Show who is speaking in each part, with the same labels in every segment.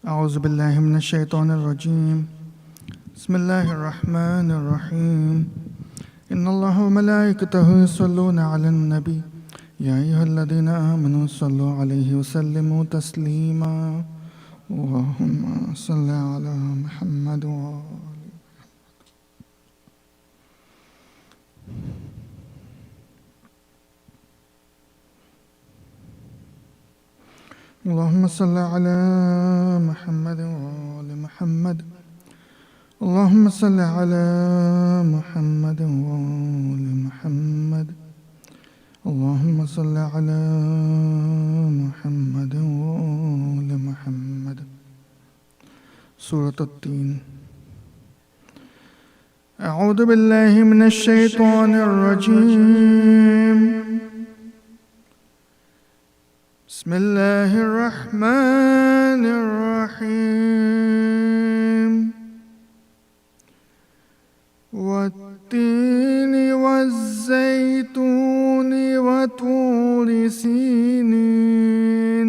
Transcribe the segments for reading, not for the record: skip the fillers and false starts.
Speaker 1: أعوذ بالله من الشيطان الرجيم. بسم الله الرحمن الرحيم. إن الله وملائكته يصلون على النبي يا أيها الذين آمنوا صلوا عليه وسلموا تسليما. اللهم صل على محمد اللهم صل على محمد وآل محمد. اللهم صل على محمد وآل محمد. اللهم صل على محمد وآل محمد. سورة التين. أعوذ بالله من الشيطان الرجيم. بسم الله الرحمن الرحيم. والتين والزيتون وطور سينين.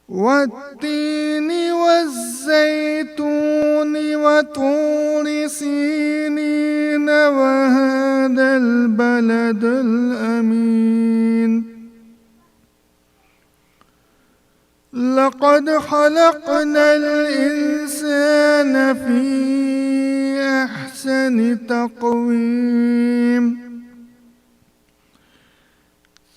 Speaker 1: والتين والزيتون وطور سينين وهذا البلد الأمين. لقد خلقنا الإنسان في أحسن تقويم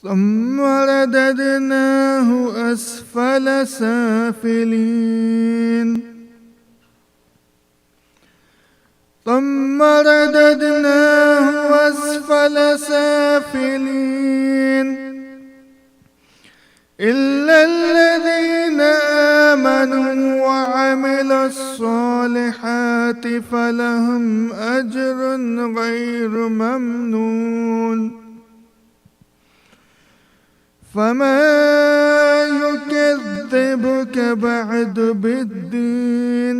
Speaker 1: ثم رددناه أسفل سافلين. ثم رددناه أسفل سافلين إلا الذين آمنوا وعملوا الصالحات فلهم أجر غير ممنون. فما يكذبك بعد بالدين.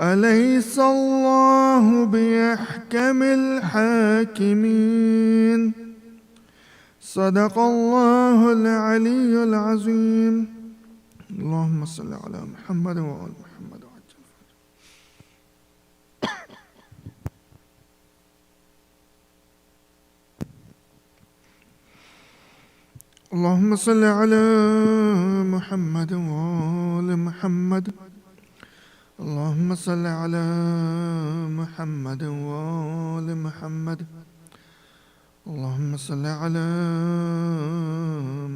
Speaker 1: أليس الله بأحكم الحاكمين. صدق الله العلي العظيم. اللهم صل على محمد وآل محمد. اللهم صل على محمد وآل محمد. اللهم صل على محمد وآل محمد. اللهم صل على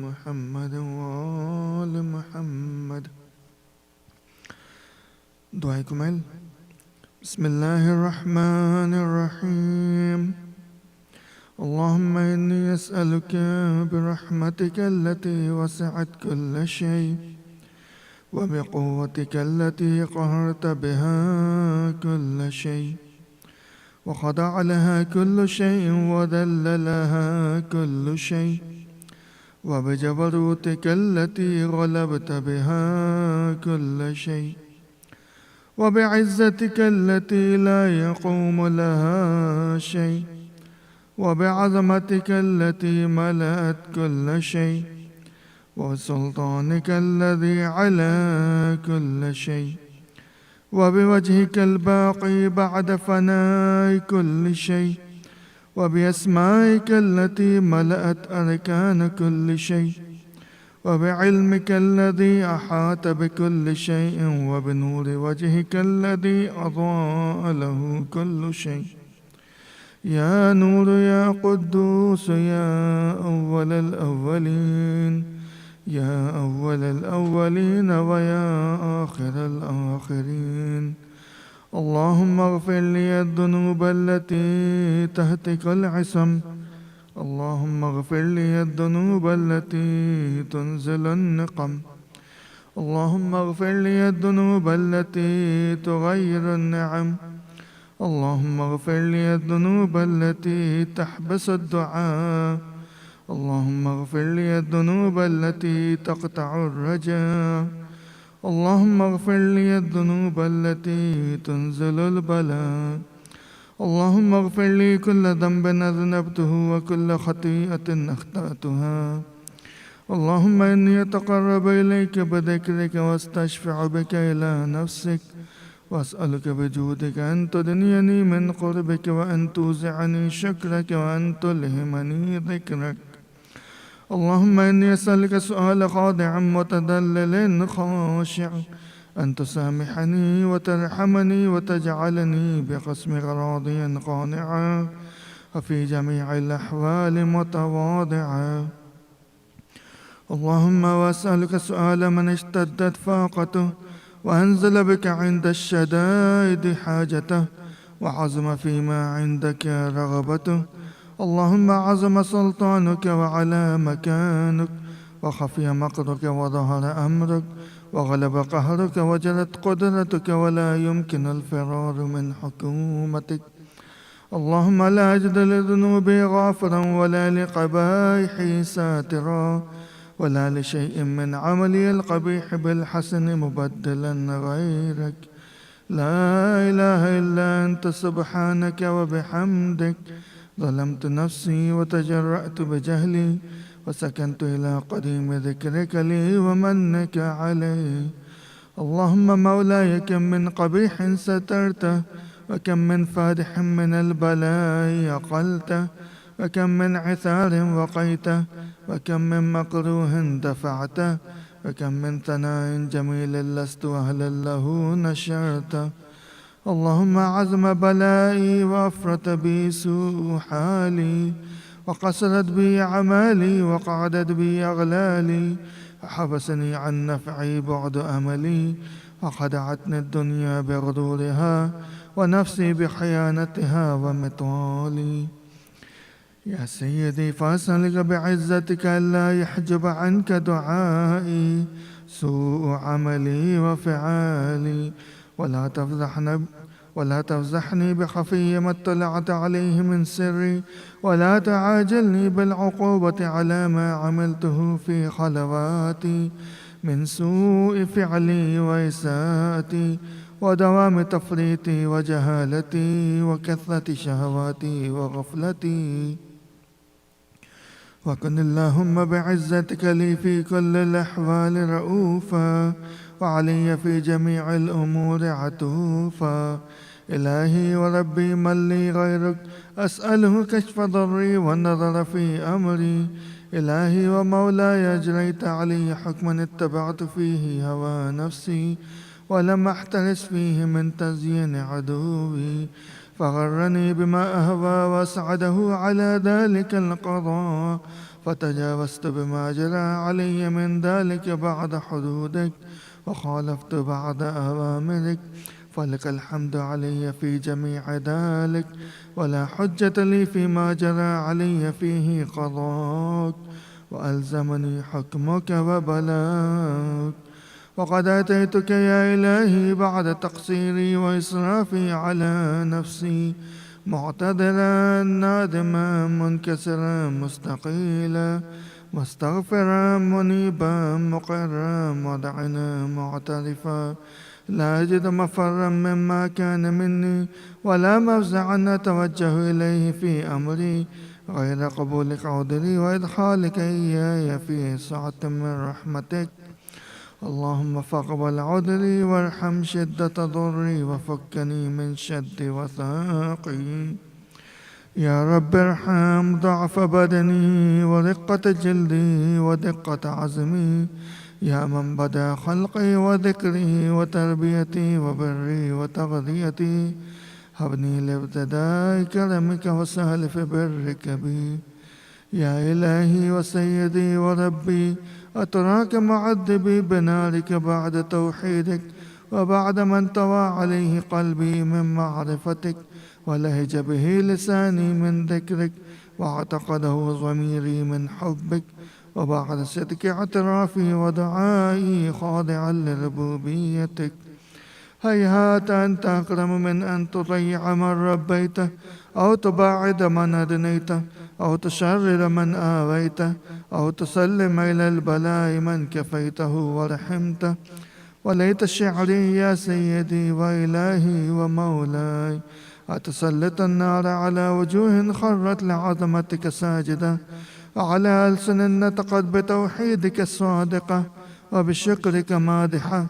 Speaker 1: محمد وآل محمد. دعاء كمال. بسم الله الرحمن الرحيم. اللهم إني أسألك برحمتك التي وسعت كل شيء وبقوتك التي قهرت بها كل شيء وخضع لها كل شيء وذل لها كل شيء وبجبروتك التي غلبت بها كل شيء وبعزتك التي لا يقوم لها شيء وبعظمتك التي ملأت كل شيء وسلطانك الذي على كل شيء وبوجهك الباقي بعد فناء كل شيء وبأسمائك التي ملأت أركان كل شيء وبعلمك الذي أحاط بكل شيء وبنور وجهك الذي أضاء له كل شيء. يا نور يا قدوس يا أول الأولين يا أول الأولين ويا آخر الآخرين. اللهم اغفر لي الذنوب التي تهتك العصم. اللهم اغفر لي الذنوب التي تنزل النقم. اللهم اغفر لي الذنوب التي تغير النعم. اللهم اغفر لي الذنوب التي تحبس الدعاء. اللهم اغفر لي الذنوب التي تقطع الرجاء. اللهم اغفر لي الذنوب التي تنزل البلاء. اللهم اغفر لي كل ذنب أذنبته وكل خطيئة أخطأتها اللهم إني أتقرب إليك بذكرك واستشفع بك إلى نفسك، وأسألك بجودك أن تدنيني من قربك، وأن توزعني شكرك، وأن تلهمني ذكرك. اللهم إني أسألك سؤال خاضع متذلل خاشع، أن تسامحني وترحمني وتجعلني بقسمك راضيا قانعا، وفي جميع الأحوال متواضعا. اللهم وأسألك سؤال من اشتدت فاقته، وأنزل بك عند الشدائد حاجته، وعظم فيما عندك رغبته. اللهم عظم سلطانك وعلى مكانك، وخفي مقدرك وظهر أمرك، وغلب قهرك وجلت قدرتك، ولا يمكن الفرار من حكومتك. اللهم لا أجد لذنوبي غافرا، ولا لقبائحي ساترا، ولا لشيء من عملي القبيح بالحسن مبدلا غيرك. لا إله إلا أنت سبحانك وبحمدك. ظلمت نفسي وتجرأت بجهلي، وسكنت إلى قديم ذكرك لي ومنك علي. اللهم مولاي كم من قبيح سترته، وكم من فادح من البلاء أقلته، وكم من عثار وقيته، وكم من مكروه دفعته، وكم من ثناء جميل لست أهلا له نشرته. اللهم عزم بلائي وأفرط بي سوء حالي، وقصرت بي أعمالي، وقعدت بي أغلالي، وحبسني عن نفعي بعد أملي، وخدعتني الدنيا بغرورها، ونفسي بخيانتها ومطالي. يا سيدي فأسألك بعزتك ألا يحجب عنك دعائي سوء عملي وفعالي، ولا تفضحني بخفي ما اطلعت عليه من سري، ولا تعاجلني بالعقوبة على ما عملته في خلواتي من سوء فعلي وإساءتي، ودوام تفريطي وجهالتي، وكثرة شهواتي وغفلتي. وكن اللهم بعزتك لي في كل الأحوال رؤوفا، وعلي في جميع الأمور عطوفا. إلهي وربي من لي غيرك، أسأله كشف ضري والنظر في أمري. إلهي ومولاي أجريت علي حكما اتبعت فيه هوى نفسي، ولم أحترس فيه من تزيين عدوي، فغرني بما أهوى وأسعده على ذلك القضاء، فتجاوزت بما جرى علي من ذلك بعد حدودك، وخالفت بعد أوامرك. فلك الحمد علي في جميع ذلك، ولا حجة لي فيما جرى علي فيه قضاءك، وألزمني حكمك وبلاك. وقد أتيتك يا إلهي بعد تقصيري وإسرافي على نفسي، معتذرا نادما منكسرا مستقيلا، مستغفرا منيبا مقرا مذعنا معترفا، لا أجد مفرا مما كان مني، ولا مفزعا أتوجه إليه في أمري غير قبولك عذري، وإدخالك إياي في سعة من رحمتك. اللهم فاقبل عذري، وارحم شدة ضري، وفكني من شد وثاقي. يا رب ارحم ضعف بدني، ورقة جلدي، ودقة عزمي. يا من بدا خلقي وذكري وتربيتي وبري وتغذيتي، هبني لابتداء كرمك وسهل في برك بي. يا إلهي وسيدي وربي، أتراك معذبي بنارك بعد توحيدك، وبعد ما انطوى عليه قلبي من معرفتك، ولهج به لساني من ذكرك، واعتقده ضميري من حبك، وبعد صدق اعترافي ودعائي خاضعا لربوبيتك. هيهات أنت أكرم من أن تضيع من ربيته، أو تباعد من أدنيته، أو تشرر من آويته، أو تسلم إلى البلاء من كفيته ورحمته. وليت شعري يا سيدي وإلهي ومولاي، أتسلط النار على وجوه خرت لعظمتك ساجدة، وعلى ألسن نطقت بتوحيدك الصادقة وبشكرك مادحة،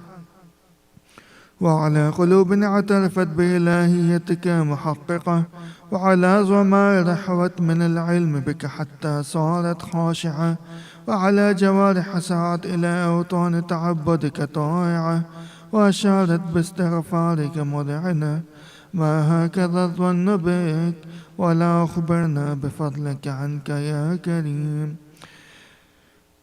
Speaker 1: وعلى قلوب اعترفت بإلهيتك محققة، وعلى ضمائر حوت من العلم بك حتى صارت خاشعة، وعلى جوارح سعت إلى أوطان تعبدك طائعة، وأشارت باستغفارك مذعنة. ما هكذا الظن بك، ولا أخبرنا بفضلك عنك يا كريم.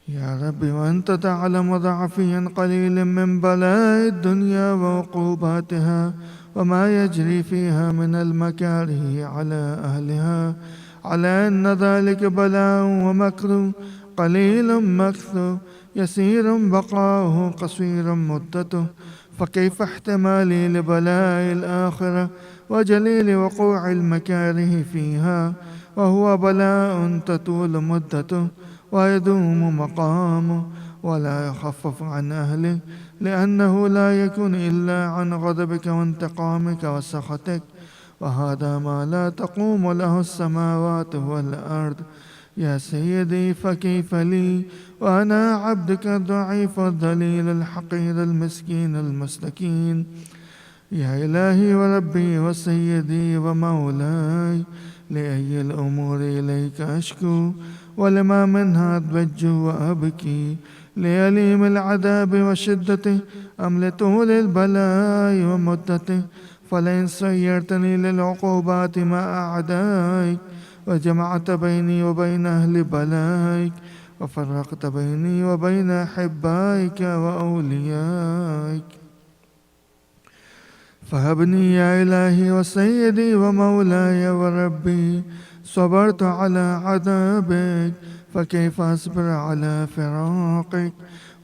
Speaker 1: يا رب وأنت تعلم ضعفي قليل من بلاء الدنيا وعقوباتها وما يجري فيها من المكاره على أهلها، على أن ذلك بلاء ومكر قليل مكثه، يسير بقاؤه قصير مدته، فكيف احتمالي لبلاء الآخرة وجليل وقوع المكاره فيها، وهو بلاء تطول مدته ويدوم مقامه ولا يخفف عن أهله، لأنه لا يكون إلا عن غضبك وانتقامك وسخطك، وهذا ما لا تقوم له السماوات والأرض. يا سيدي فكيف لي وأنا عبدك الضعيف الذليل الحقير المسكين المستكين؟ يا إلهي وربي وسيدي ومولاي، لأي الأمور إليك أشكو، ولما منها أضبج وأبكي؟ لأليم العذاب وشدته أم لطول البلاء ومدته؟ فلئن سيرتني للعقوبات مع أعدائك، وجمعت بيني وبين أهل بلائك، وفرقت بيني وبين أحبائك وأوليائك، فهبني يا إلهي وسيدي ومولاي وربي. صبرت على عذابك، فكيف أصبر على فراقك؟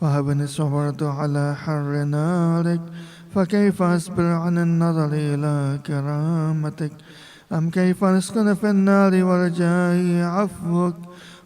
Speaker 1: وهبني صبرت على حر نارك، فكيف أصبر عن النظر إلى كرامتك؟ أم كيف أسكن في النار ورجائي عفوك؟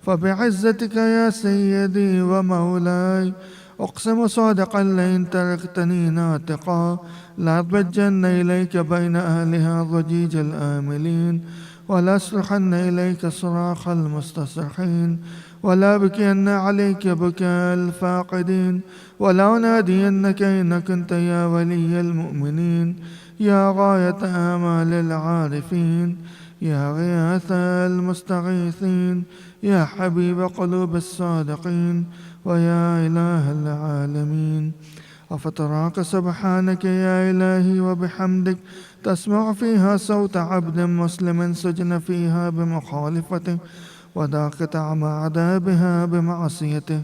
Speaker 1: فبعزتك يا سيدي ومولاي أقسم صادقا لئن تركتني ناطقا لأضبجن إليك بين أهلها ضجيج الآملين، ولا أصرخن إليك صراخ المستصرخين، ولا بكين عليك بكاء الفاقدين، ولا أنادينك إن كنت يا ولي المؤمنين، يا غاية آمال العارفين، يا غياث المستغيثين، يا حبيب قلوب الصادقين، ويا إله العالمين. أفتراك سبحانك يا إلهي وبحمدك تسمع فيها صوت عبد مسلم سجن فيها بمخالفته، وذاق طعم عذابها بمعصيته،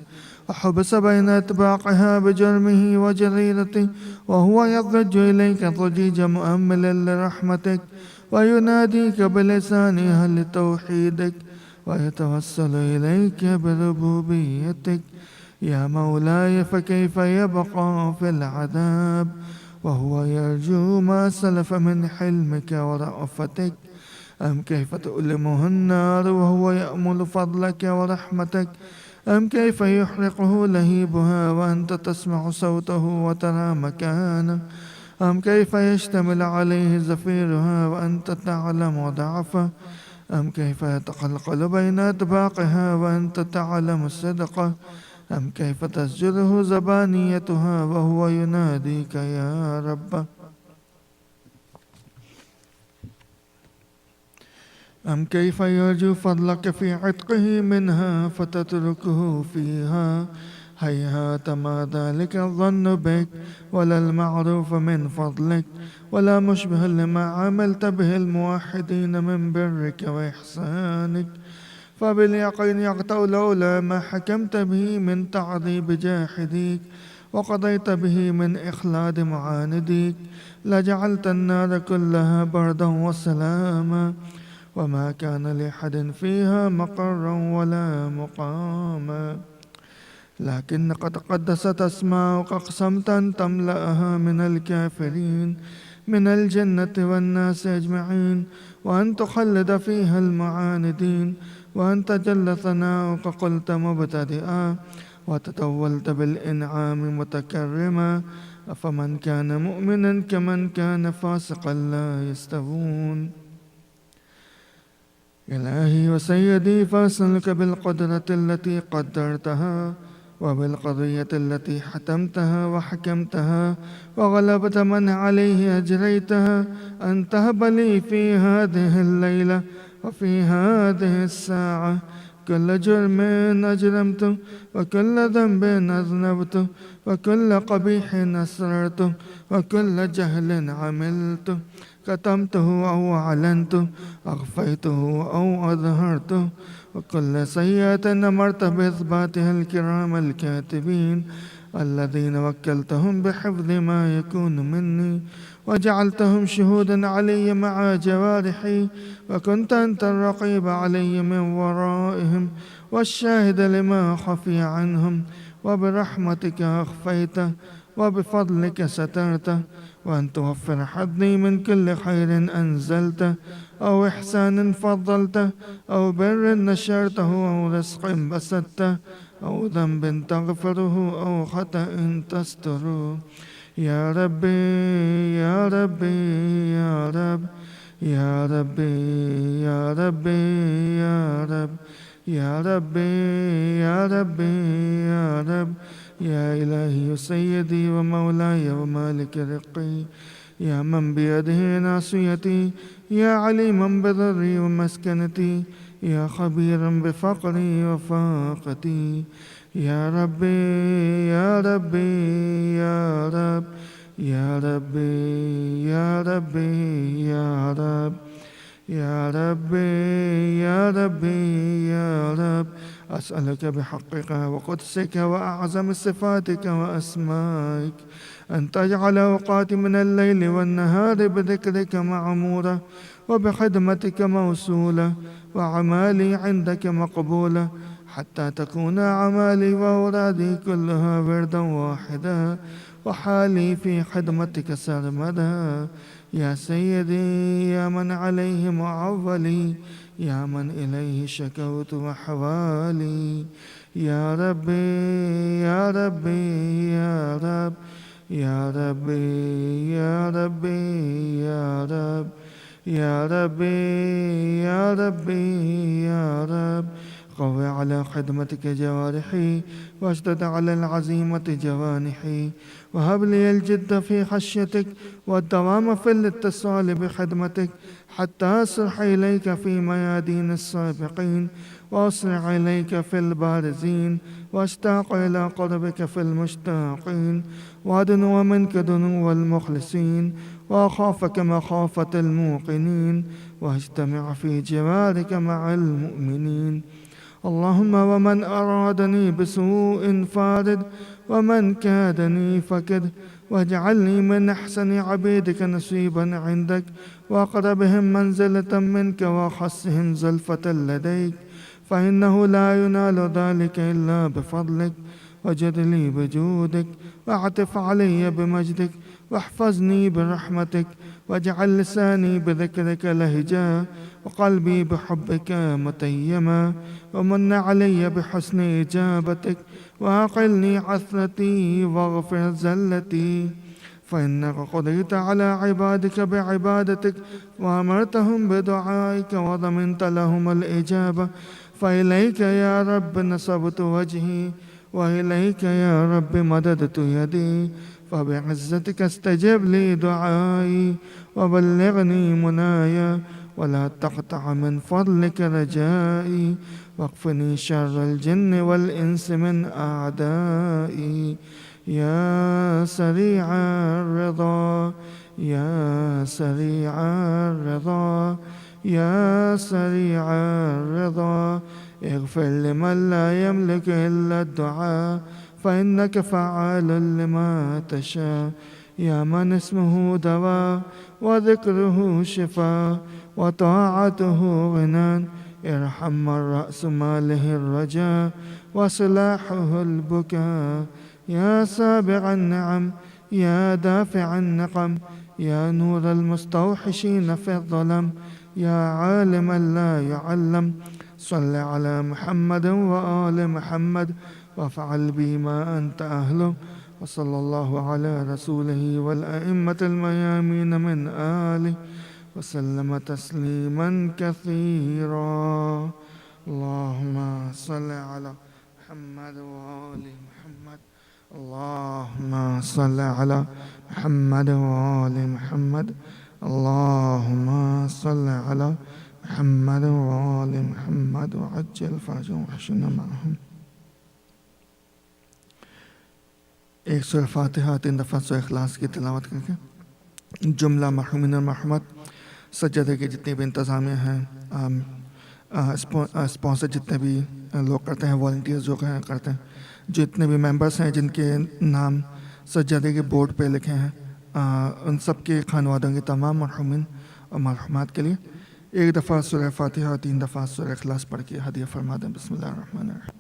Speaker 1: وحبس بين أطباقها بجرمه وجريرته، وهو يضج إليك ضجيج مؤمل لرحمتك، ويناديك بلسان أهل توحيدك، ويتوسل إليك بربوبيتك. يا مولاي فكيف يبقى في العذاب وهو يرجو ما سلف من حلمك ورأفتك؟ أم كيف تؤلمه النار وهو يأمل فضلك ورحمتك؟ أم كيف يحرقه لهيبها وأنت تسمع صوته وترى مكانه؟ أم كيف يشتمل عليه زفيرها وأنت تعلم ضعفه؟ أم كيف يتقلقل بين أطباقها وأنت تعلم صدقه؟ أم كيف تسجده زبانيتها وهو يناديك يا رب؟ أم كيف يرجو فضلك في عتقه منها فتتركه فيها؟ هيهات ما ذلك الظن بك، ولا المعروف من فضلك، ولا مشبه لما عملت به الموحدين من برك وإحسانك. فباليقين يقطع لولا ما حكمت به من تعذيب جاحديك، وقضيت به من إخلاد معانديك، لجعلت النار كلها بردا وسلاما، وما كان لأحد فيها مقرا ولا مقاما. لكن قد قدست أسماؤك أقسمت أن تملأها من الكافرين من الجنة والناس أجمعين، وأن تخلد فيها المعاندين، وأن تجل ثناؤك قلت مبتدئا، وتطولت بالإنعام متكرما، أفمن كان مؤمنا كمن كان فاسقا لا يستوون. إلهي وسيدي فأسألك بالقدرة التي قدرتها وبالقضية التي حتمتها وحكمتها وغلبت من عليه أجريتها أن تهب لي في هذه الليلة وفي هذه الساعة كل جرم أجرمته وكل ذنب أذنبته وكل قبيح أسررته وكل جهل عملته كتمته أو أعلنته أخفيته أو أظهرته وكل سيئة أمرت بإثباتها الكرام الكاتبين الذين وكلتهم بحفظ ما يكون مني وجعلتهم شهودا علي مع جوارحي وكنت أنت الرقيب علي من ورائهم والشاهد لما خفي عنهم وبرحمتك أخفيته وبفضلك سترته وأن توفر حظي من كل خير أنزلته أو إحسان فضلته أو بر نشرته أو رزق بسطته أو ذنب تغفره أو خطأ تستره يا ربي يا ربي يا رب يا ربي يا ربي يا رب يا ربي يا ربي يا رب يا إلهي سيدي ومولاي ومالك رقي يا من بيده ناصيتي يا عليما بضري ومسكنتي يا خبيرا بفقري وفاقتي يا ربي يا ربي يا رب يا ربي يا ربي يا رب يا ربي يا ربي يا رب أسألك بحقك وقدسك وأعظم صفاتك وأسمائك أن تجعل أوقاتي من الليل والنهار بذكرك معمورة وبخدمتك موصولة وأعمالي عندك مقبولة حتى تكون أعمالي وأورادي كلها وردا واحدا وحالي في خدمتك سرمدا يا سيدي يا من عليه معولي يا من إليه شكوت وحوالي يا ربي يا ربي يا رب يا ربي يا ربي يا رب يا ربي يا ربي يا رب قوي على خدمتك جوارحي واشدد على العزيمة جوانحي وهب لي الجد في خشيتك والدوام في الاتصال بخدمتك حتى أسرح إليك في ميادين السابقين وأسرع إليك في البارزين واشتاق إلى قربك في المشتاقين وأدنو منك دنو المخلصين وأخافك مخافة الموقنين واجتمع في جوارك مع المؤمنين اللهم ومن أرادني بسوء فارد ومن كادني فكد واجعلني من أحسن عبيدك نصيبا عندك وأقربهم منزلة منك وأخصهم زلفة لديك فإنه لا ينال ذلك إلا بفضلك وجد لي بجودك واعطف علي بمجدك واحفظني برحمتك واجعل لساني بذكرك لهجا وقلبي بحبك متيما ومن علي بحسن إجابتك وأقلني عثرتي واغفر زلتي فإنك قضيت على عبادك بعبادتك وأمرتهم بدعائك وضمنت لهم الإجابة فإليك يا رب نصبت وجهي وإليك يا رب مددت يدي فبعزتك استجب لي دعائي وبلغني منايا ولا تقطع من فضلك رجائي واكفني شر الجن والإنس من أعدائي يا سريع الرضا يا سريع الرضا يا سريع الرضا اغفر لمن لا يملك إلا الدعاء فإنك فعال لما تشاء يا من اسمه دواء وذكره شفاء وطاعته غنى ارحم من رأس ماله الرجاء وصلاحه البكاء يا سابع النعم يا دافع النقم يا نور المستوحشين في الظلم يا عالما لا يعلم صل على محمد وآل محمد وافعل بي ما أنت أهله وصلى الله على رسوله والأئمة الميامين من آله وسلم تسليما كثيرا. اللهم صل على محمد وآل محمد. اللهم صل على محمد وآل محمد. اللهم صل على محمد وآل محمد وعجل فرجهم واحشرنا معهم. ایک سورہ فاتحہ 3 دفعہ سورہ اخلاص کی تلاوت کر کے جملہ مرحومین المرحومات، سجدے کے جتنے بھی انتظامیہ ہیں، اسپانسر جتنے بھی لوگ کرتے ہیں، والنٹیئرز جو کرتے ہیں، جتنے بھی ممبرس ہیں جن کے نام سجدے کے بورڈ پہ لکھے ہیں، ان سب کے خانوادوں کے تمام مرحومین اور مرحومات کے لیے ایک دفعہ سورہ فاتحہ اور 3 دفعہ سورہ اخلاص پڑھ کے ہدیہ فرما دیں. بسم اللہ الرحمن الرحیم.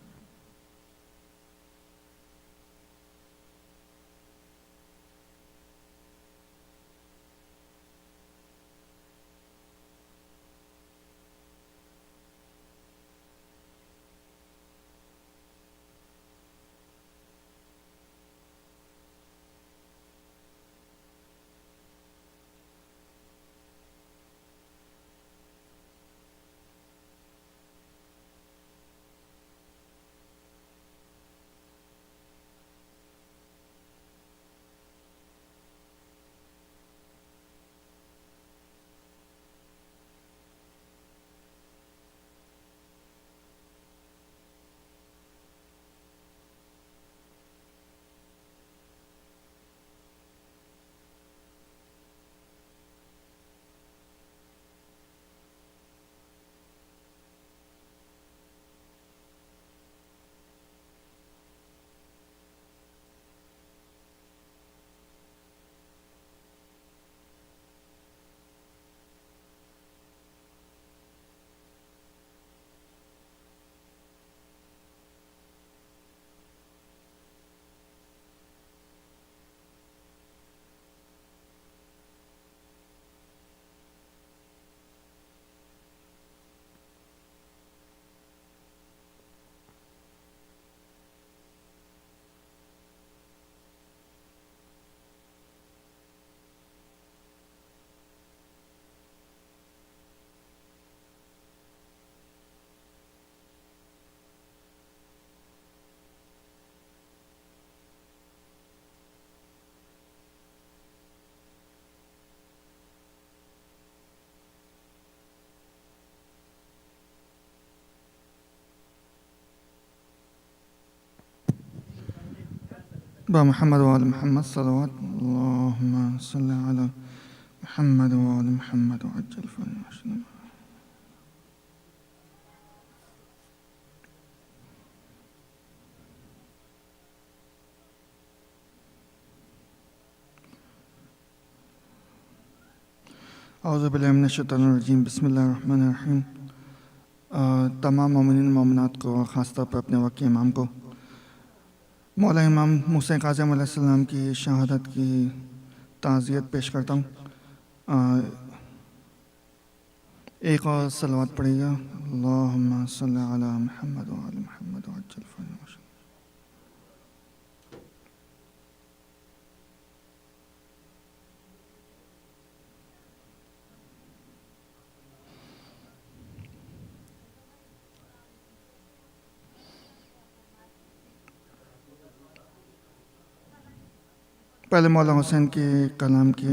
Speaker 1: محمد وآل محمد صلوات. اللهم صل على محمد وآل محمد وعجل فرجهم. اعوذ باللہ من الشیطان الرجیم. بسم اللہ الرحمن الرحیم. تمام مومنین مومنات کو، خاص طور پر اپنے وقت کے امام کو، مولا امام موسیٰ کاظم علیہ السلام کی شہادت کی تعزیت پیش کرتا ہوں. ایک اور صلوات پڑھے گا. اللہم صلی علی محمد وآل محمد وعجل فرجهم. پہلے مولا حسین کے کلام کے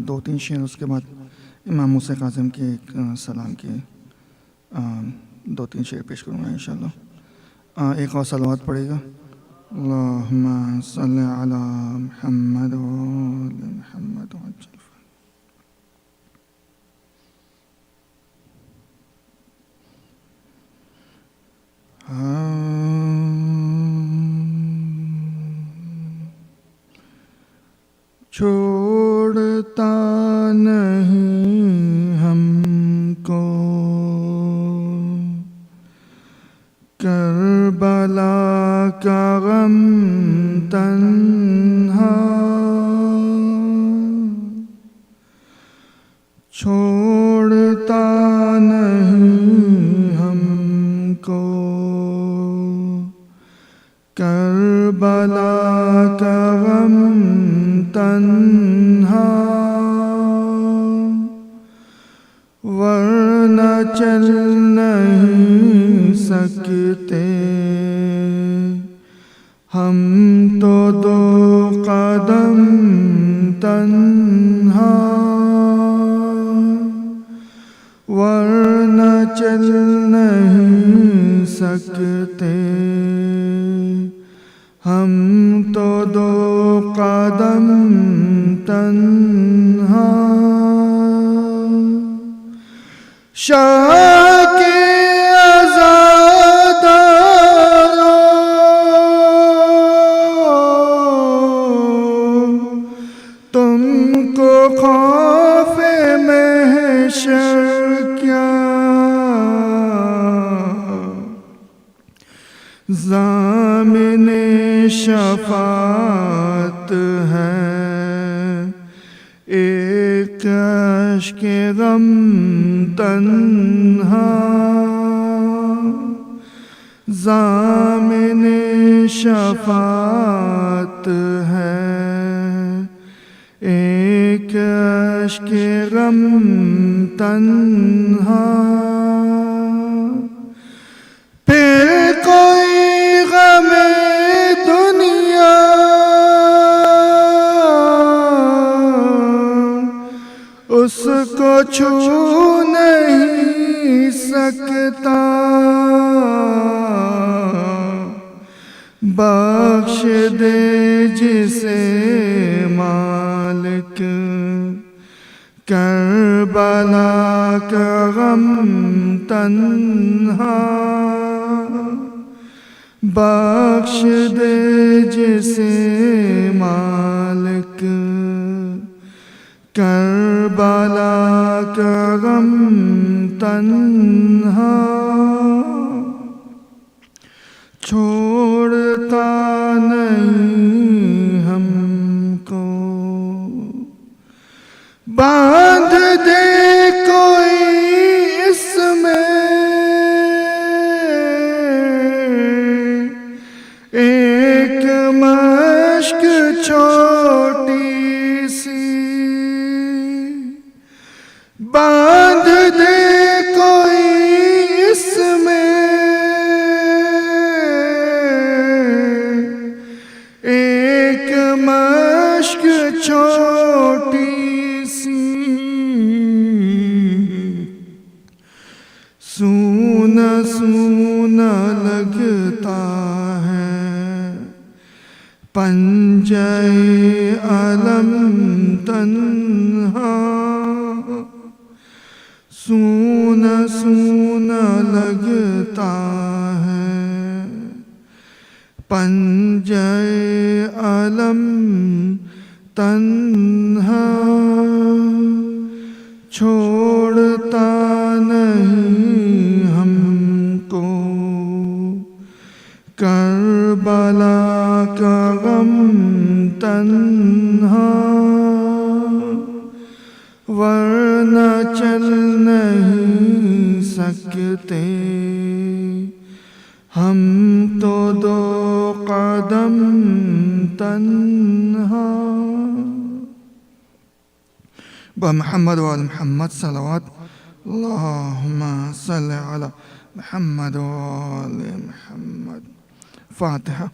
Speaker 1: 2-3 شعر، اس کے بعد امام موسیٰ کاظم کے سلام کے 2-3 شعر پیش کروں گا انشاءاللہ. ایک اور صلوات پڑھے گا. اللہم صلی علی محمد وآل محمد وعجل. چھوڑتا نہیں ہم کو کربلا کا غم تنہا، چھوڑتا نہیں ہم کو کربلا کا غم تنہا، نہیں سکتے ہم تو دو قدم تنہا، ورنہ چل نہیں سکتے ہم تو دو قدم تنہا۔ شاہ کے عزاداروں، تم کو خوف محشر کیا، ضامن شفاعت ہے ایک اشک غم تنہا، ضامن شفاعت ہے ایک اشک غم تنہا۔ پھر کوئی غم دنیا اس کو چھو نہیں سکتا، بخش دے جسے مالک کربلا کا غم تنہا، بخش دے جسے مالک کربلا کا غم تنہا۔ چھوڑتا نہیں ہم کو، باندھ دے کوئی اس میں ایک مشق چھوٹی سی، باندھ دے کوئی اس میں ایک مشق چھوٹی سی، سونا سونا لگتا ہے پنجے علم تنہا، سونا سونا لگتا ہے پنجے علم تنہا، چھوڑتا نہیں ہم کو کربلا کا غم تنہا، ورنہ چل نہیں سکتے ہم تو دو قدم تنہا۔ بمحمد وآل محمد صلوات اللہم صلی علی محمد وآل محمد۔ فاتحہ۔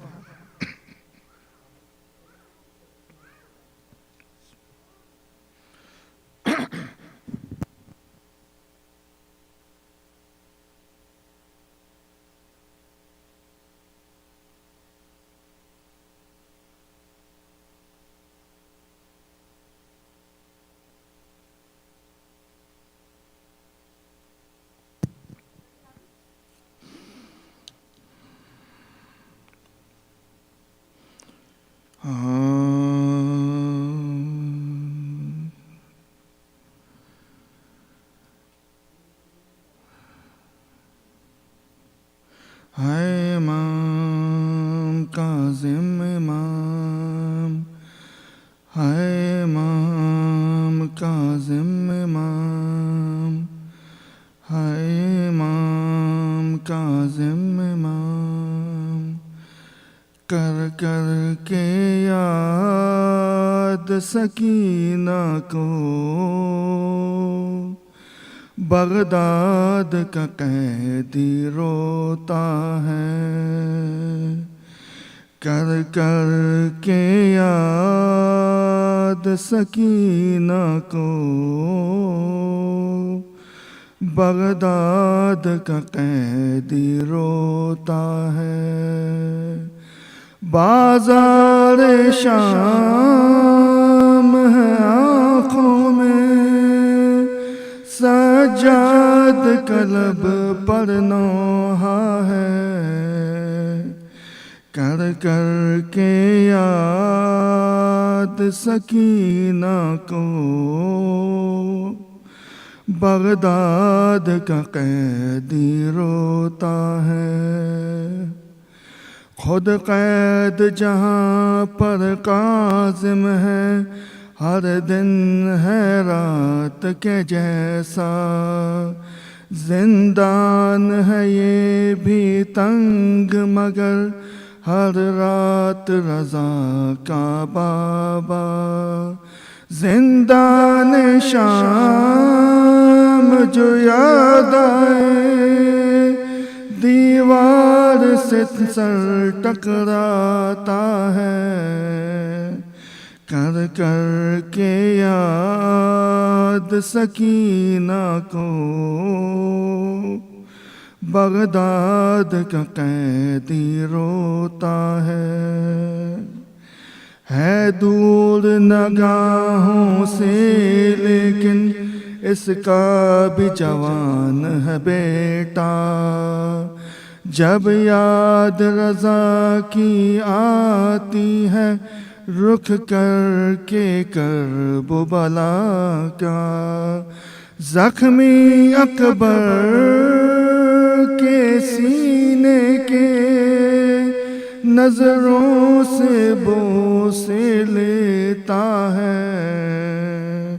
Speaker 1: ہے امام کاظم امام، ہے امام کاظم امام، ہے امام کاظم امام، کر کر کے یاد سکینہ کو بغداد کا قیدی روتا ہے، کر کر کے یاد سکینہ کو، بغداد کا قیدی روتا ہے۔ بازار شام ہے آنکھوں میں، سجاد قلب پر نوحہ ہے، کر کر کے یاد سکینہ کو، بغداد کا قیدی روتا ہے۔ خود قید جہاں پر قاظم ہے، ہر دن ہے رات کے جیسا، زندان ہے یہ بھی تنگ مگر ہر رات رضا کا بابا۔ زندان شام جو یاد آئے، دیوار سے سر ٹکراتا ہے، کر کر کے یاد سکینہ کو، بغداد کا قیدی روتا ہے دور نگاہوں سے لیکن اس کا بھی جوان ہے بیٹا، جب یاد رضا کی آتی ہے، رخ کر کے کرب و بلا کا، زخمی اکبر کے سینے کے نظروں سے بوسے لیتا ہے،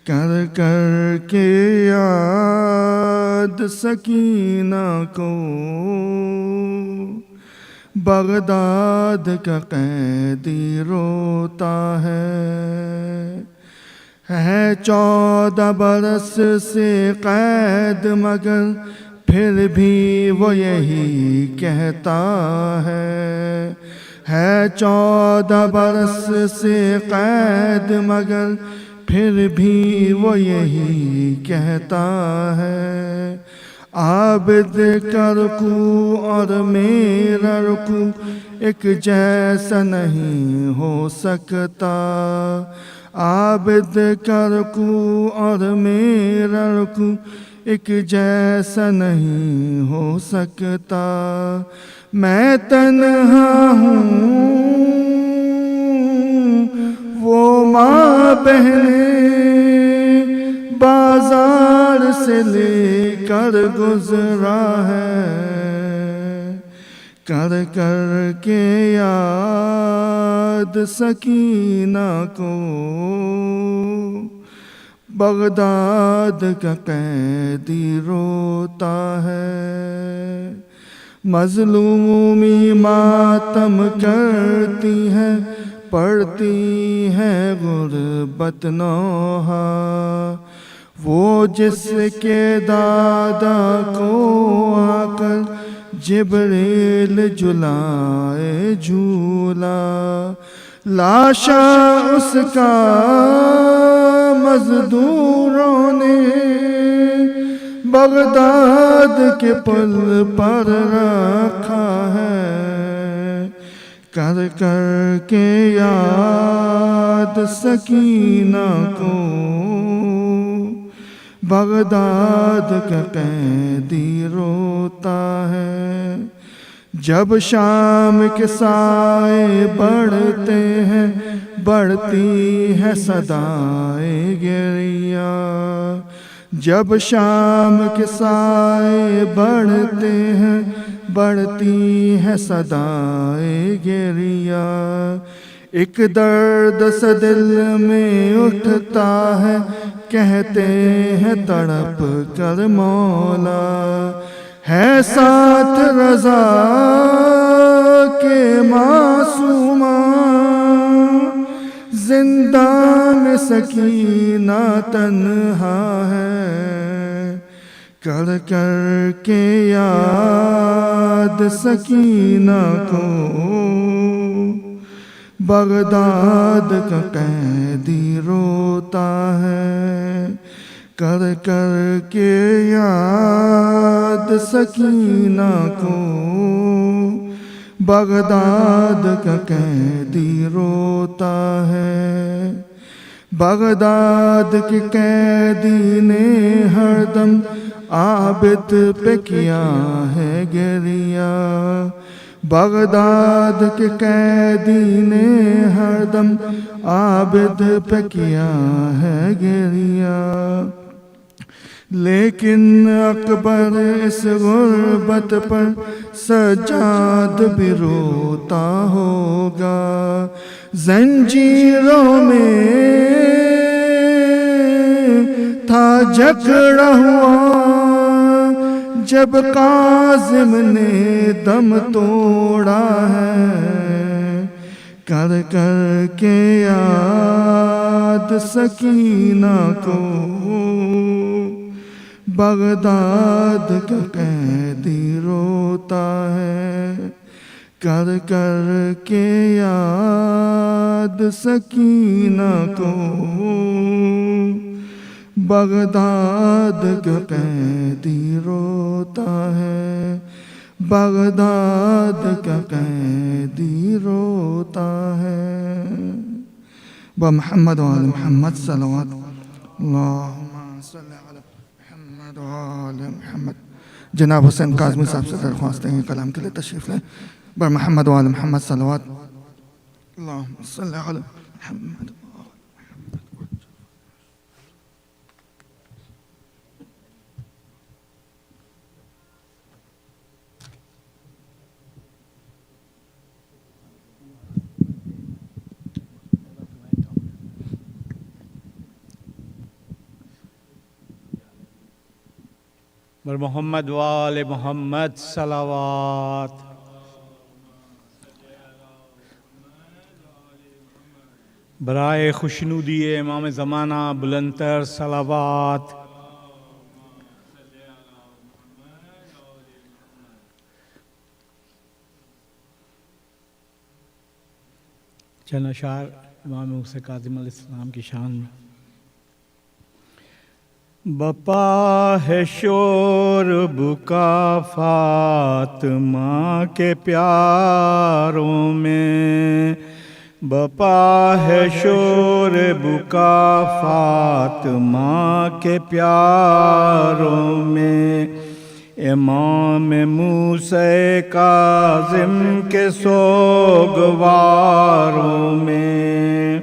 Speaker 1: کر کر کے یاد سکینہ کو، بغداد کا قیدی روتا ہے 14 برس سے قید مگر پھر بھی وہ یہی کہتا ہے 14 برس سے قید مگر پھر بھی وہ یہی کہتا ہے، عابد کا رکوع اور میرا رکوع ایک جیسا نہیں ہو سکتا، عابد کا رکوع اور میرا رکوع ایک جیسا نہیں ہو سکتا، میں تنہا ہوں وہ ماں بہنیں بازار سے لے کر گزرا ہے، کر کر کے یاد سکینہ کو، بغداد کا قیدی روتا ہے، مظلومی ماتم کرتی ہے، پڑتی ہے غربت نوحہ، وہ جس کے دادا کو آ کر جبریل جلائے جھولا، لاشا اس کا مزدوروں نے بغداد کے پل پر رکھا ہے، کر کر کے یاد سکینہ کو، بغداد کا قیدی روتا ہے، جب شام کے سائے بڑھتے ہیں بڑھتی ہے صدائے گریا، جب شام کے سائے بڑھتے ہیں بڑھتی ہے صدائے گریا، ایک درد سے دل میں اٹھتا ہے، کہتے ہیں تڑپ کر مولا، ہے ساتھ رضا کے معصومہ، زندہ میں سکینہ تنہا ہے، کر کر کے یاد سکینہ کو بغداد کا قیدی روتا ہے، کر کر کے یاد سکینہ کو بغداد کا قیدی روتا ہے۔ بغداد کے قیدی نے ہر دم عابد پہ کیا ہے گریہ، بغداد کے قیدی نے ہر دم عابد پہ کیا ہے گریہ، لیکن اکبر اس غربت پر سجاد بھی روتا ہوگا۔ زنجیروں میں تھا جکڑا ہوا جب قاسم نے دم توڑا ہے، کر کر کے یاد سکینہ کو بغداد کا قیدی روتا ہے، کر کر کے یاد سکینہ کو بغداد کا قیدی روتا ہے، بغداد کا قیدی روتا ہے۔ بمحمد وآل محمد صلوات اللہم صلی علی محمد وآل محمد۔ جناب حسین کاظمی صاحب سے درخواست ہے کلام کے لیے تشریف لیں۔ بمحمد وآل محمد صلوات اللہم صلی علی محمد۔
Speaker 2: محمد وآل محمد صلوات۔ برائے خوشنودی امام زمانہ بلندتر صلوات۔ چند اشعار امام موسیٰ کاظم علیہ السلام کی شان میں۔ بپا ہے شور بکا فاطمہ کے پیاروں میں، بپا ہے شور بکا فاطمہ کے پیاروں میں، امام موسیٰ کاظم کے سوگواروں میں،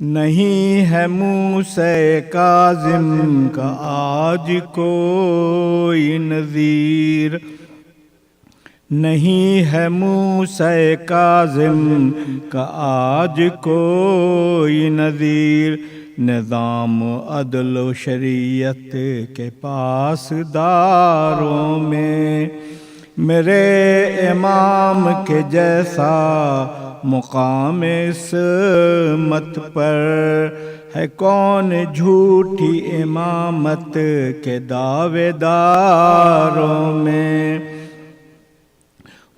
Speaker 2: نہیں ہے موسیٰ کاظم کا آج کوئی نظیر، نہیں ہے موسیٰ کاظم کا آج کوئی نظیر، نظام عدل و شریعت کے پاسداروں میں، میرے امام کے جیسا مقام عصمت پر ہے کون جھوٹی امامت کے دعوے داروں میں،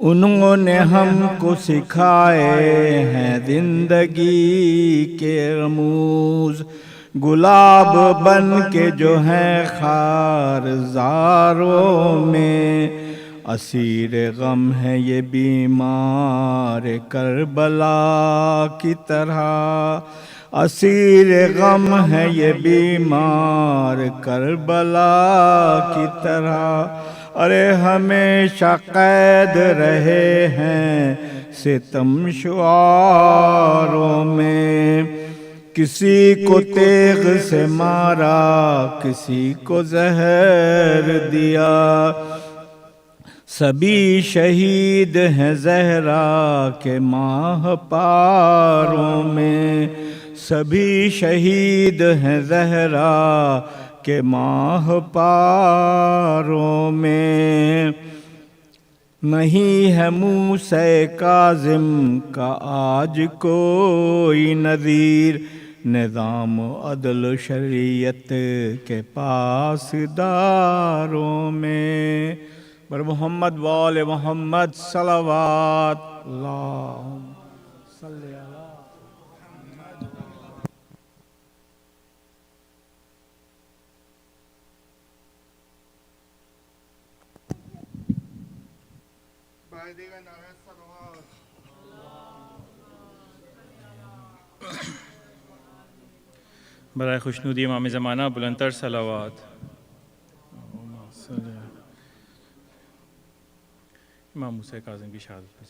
Speaker 2: انہوں نے ہم کو سکھائے ہیں زندگی کے رموز، گلاب بن کے جو ہیں خارزاروں میں، اسیر غم ہے یہ بیمار کربلا کی طرح، اسیر غم ہے یہ بیمار کربلا کی طرح، ارے ہمیشہ قید رہے ہیں ستم شعاروں میں، کسی کو تیغ سے مارا کسی کو زہر دیا، سبھی شہید ہیں زہرا کے ماہ پاروں میں، سبھی شہید ہیں زہرا کے ماہ پاروں میں، نہیں ہے موسیٰ کاظم کا آج کوئی نظیر،
Speaker 3: نظام و عدل و شریعت کے پاسداروں میں بر محمد وال محمد صلوات اللہم صلی اللہ
Speaker 4: برائے خوشنودی امام زمانہ بلندتر صلوات. امام موسیٰ کاظم کی شہادت پر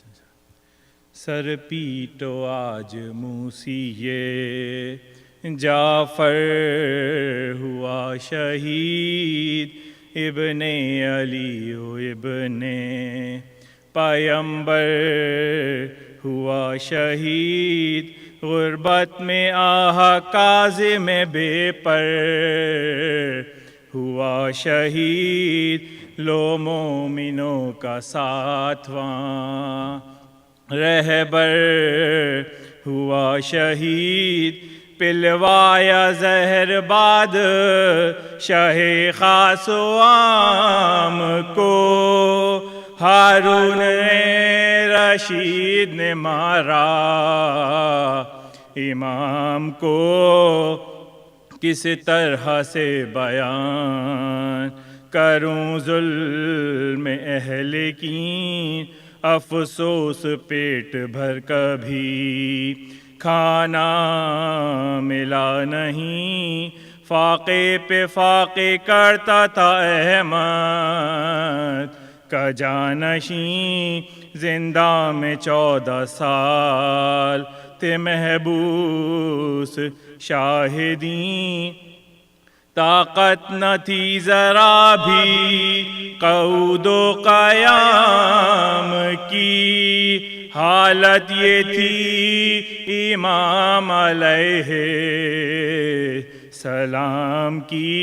Speaker 4: سر پیٹو آج موسی جعفر ہوا شہید ابن علی و ابن پیمبر ہوا شہید غربت میں آہا کاظم بے پر ہوا شہید لو مومنوں کا ساتواں رہبر ہوا شہید پلوایا زہر باد شاہ خاص و عام کو ہارون رشید نے مارا امام کو کس طرح سے بیان کروں ظلم اہل کی افسوس پیٹ بھر کبھی کھانا ملا نہیں فاقے پہ فاقے کرتا تھا احمد کا جانشین زندہ میں 14 سال تھے محبوس شاہدین طاقت نہ تھی ذرا بھی قعود و قیام کی حالت یہ تھی امام علیہ سلام کی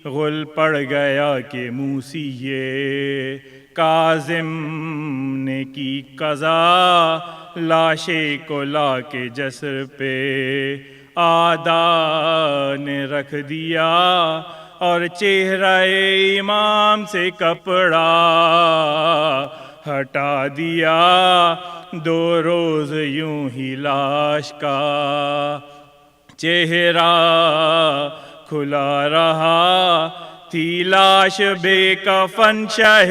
Speaker 4: غل پڑ گیا کہ موسی کاظم نے کی قضا لاشے کو لا کے جسر پہ آدھا نے رکھ دیا اور چہرہ امام سے کپڑا ہٹا دیا 2 روز یوں ہی لاش کا چہرہ کھلا رہا تھی لاش بے کفن شاہ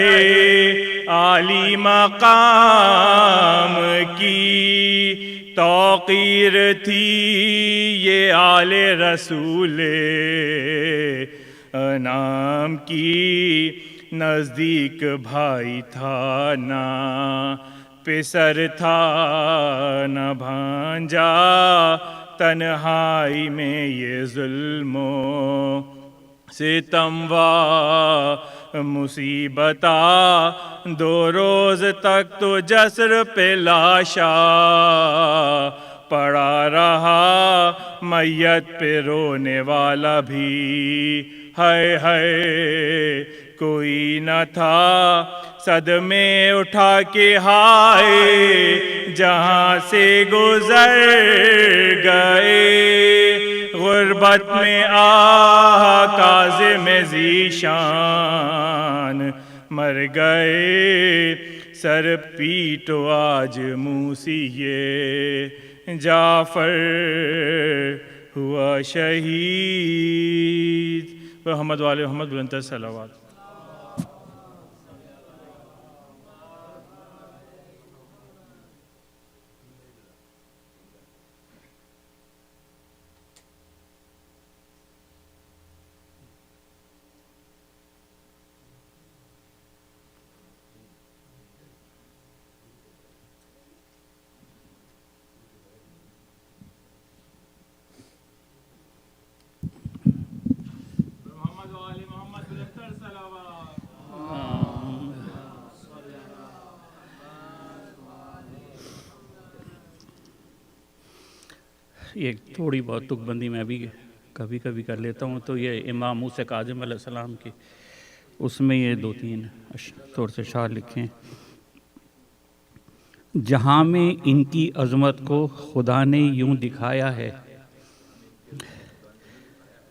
Speaker 4: عالی مقام کی توقیر تھی یہ آل رسول انام کی نزدیک بھائی تھا نہ پسر تھا نہ بھانجا تنہائی میں یہ ظلم و ستموا مصیبتا 2 روز تک تو جسر پہ لاشا پڑا رہا میت پہ رونے والا بھی ہائے ہائے کوئی نہ تھا صدمے اٹھا کے ہائے جہاں سے گزر گئے غربت میں آہ کاظم ذیشان مر گئے سر پیٹو آج موسی جعفر ہوا شہید محمد والے محمد بلندتر صلوات.
Speaker 5: یہ تھوڑی بہت تک بندی میں بھی کبھی کبھی کر لیتا ہوں. تو یہ امام موسیٰ کاظم علیہ السلام کی اس میں یہ 2-3 طور سے اشعار لکھے ہیں. جہاں میں ان کی عظمت کو خدا نے یوں دکھایا ہے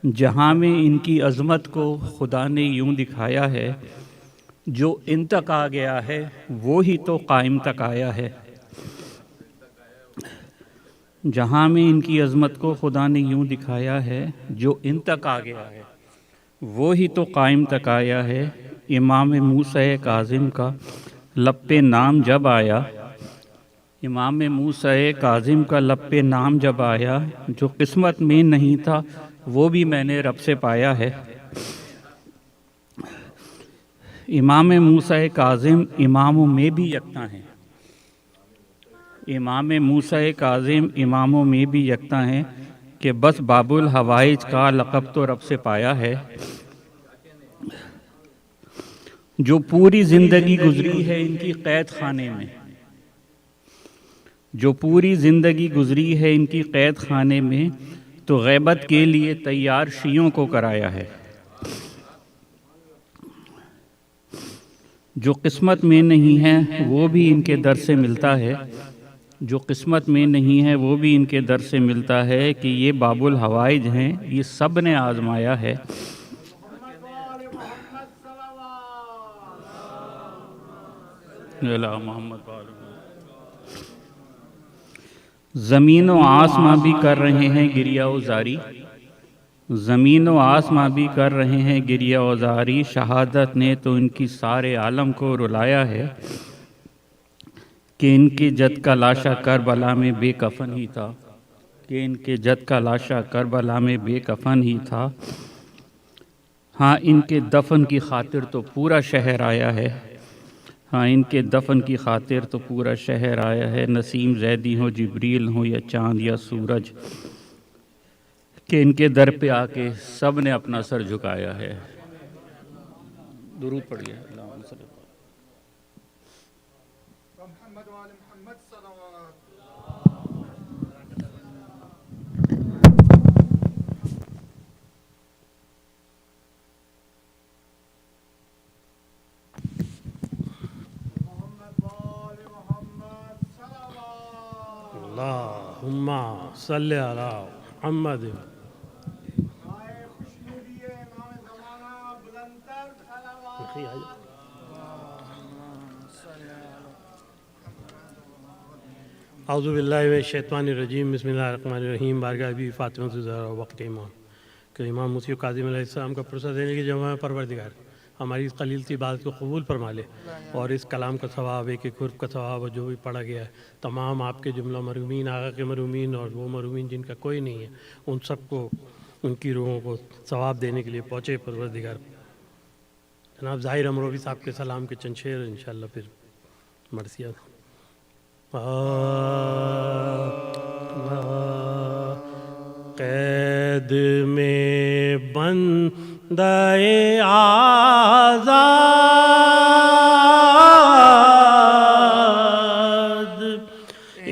Speaker 5: جہاں میں ان کی عظمت کو خدا نے یوں دکھایا ہے، جو ان تک آ گیا ہے وہی تو قائم تک آیا ہے۔ جہاں میں ان کی عظمت کو خدا نے یوں دکھایا ہے، جو ان تک آ گیا ہے وہی تو قائم تک آیا ہے۔ امام موسیٰ کاظم کا لب پہ نام جب آیا، امام موسیٰ کاظم کا لب پہ نام جب آیا، جو قسمت میں نہیں تھا وہ بھی میں نے رب سے پایا ہے۔ امام موسیٰ کاظم اماموں میں بھی یکتا ہیں، امام موسیٰ کاظم اماموں میں بھی یکتا ہیں، کہ بس باب الحوائج کا لقب تو رب سے پایا ہے۔ جو پوری زندگی گزری ہے ان کی قید خانے میں، جو پوری زندگی گزری ہے ان کی قید خانے میں، تو غیبت کے لیے تیار شیعوں کو کرایا ہے۔ جو قسمت میں نہیں ہے وہ بھی ان کے در سے ملتا ہے، جو قسمت میں نہیں ہے وہ بھی ان کے در سے ملتا ہے، کہ یہ باب الحوائج ہیں، یہ سب نے آزمایا ہے۔ محمد زمین و آسماں بھی کر رہے ہیں گریہ و زاری، زمین و آسماں بھی کر رہے ہیں گریہ و زاری، شہادت نے تو ان کی سارے عالم کو رلایا ہے، کہ ان کے جد کا لاشا کربلا میں بے کفن ہی تھا، کہ ان کے جد کا لاشا کربلا میں بے کفن ہی تھا۔ ہاں ان کے دفن کی خاطر تو پورا شہر آیا ہے، ہاں ان کے دفن کی خاطر تو پورا شہر آیا ہے، نسیم زیدی ہو جبریل ہو یا چاند یا سورج، کہ ان کے در پہ آ کے سب نے اپنا سر جھکایا ہے۔ درود پڑھیے۔ اللہم صلی اللہ۔
Speaker 1: محمد وآل محمد صلوات۔
Speaker 6: اللہم صلی علی محمد۔ اعوذ باللہ من الشیطان الرجیم، بسم اللہ الرحمن الرحیم۔ بارگاہ بی فاطمہ زہرا وقت امام کہ امام موسی کاظم علیہ السلام کا پرسہ دینے کی جمع میں پروردگار ہماری اس قلیل سی بات کو قبول فرما لے، اور اس کلام کا ثواب، ایک ایک حرف کا ثواب، اور جو بھی پڑھا گیا ہے تمام آپ کے جملہ مرحومین، آقا کے مرحومین اور وہ مرحومین جن کا کوئی نہیں ہے، ان سب کو، ان کی روحوں کو ثواب دینے کے لیے پہنچے پروردگار۔ جناب ظاہر امروی صاحب کے سلام کے چند شعر انشاءاللہ پھر مرثیات۔ قید میں بندہ آزاد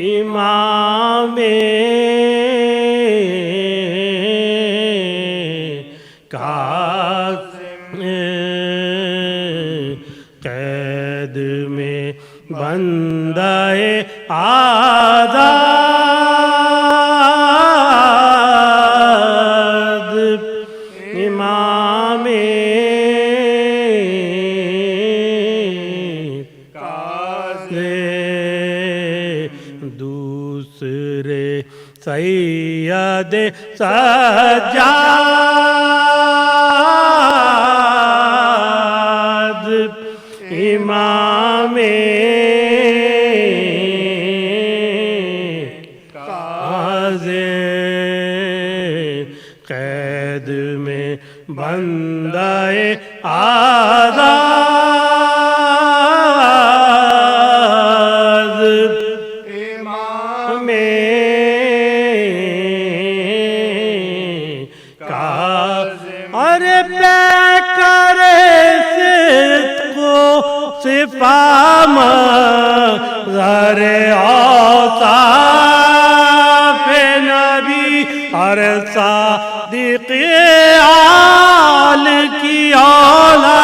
Speaker 6: امام کاظم، قید میں بندہ آزاد امام کاظم، دوسرے سید سجاد امام قید میں بندہ آزاد امام کاظم، ارے پہ کرے صدق و صفام ظہر اوصاف نبی، اور صادق آل کی اولاد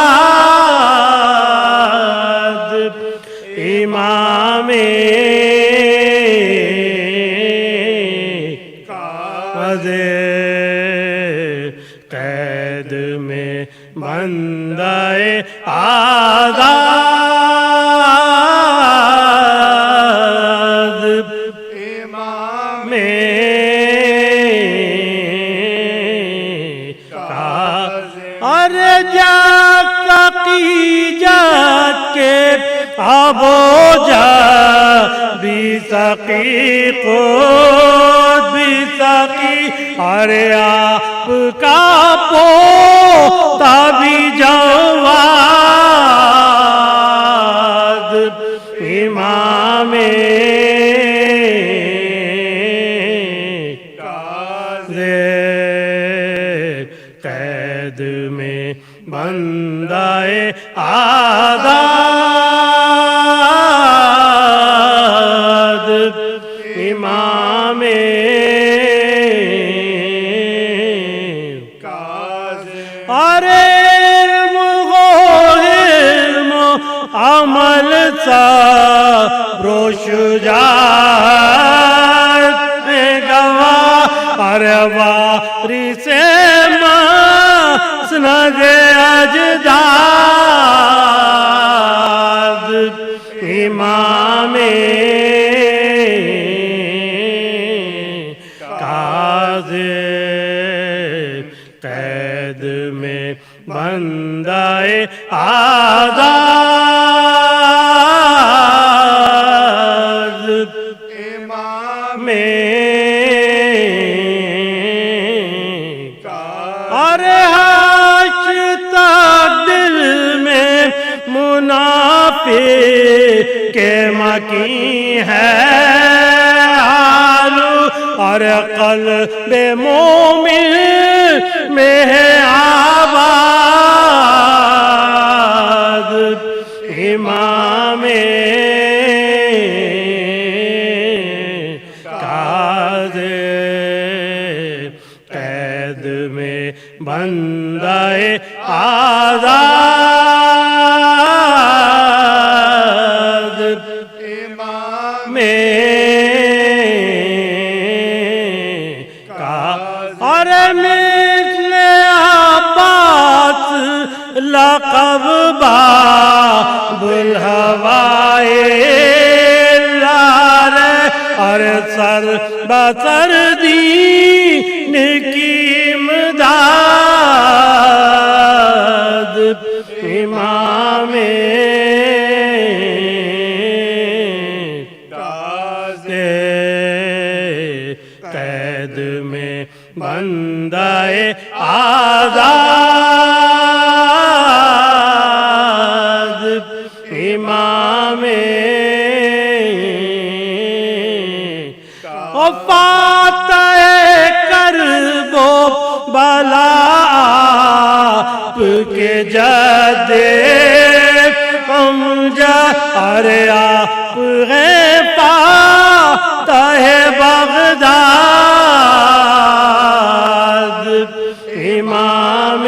Speaker 6: امام کاظم، ابو جا بھی سقی خود بھی سقی اور آپ کا پوتا بھی جواد امام قید میں بندہ آزاد امام ارے علم ہو علم عمل سا شجاعت میں گواہ ارے وارث مسند اجداد امام کاظم قید میں بندہ آزاد امام ارے حشر تک دل میں منافق کے مکی ہے حالو اور قلب مومن میں ہے آباد امام کاظم قید میں بندہ آزاد امام اور مثل عباس لقب باب الہوائے لار اور سر بسر دین کی امداد امام قید میں بندہ آزاد امام فاتح کرب و بلا آپ کے جد امجد ارے آپ فاتح بغداد امام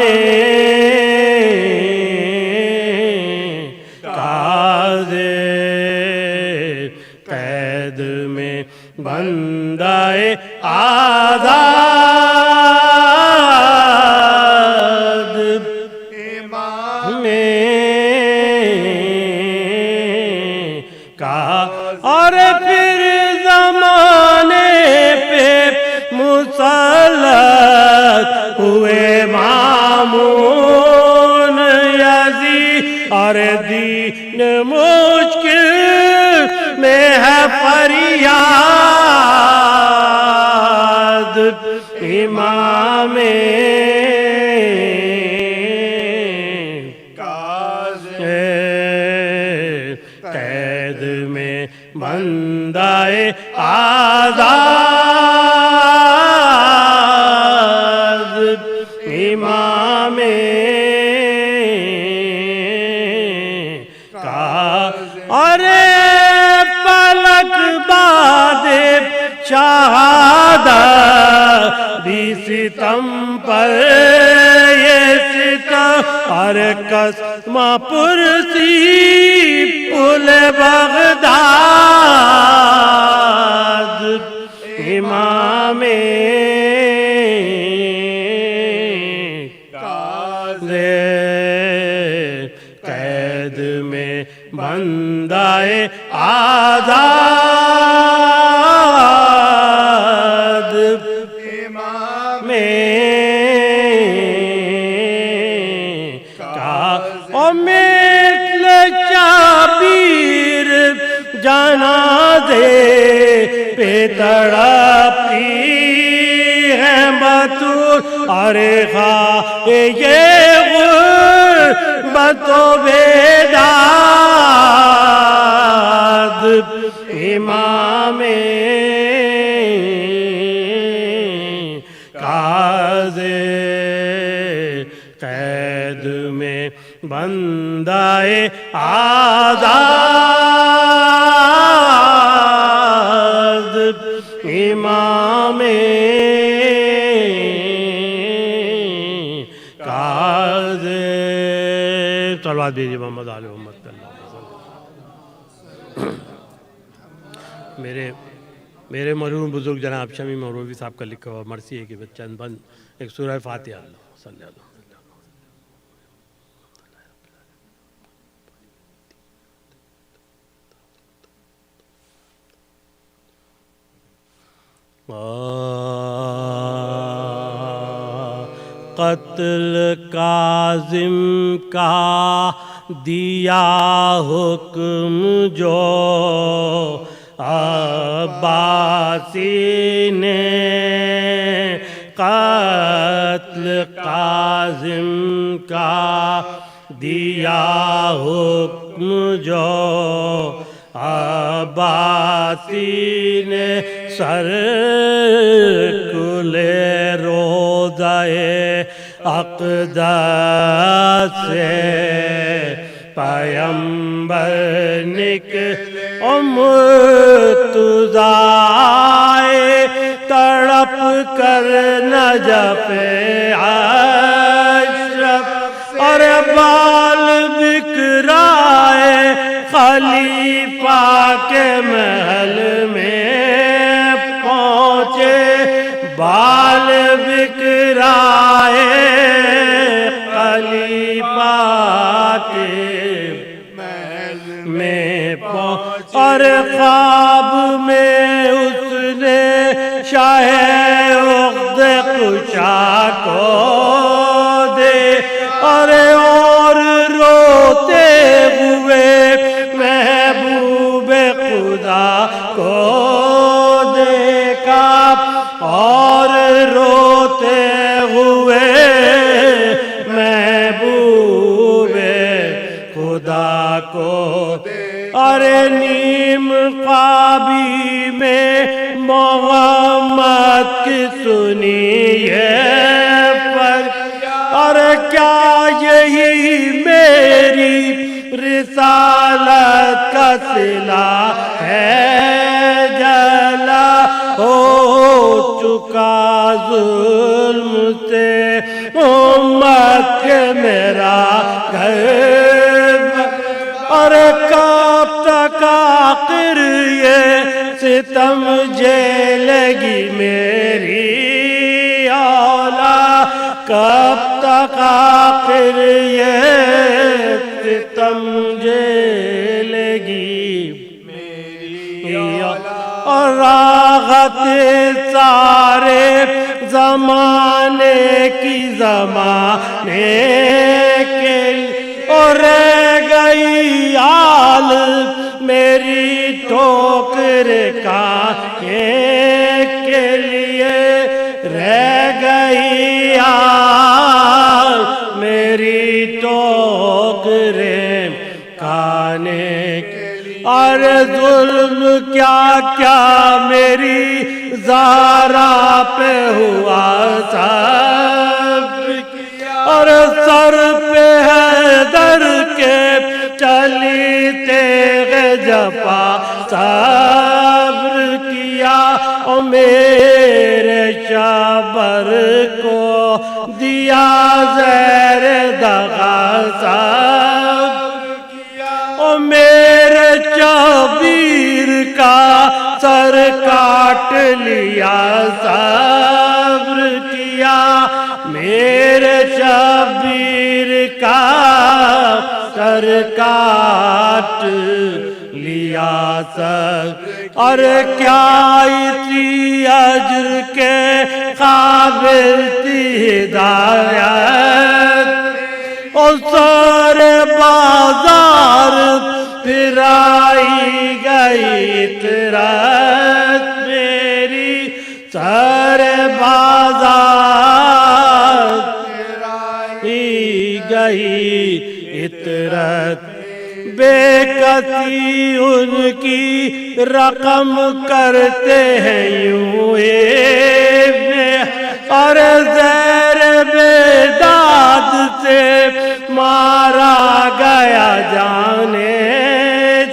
Speaker 6: کاظم قید میں بندہ آزاد امام کا اور پھر زمانے پہ مسلط ہوئے مامون یزید اور دین مشکل میں ہے فریاد امام کاظم قید میں بندہ آزاد امام ارے پلک باد شہادت بھی ستم پر یہ ستم اور قسم پرسی پل بغداد امام کاظم قید میں بندہ آزاد امام کا مثل چابی تڑپتی ہے بطور ارے خواہ یہ غربت و بیداد امام کاظم قید میں بندہ آزاد امام کاظم صلوات بھیجیے محمد آل محمد صلی اللہ علیہ وسلم۔ میرے مرحوم بزرگ جناب شمی مروی صاحب کا لکھا ہوا مرثی ہے کہ چند بند ایک سورہ فاتحہ اللہ صلی اللہ علیہ وسلم۔ قتل کاظم کا دیا حکم جو عباسی نے، قتل کاظم کا دیا حکم جو عباسی نے، سر کلے روضۂ اقدس سے پیمبر نکلے مرتضائے تڑپ کر نجف اشرف اور بال بکرائے خلیفہ کے محل میں پہنچے، بال بکرائے خلیفہ کے محل میں پہنچے، اور خواب میں اس نے شاہ عقد کشا کو دے، اور روتے ہوئے محبوب خدا کو دیکھا، اور روتے ہوئے محبوب خدا کو، اور نیم خوابی میں محمد کی سنی ہے پر، اور کیا یہی میری رسالت کا صلہ ہے، جلا ہو چکا ظلم سے امت کے میرا گھر، اور کب تک آخر یہ ستم جھیلے گی میری اولاد، کب تک آخر یہ ستم جھیلے گی میری اولاد، اور راحت سارے زمانے کی زمانے کے، اور رہ گئی آل میری ٹھوکر کھانے کے لیے، رہ گئی آل میری ٹھوکریں کھانے کے لیے، اور ظلم کیا کیا میری زہرا پہ ہوا سب کیا، اور سر پہ حیدر کے چلی تیغ جفا صبر کیا، اور میرے شبر کو دیا زیر دغا صبر کیا، اور میرے شبیر کا سر کاٹ لیا صبر کیا، میرے شبیر کا سر کاٹ لیا صبر، اور کیا اسی اجر کے قابل تھی ہدایت، اور سارے بازار پھرائی گئی اطرت میں، گتی ان کی رقم کرتے ہیں یوں اور زیر بیداد سے مارا گیا جانے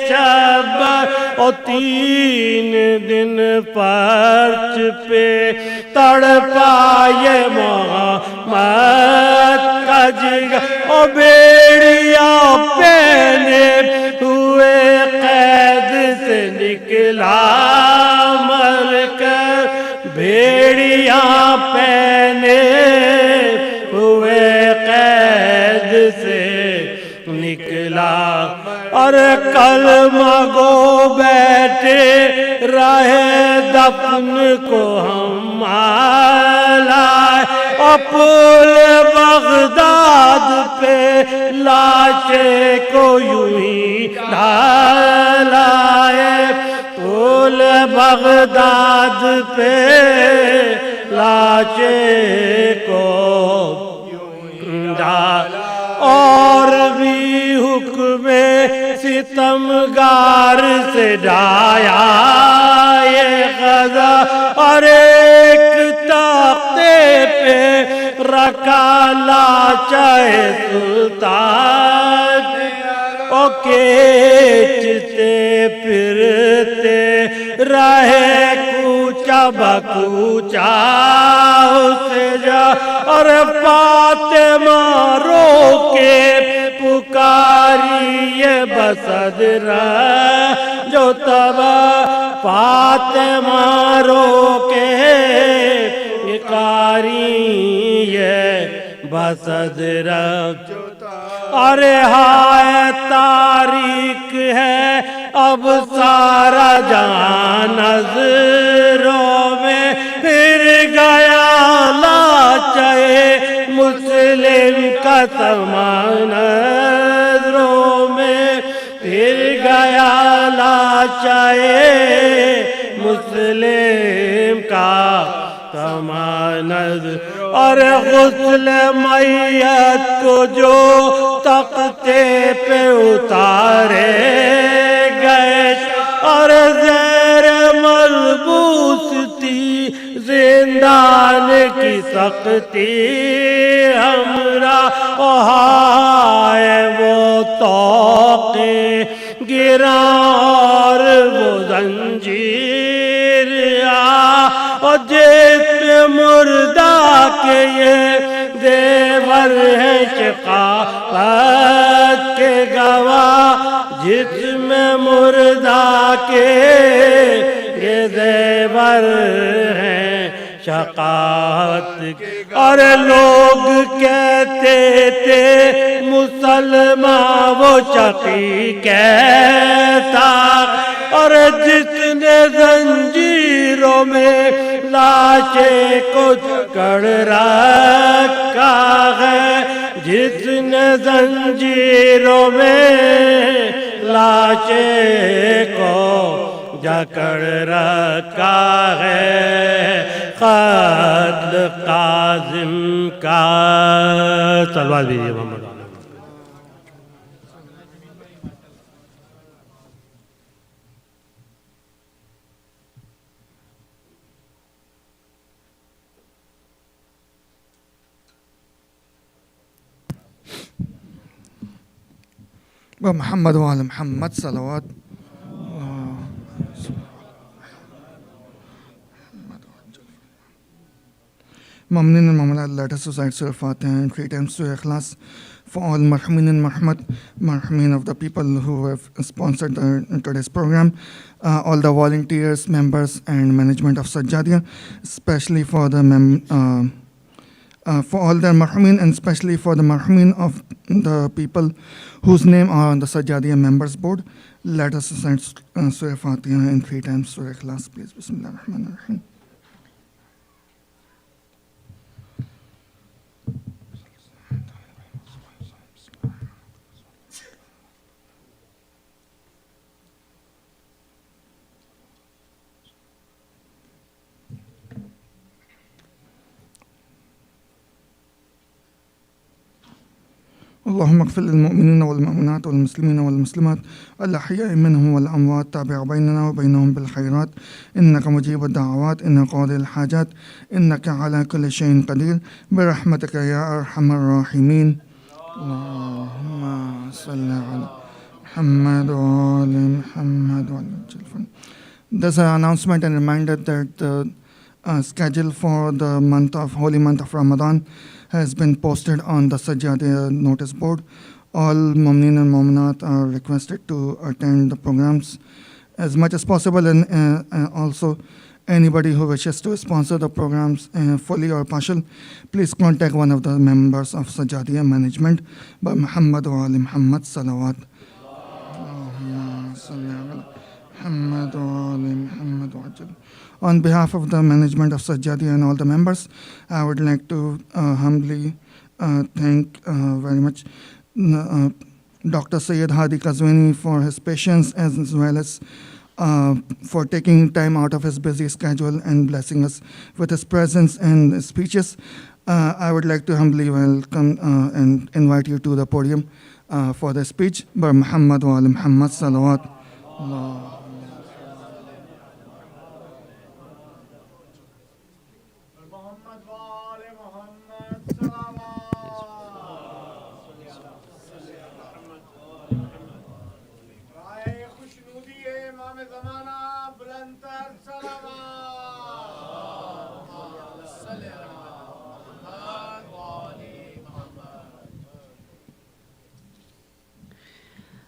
Speaker 6: چبر اور 3 دن پرچ پہ تڑپا یہ محمد کا جگر اور بیڑیاں پہنے ہوئے قید سے نکلا مر کر بیڑیاں پہنے ہوئے قید سے نکلا اور کلمہ گو بیٹھے رہے دفن کو ہم لائے اور پل بغداد پہ لاشے کو یوں ہی ڈالائے پل بغداد پہ لاشے کو ڈال اور بھی حکم ستمگار سے ڈایا یہ غزہ اور ایک تختے پہ رکھا لاچہ سلطان او کھینچتے پھرتے رہے کوچہ بکوچہ اسے جا اور فاطمہ رو کے پکاری یہ بصدر جو تب فاطمہ رو کے پکاری یہ بصدر ارے ہائے تاریک ہے اب سارا جہان نظروں میں پھر گیا لاچہ مسلم کا سامان نظروں میں پھر گیا لاچہ مسلم کا سامان اور غسل میت کو جو تختے پہ اتارے گئے اور زیر ملبوس تھی زندان کی سختی ہمراہ ہائے وہ توقے گرا اور وہ زنجیر اور جس میں مردہ کے یہ دیور ہے شقاوت کے گواہ جس میں مردہ کے یہ دیور ہیں شقاوت اور لوگ کہتے تھے مسلمان وہ شقی کہتا اور جس نے زنجیروں میں لاشے کو جکڑ رکھا ہے جس نے زنجیروں میں لاشے کو جکڑ رکھا ہے قتل قاسم کا تلوار دیجیے محمد
Speaker 1: محمد وعلى محمد صلوات Mu'minin and Mu'minat, let us recite Surah Fatiha and 3 times Surah Ikhlas for all marhumin and marhumin of the people who have sponsored today's program, all the volunteers, members and management of Sajjadiya, especially for the for all the marhumin and especially for the marhumin of the people whose name are on the Sajjadiya members board. Let us recite Surah Fatiha and 3 times Surah Ikhlas, please. Bismillah ar-Rahman ar-Rahim. اللهم اغفر للمؤمنين والمؤمنات والمسلمين والمسلمات الأحياء منهم والأموات تابع بيننا وبينهم بالخيرات إنك مجيب الدعوات إنك قاضي الحاجات إنك على كل شيء قدير برحمتك يا أرحم الراحمين. اللهم صل على محمد وآل محمد وعلى آله. There's an announcement and reminder that the schedule for the holy month of Ramadan has been posted on the Sajjadiya notice board. All Mu'mineen and Mu'minat are requested to attend the programs as much as possible, and also anybody who wishes to sponsor the programs fully or partial, please contact one of the members of Sajjadiya management. By Muhammad wa Ali Muhammad Salawat. On behalf of the management of Sajjadiya and all the members, I would like to humbly thank very much Dr. Seyed Hadi Qazwini for his patience, as well as for taking time out of his busy schedule and blessing us with his presence and speeches. I would like to humbly welcome and invite you to the podium for the speech by Muhammad wa Ali Muhammad Salawat. Allah.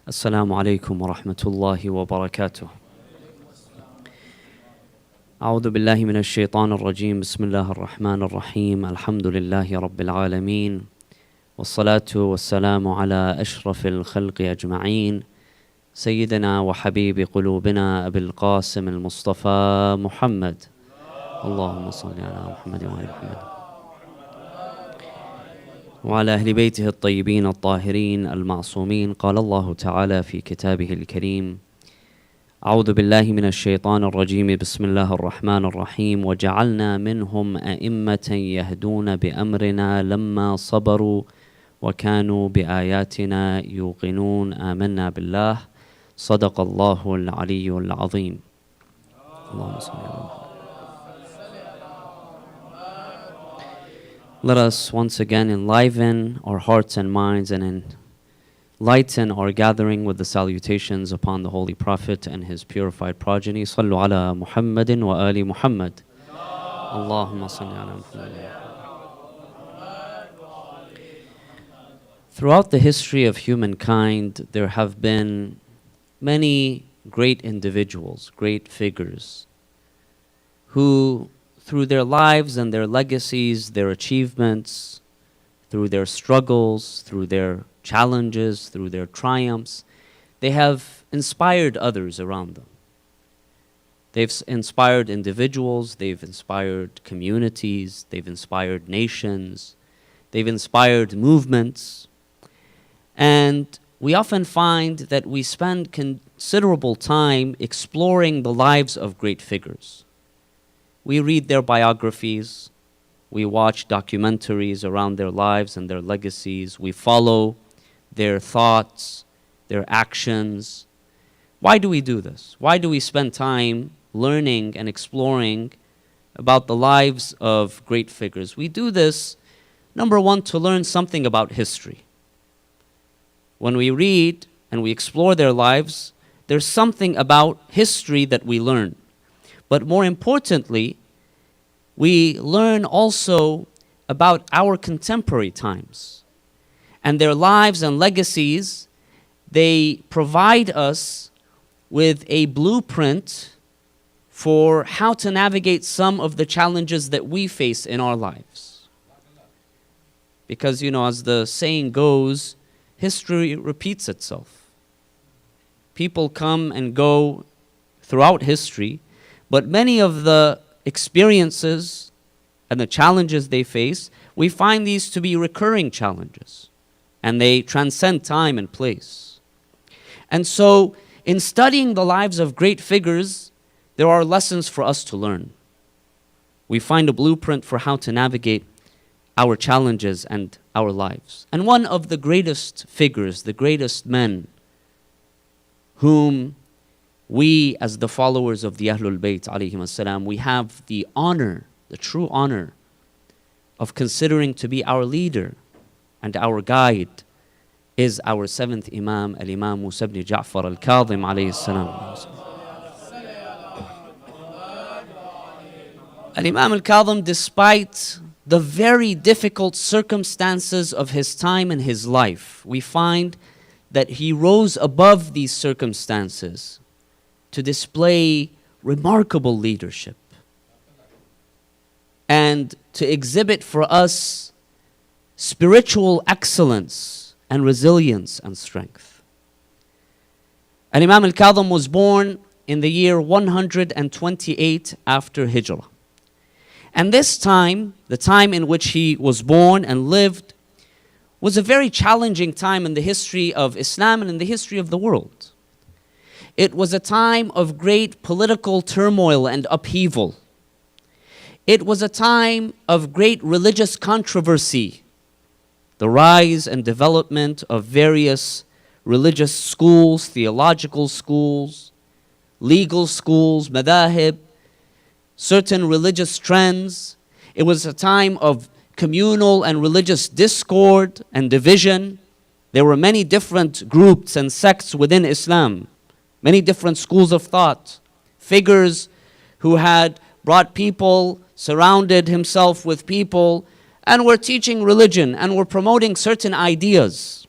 Speaker 7: السلام عليكم ورحمة الله وبركاته. أعوذ بالله من الشيطان الرجيم. بسم الله الرحمن الرحيم. الحمد لله رب العالمين، والصلاة والسلام على أشرف الخلق أجمعين، سيدنا وحبيب قلوبنا أبي القاسم المصطفى محمد. اللهم صل على محمد وآل محمد وعلى أهل بيته الطيبين الطاهرين المعصومين. قال الله تعالى في كتابه الكريم: أعوذ بالله من الشيطان الرجيم. بسم الله الرحمن الرحيم. وجعلنا منهم أئمة يهدون بأمرنا لما صبروا وكانوا بآياتنا يوقنون. آمنا بالله. صدق الله العلي العظيم. اللهم صل على محمد. Let us once again enliven our hearts and minds and enlighten our gathering with the salutations upon the Holy Prophet and his purified progeny. Sallu ala Muhammadin wa ali Muhammad. Allahumma salli ala Muhammad. Throughout the history of humankind, there have been many great individuals, great figures, who through their lives and their legacies, their achievements, through their struggles, through their challenges, through their triumphs, they have inspired others around them. They've inspired individuals, they've inspired communities, they've inspired nations, they've inspired movements. And we often find that we spend considerable time exploring the lives of great figures. We read their biographies, we watch documentaries around their lives and their legacies, we follow their thoughts, their actions. Why do we do this? Why do we spend time learning and exploring about the lives of great figures? We do this, number one, to learn something about history. When we read and we explore their lives, there's something about history that we learn. But more importantly, we learn also about our contemporary times. And their lives and legacies, they provide us with a blueprint for how to navigate some of the challenges that we face in our lives. Because, as the saying goes, history repeats itself. People come and go throughout history, but many of the experiences and the challenges they face, we find these to be recurring challenges, and they transcend time and place. And so, in studying the lives of great figures, there are lessons for us to learn. We find a blueprint for how to navigate our challenges and our lives. And one of the greatest figures, the greatest men, whom we as the followers of the Ahlul Bayt alayhim as-salam, we have the honor, the true honor of considering to be our leader and our guide, is our seventh Imam, Al-Imam Musa ibn Ja'far Al-Kazim alayhi salam. Al-Imam Al-Kazim, despite the very difficult circumstances of his time and his life, we find that he rose above these circumstances to display remarkable leadership and to exhibit for us spiritual excellence and resilience and strength. And Imam Al-Kazim was born in the year 128 after Hijrah. And this time, the time in which he was born and lived, was a very challenging time in the history of Islam and in the history of the world. It was a time of great political turmoil and upheaval. It was a time of great religious controversy, the rise and development of various religious schools, theological schools, legal schools, madahib, certain religious trends. It was a time of communal and religious discord and division. There were many different groups and sects within Islam, many different schools of thought, figures who had brought people, surrounded himself with people, and were teaching religion and were promoting certain ideas.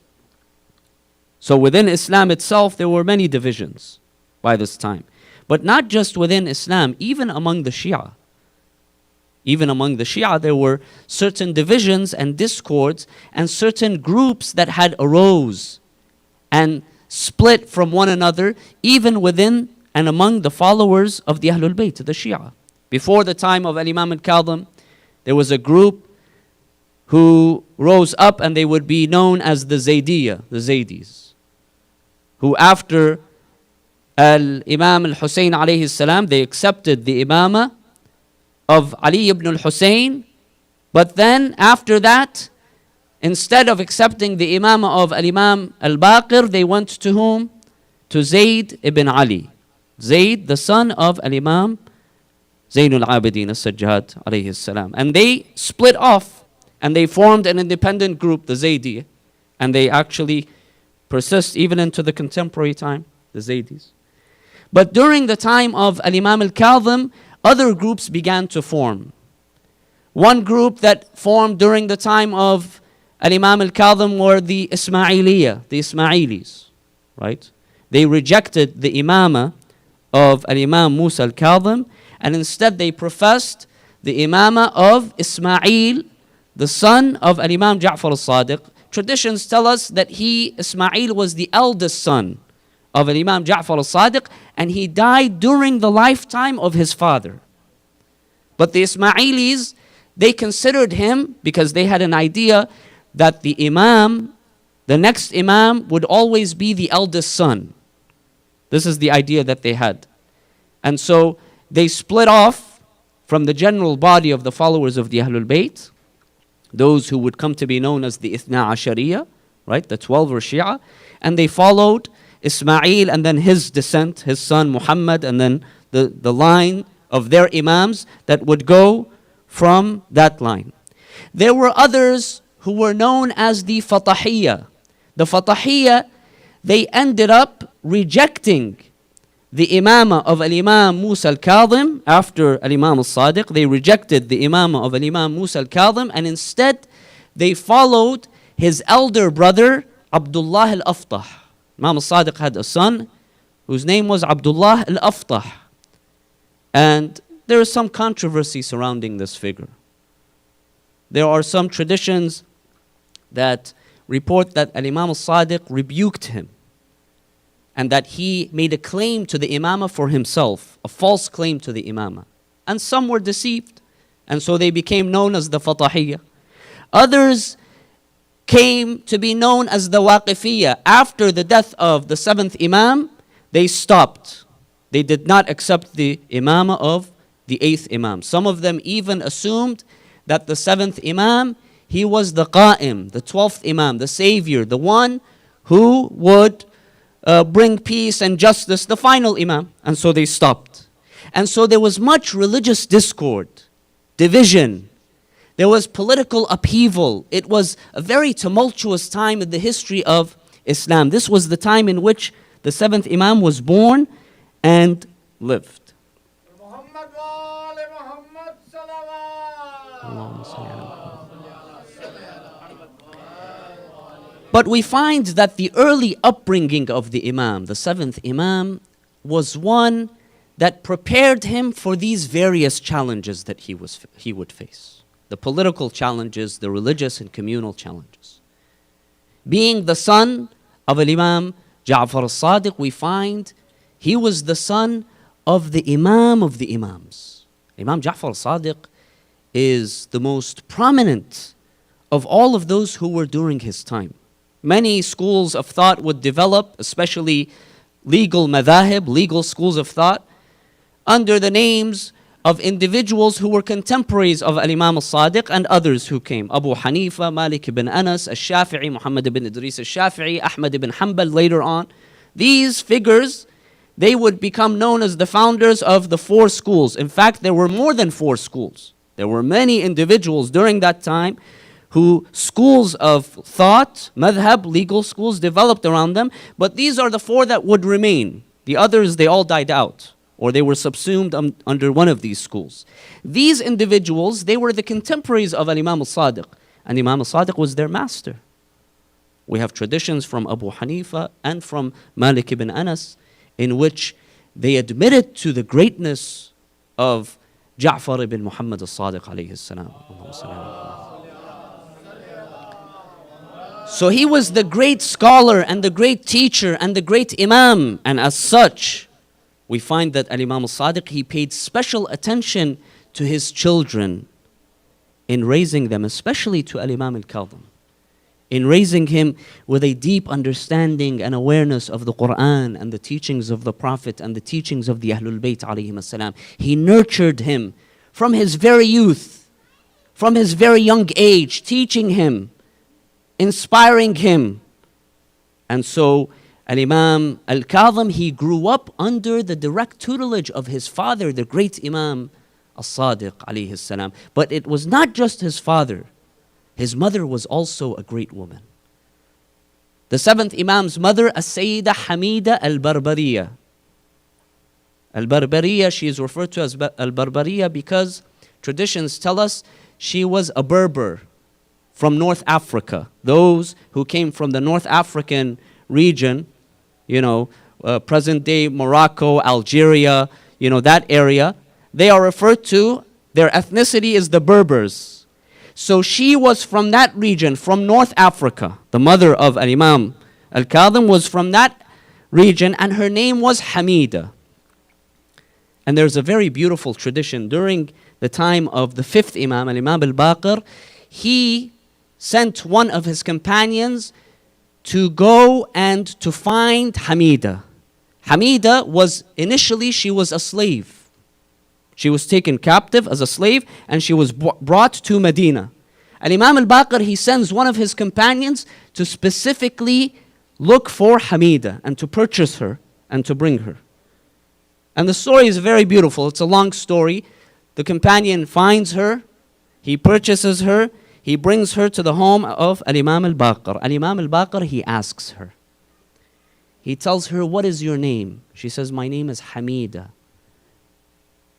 Speaker 7: So within Islam itself, there were many divisions by this time. But not just within Islam, even among the Shia. Even among the Shia, there were certain divisions and discords and certain groups that had arose and split from one another, even within and among the followers of the Ahlul Bayt, the Shia. Before the time of Al-Imam Al-Kazim, there was a group who rose up and they would be known as the Zaydiyya, the Zaydis, who after Al-Imam Al-Hussein alayhi salam, they accepted the imamah of Ali ibn al-Hussein, but then after that, instead of accepting the imamah of Al-Imam Al-Baqir, they went to whom? To Zayd ibn Ali. Zayd, the son of Al-Imam Zaynul Abidin As-Sajjad alayhi salam. And they split off and they formed an independent group, the Zaydiyya, and they actually persist even into the contemporary time, the Zaydis. But during the time of Al-Imam Al-Kazim, other groups began to form. One group that formed during the time of Al-Imam Al-Kazim were the Ismailiyya, the Ismailis, right? They rejected the imamah of Al-Imam Musa Al-Kazim, and instead they professed the imamah of Ismail, the son of Al-Imam Ja'far al-Sadiq. Traditions tell us that Ismail, was the eldest son of Imam Ja'far al-Sadiq, and he died during the lifetime of his father. But the Ismailis, they considered him, because they had an idea that the imam, the next imam, would always be the eldest son. This is the idea that they had. And so they split off from the general body of the followers of the Ahlul Bayt, those who would come to be known as the Ithna Ashariya, right, the 12 or Shia, and they followed Ismail and then his descent, his son Muhammad, and then the line of their imams that would go from that line. There were others who were known as the Fatahiyya. The Fatahiyya, they ended up rejecting the imamah of Al-Imam Musa Al-Kazim after Al-Imam Al-Sadiq. They rejected the imamah of Al-Imam Musa Al-Kazim, and instead they followed his elder brother Abdullah Al-Aftah. Imam Al-Sadiq had a son whose name was Abdullah Al-Aftah. And there is some controversy surrounding this figure. There are some traditions that report that Al-Imam Al-Sadiq rebuked him and that he made a claim to the imamah for himself, a false claim to the imamah. And some were deceived, and so they became known as the Fatahiyya. Others came to be known as the Waqifiyya. After the death of the seventh Imam, they stopped. They did not accept the imamah of the eighth Imam. Some of them even assumed that the seventh Imam, he was the Qa'im, the 12th Imam, the Savior, the one who would bring peace and justice, the final Imam. And so they stopped. And so there was much religious discord, division. There was political upheaval. It was a very tumultuous time in the history of Islam. This was the time in which the 7th Imam was born and lived. But we find that the early upbringing of the Imam, the 7th Imam, was one that prepared him for these various challenges that he would face. The political challenges, the religious and communal challenges. Being the son of Imam Ja'far al-Sadiq, we find he was the son of the Imam of the Imams. Imam Ja'far al-Sadiq is the most prominent of all of those who were during his time. Many schools of thought would develop, especially legal madhahib, legal schools of thought, under the names of individuals who were contemporaries of Imam al-Sadiq and others who came. Abu Hanifa, Malik ibn Anas, al-Shafi'i, Muhammad ibn Idris al-Shafi'i, Ahmad ibn Hanbal later on. These figures, they would become known as the founders of the 4 schools. In fact, there were more than 4 schools. There were many individuals during that time who schools of thought, madhab, legal schools developed around them, but these are the 4 that would remain. The others, they all died out, or they were subsumed under one of these schools. These individuals, they were the contemporaries of Imam al-Sadiq, and Imam al-Sadiq was their master. We have traditions from Abu Hanifa and from Malik ibn Anas in which they admitted to the greatness of Ja'far ibn Muhammad al-Sadiq alayhi salam. So he was the great scholar and the great teacher and the great Imam, and as such, we find that Imam al-Sadiq, he paid special attention to his children in raising them, especially to Imam al-Kazim, in raising him with a deep understanding and awareness of the Quran and the teachings of the Prophet and the teachings of the Ahlul Bayt alayhim as-salam. He nurtured him from his very youth, from his very young age, teaching him, inspiring him. And so Al-Imam Al-Kazim, he grew up under the direct tutelage of his father, the great Imam As-Sadiq alayhi salam. But it was not just his father. His mother was also a great woman. The 7th Imam's mother, As-Sayyida Hamida Al-Barbariya. Al-Barbariya, she is referred to as Al-Barbariya because traditions tell us she was a Berber from North Africa. Those who came from the North African region, present-day Morocco, Algeria, that area, they are referred to, their ethnicity is the Berbers. So she was from that region, from North Africa. The mother of Imam Al-Kazim was from that region, and her name was Hamida. And there's a very beautiful tradition. During the time of the 5th Imam, Imam Al-Baqir, he sent one of his companions to go and to find Hamida. Hamida was, initially she was a slave. She was taken captive as a slave and she was brought to Medina. And Imam al-Baqir, he sends one of his companions to specifically look for Hamida and to purchase her and to bring her. And the story is very beautiful. It's a long story. The companion finds her, he purchases her, he brings her to the home of Imam al-Baqir. Imam al-Baqir, he asks her. He tells her, "What is your name?" She says, "My name is Hamida."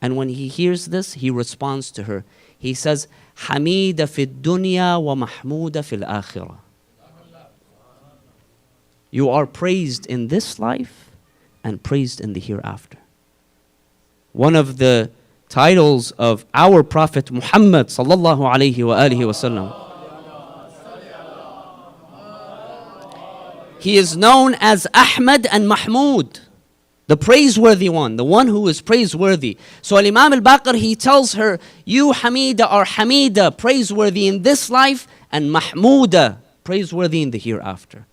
Speaker 7: And when he hears this, he responds to her. He says, "Hamida fi dunya wa mahmuda fil akhirah." You are praised in this life and praised in the hereafter. One of the titles of our Prophet Muhammad sallallahu alayhi wa alihi wasallam, he is known as Ahmad and Mahmud, the praiseworthy one, the one who is praiseworthy. So Imam al-Baqir, he tells her, you Hamida are Hamida, praiseworthy in this life, and Mahmuda, praiseworthy in the hereafter.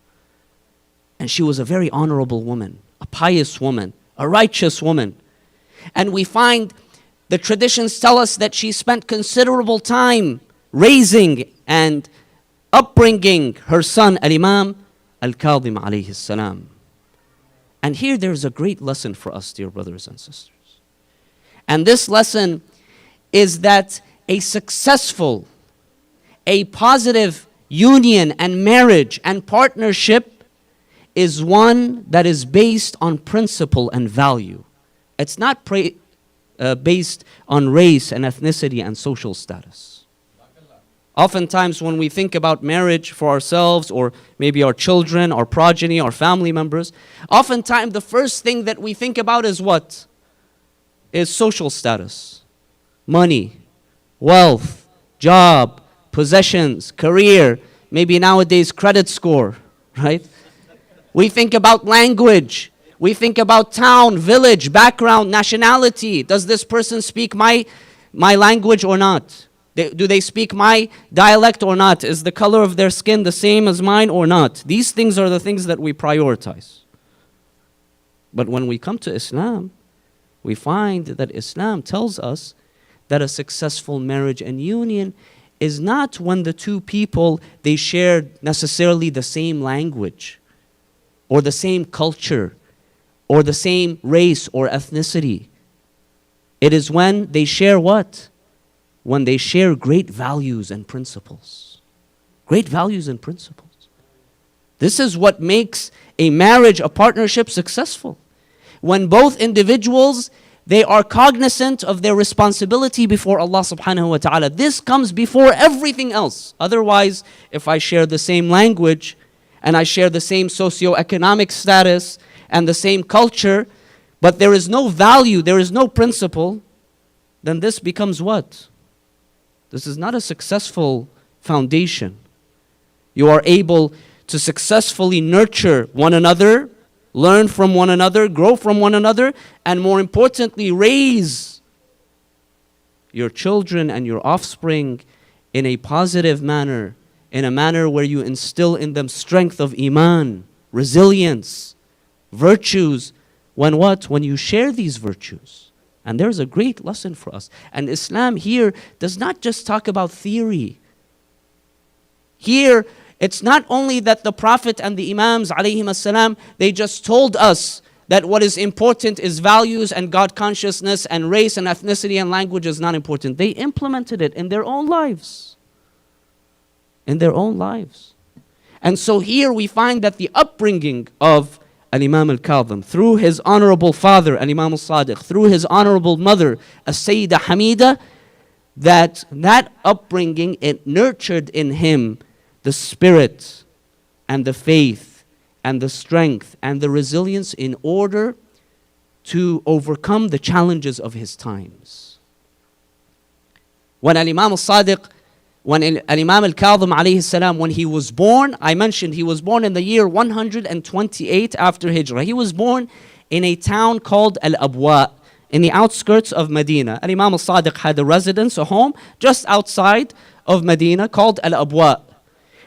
Speaker 7: And she was a very honorable woman, a pious woman, a righteous woman. And we find the traditions tell us that she spent considerable time raising and upbringing her son Al-Imam Al-Kazim alayhi salam. And here there's a great lesson for us, dear brothers and sisters. And this lesson is that a successful, a positive union and marriage and partnership is one that is based on principle and value. It's not based on race and ethnicity and social status. Oftentimes when we think about marriage for ourselves or maybe our children, our progeny, our family members, oftentimes the first thing that we think about is what? Is social status, money, wealth, job, possessions, career, maybe nowadays credit score, right? We think about language. We think about town, village, background, nationality. Does this person speak my language or not? Do they speak my dialect or not? Is the color of their skin the same as mine or not? These things are the things that we prioritize. But when we come to Islam, we find that Islam tells us that a successful marriage and union is not when the two people, they share necessarily the same language or the same culture or the same race or ethnicity. It is when they share what? When they share great values and principles. Great values and principles. This is what makes a marriage, a partnership successful. When both individuals, they are cognizant of their responsibility before Allah subhanahu wa ta'ala. This comes before everything else. Otherwise, if I share the same language and I share the same socio-economic status and the same culture, but there is no value, there is no principle, then this becomes what? This is not a successful foundation. You are able to successfully nurture one another, learn from one another, grow from one another, and more importantly, raise your children and your offspring in a positive manner, in a manner where you instill in them strength of iman, resilience, virtues. When what? When you share these virtues. And there's a great lesson for us. And Islam here does not just talk about theory. Here, it's not only that the Prophet and the Imams alayhim as-salam, they just told us that what is important is values and God consciousness and race and ethnicity and language is not important. They implemented it in their own lives. In their own lives. And so here we find that the upbringing of Al-Imam Al-Kazim, through his honorable father, Al-Imam Al-Sadiq, through his honorable mother, As-Sayyida Hamida, that upbringing, it nurtured in him the spirit and the faith and the strength and the resilience in order to overcome the challenges of his times. When Al-Imam Al-Sadiq, when Al-Imam Al-Kazim alayhi salam, when he was born, I mentioned he was born in the year 128 after Hijrah. He was born in a town called Al-Abwa, in the outskirts of Medina. Al-Imam Al-Sadiq had a residence, a home, just outside of Medina called Al-Abwa.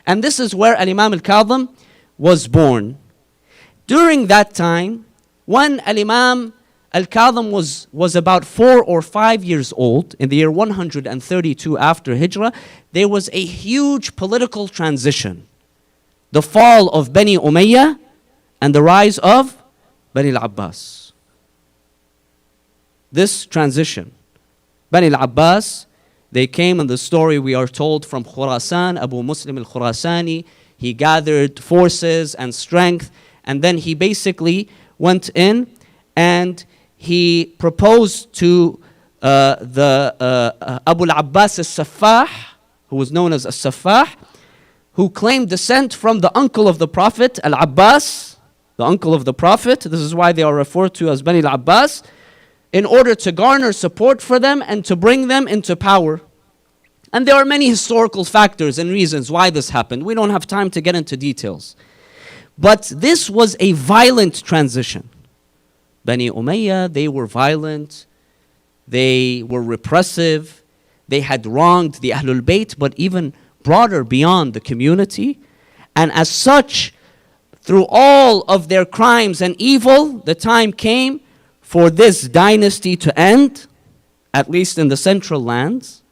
Speaker 7: And this is where Al-Imam Al-Kazim was born. During that time, when Al-Imam Al-Kazim was about 4 or 5 years old, in the year 132 after Hijrah, there was a huge political transition. The fall of Bani Umayyah and the rise of Bani al-Abbas. This transition. Bani al-Abbas, they came, in the story we are told, from Khurasan. Abu Muslim al-Khurasani, he gathered forces and strength, and then he basically went in and he proposed to Abu al-Abbas al-Saffah, who was known as al-Saffah, who claimed descent from the uncle of the Prophet, Al-Abbas, the uncle of the Prophet. This is why they are referred to as Bani al-Abbas, in order to garner support for them and to bring them into power. And there are many historical factors and reasons why this happened. We don't have time to get into details. But this was a violent transition. Bani Umayyah, they were violent, they were repressive, they had wronged the Ahlul Bayt, but even broader beyond the community. And as such, through all of their crimes and evil, the time came for this dynasty to end, at least in the central lands.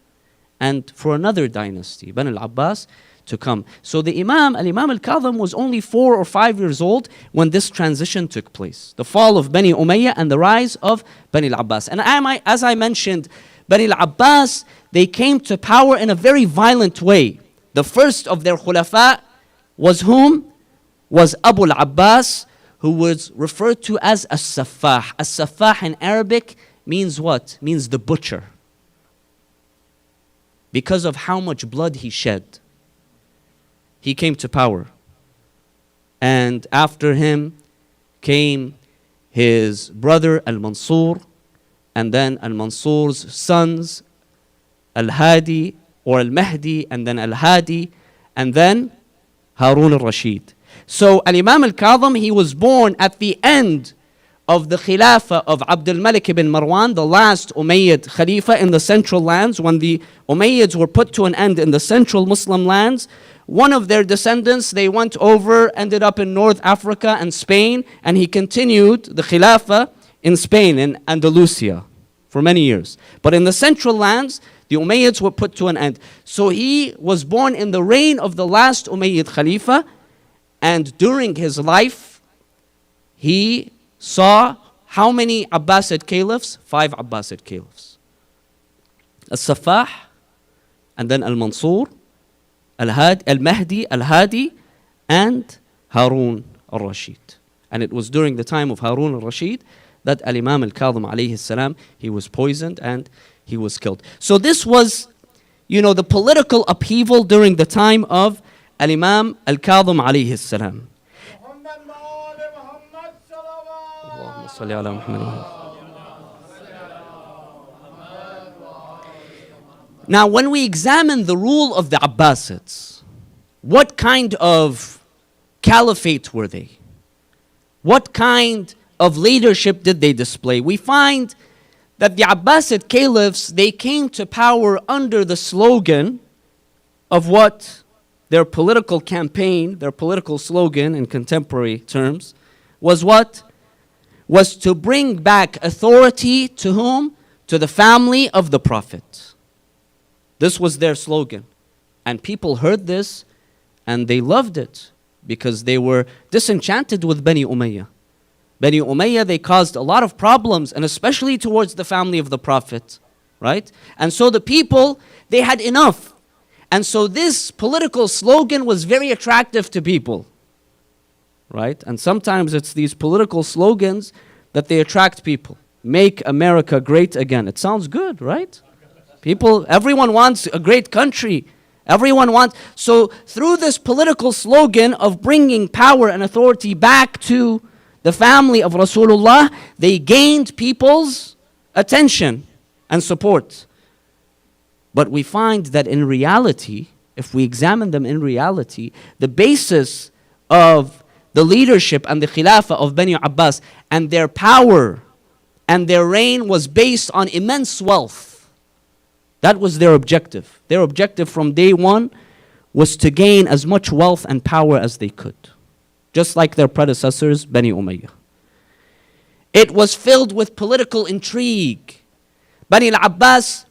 Speaker 7: and for another dynasty, Bani al-Abbas, to come. So the Imam, Al-Imam al-Kazim, was only 4 or 5 years old when this transition took place. The fall of Bani Umayyah and the rise of Bani al-Abbas. And as I mentioned, Bani al-Abbas, they came to power in a very violent way. The first of their khulafa was whom? Was Abu al-Abbas, who was referred to as as-Saffah. As-Saffah in Arabic means what? Means the butcher. Because of how much blood he shed, he came to power. And after him came his brother Al-Mansur, and then Al-Mansur's sons, Al-Hadi or Al-Mahdi, and then Al-Hadi, and then Harun al-Rashid. So Al-Imam al-Kazim, he was born at the end of the Khilafah of Abdul Malik ibn Marwan, the last Umayyad Khalifa in the central lands. When the Umayyads were put to an end in the central Muslim lands, one of their descendants, they went over, ended up in North Africa and Spain, and he continued the Khilafah in Spain, in Andalusia, for many years. But in the central lands, the Umayyads were put to an end. So he was born in the reign of the last Umayyad Khalifa, and during his life, he saw how many Abbasid caliphs? 5 Abbasid caliphs. As-Saffah, and then Al-Mansur, Al-Mahdi, Al-Hadi, and Harun al-Rashid. And it was during the time of Harun al-Rashid that Al-Imam al-Kazim alayhi salam, he was poisoned and he was killed. So this was, the political upheaval during the time of Al-Imam al-Kazim alayhi salam. Allahumma salli ala Muhammad. Now, when we examine the rule of the Abbasids, what kind of caliphate were they? What kind of leadership did they display? We find that the Abbasid caliphs, they came to power under the slogan of what their political campaign, their political slogan in contemporary terms, was what? Was to bring back authority to whom? To the family of the Prophet. This was their slogan. And people heard this and they loved it because they were disenchanted with Bani Umayyah. Bani Umayyah, they caused a lot of problems, and especially towards the family of the Prophet, right? And so the people, they had enough. And so this political slogan was very attractive to people, right? And sometimes it's these political slogans that they attract people. Make America great again. It sounds good, right? Everyone wants a great country. So through this political slogan of bringing power and authority back to the family of Rasulullah, they gained people's attention and support. But we find that in reality, if we examine them in reality, the basis of the leadership and the Khilafah of Bani Abbas and their power and their reign was based on immense wealth. That was their objective. Their objective from day one was to gain as much wealth and power as they could. Just like their predecessors, Bani Umayyah. It was filled with political intrigue. Bani al-Abbas,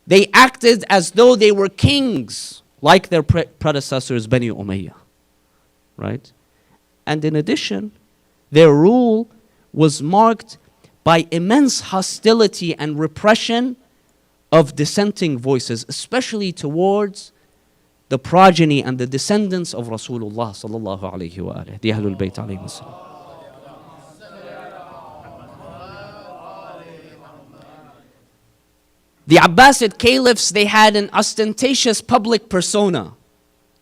Speaker 7: they acted as though they were kings, like their predecessors, Bani Umayyah. Right? And in addition, their rule was marked by immense hostility and repression of dissenting voices, especially towards the progeny and the descendants of Rasulullah sallallahu alayhi wa alihi, the Ahlul Bayt alayhi wasallam. The Abbasid caliphs, they had an ostentatious public persona.